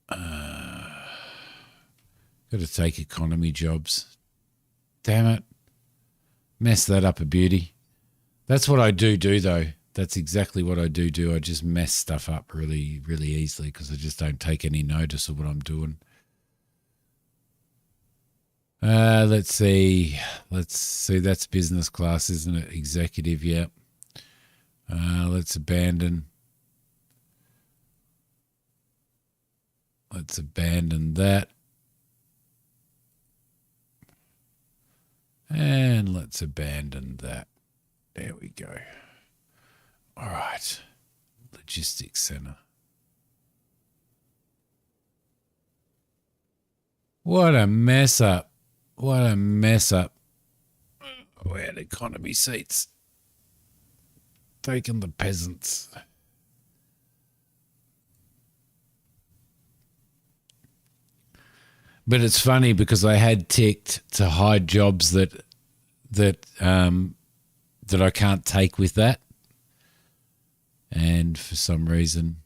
A: Got to take economy jobs. Damn it. Mess that up a beauty. That's what I do though. That's exactly what I do. I just mess stuff up really, really easily because I just don't take any notice of what I'm doing. Let's see. That's business class, isn't it? Executive, yeah. Let's abandon that. And let's abandon that. There we go. All right. Logistics center. What a mess up. What a mess up. We had economy seats. Taking the peasants. But it's funny because I had ticked to hide jobs that I can't take with that. And for some reason,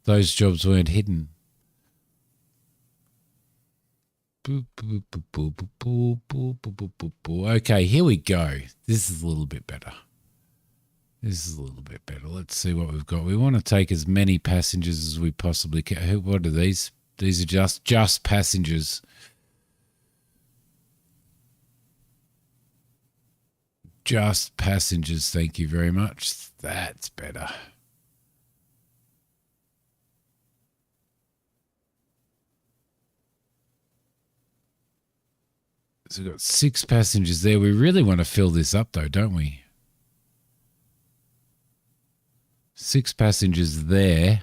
A: those jobs weren't hidden. Okay, here we go. This is a little bit better. Let's see what we've got. We want to take as many passengers as we possibly can. What are these? These are just passengers. Just passengers, thank you very much. That's better. So we've got 6 passengers there. We really want to fill this up though, don't we? 6 passengers there.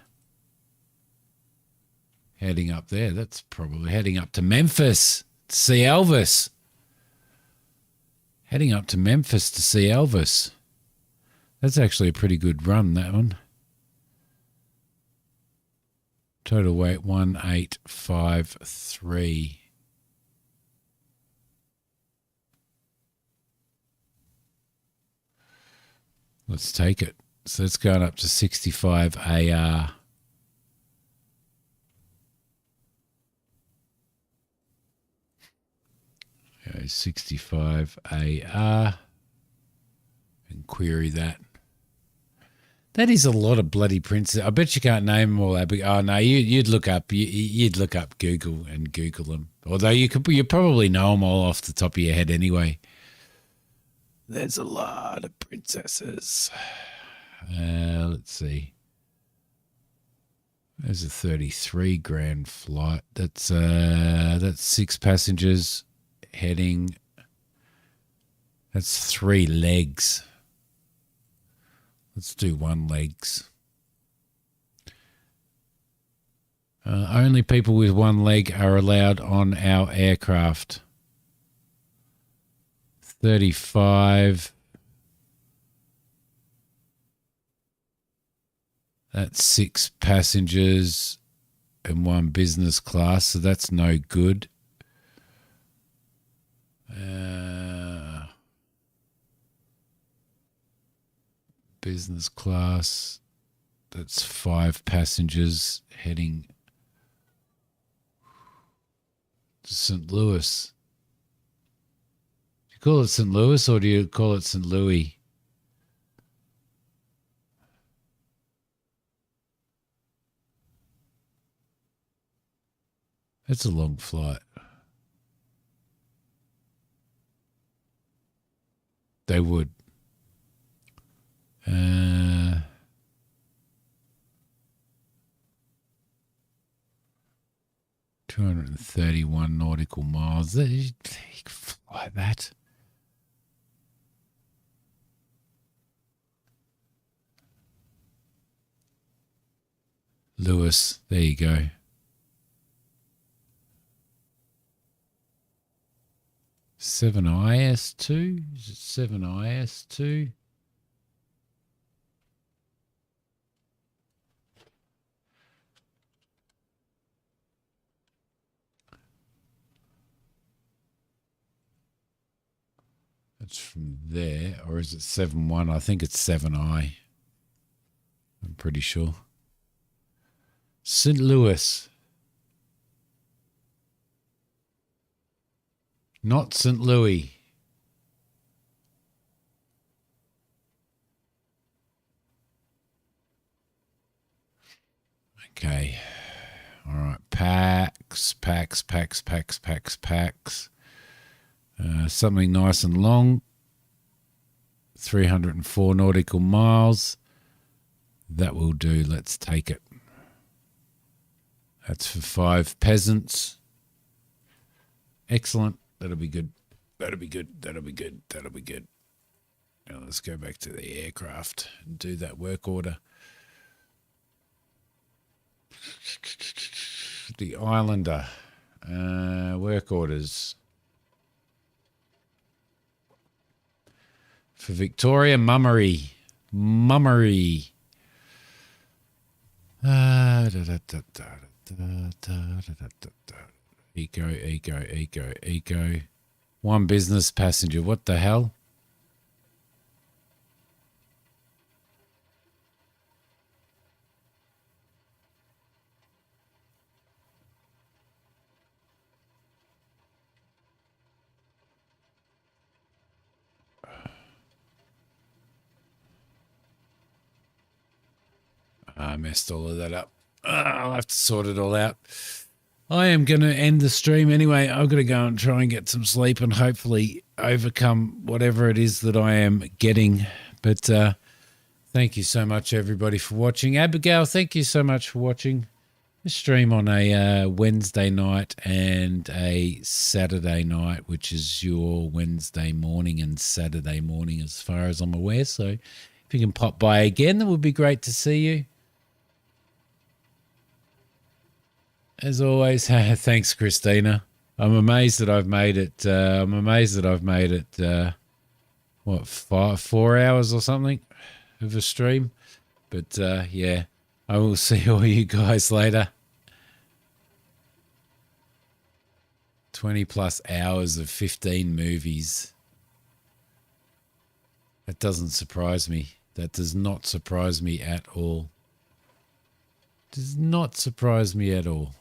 A: Heading up there. That's probably heading up to Memphis to see Elvis. Heading up to Memphis to see Elvis. That's actually a pretty good run, that one. Total weight 1853. Let's take it. So it's going up to 65 AR. Okay, 65 AR. And query that. That is a lot of bloody prints. I bet you can't name them all. Oh no, you'd look up Google and Google them. Although you probably know them all off the top of your head anyway. There's a lot of princesses. Let's see. There's a 33 grand flight. That's 6 passengers heading. That's 3 legs. Let's do 1 legs. Only people with 1 leg are allowed on our aircraft. 35. That's 6 passengers and 1 business class, so that's no good. Business class, that's 5 passengers heading to St. Louis. Do you call it St. Louis or do you call it St. Louis? That's a long flight. They would. 231 nautical miles. You can fly that. Lewis, there you go. Seven IS2? Is it 7 IS2? That's from there, or is it 7-1? I think it's 7I. I'm pretty sure. St. Louis. Not St. Louis. Okay. All right. Packs. Something nice and long. 304 nautical miles. That will do. Let's take it. That's for 5 peasants. Excellent. That'll be good. Now let's go back to the aircraft and do that work order. The Islander. Work orders. For Victoria, Mummery. Eco. 1 business passenger. What the hell? I messed all of that up. I'll have to sort it all out. I am going to end the stream anyway. I've got to go and try and get some sleep and hopefully overcome whatever it is that I am getting. But thank you so much, everybody, for watching. Abigail, thank you so much for watching the stream on a Wednesday night and a Saturday night, which is your Wednesday morning and Saturday morning as far as I'm aware. So if you can pop by again, that would be great to see you. As always, thanks, Christina. I'm amazed that I've made it. What, 4 hours or something of a stream? But yeah, I will see all you guys later. 20 plus hours of 15 movies. That doesn't surprise me. That does not surprise me at all. Does not surprise me at all.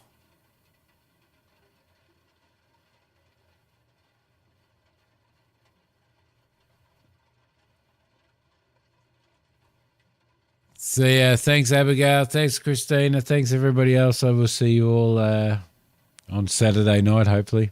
A: So yeah, thanks Abigail, thanks Christina, thanks everybody else. I will see you all on Saturday night, hopefully.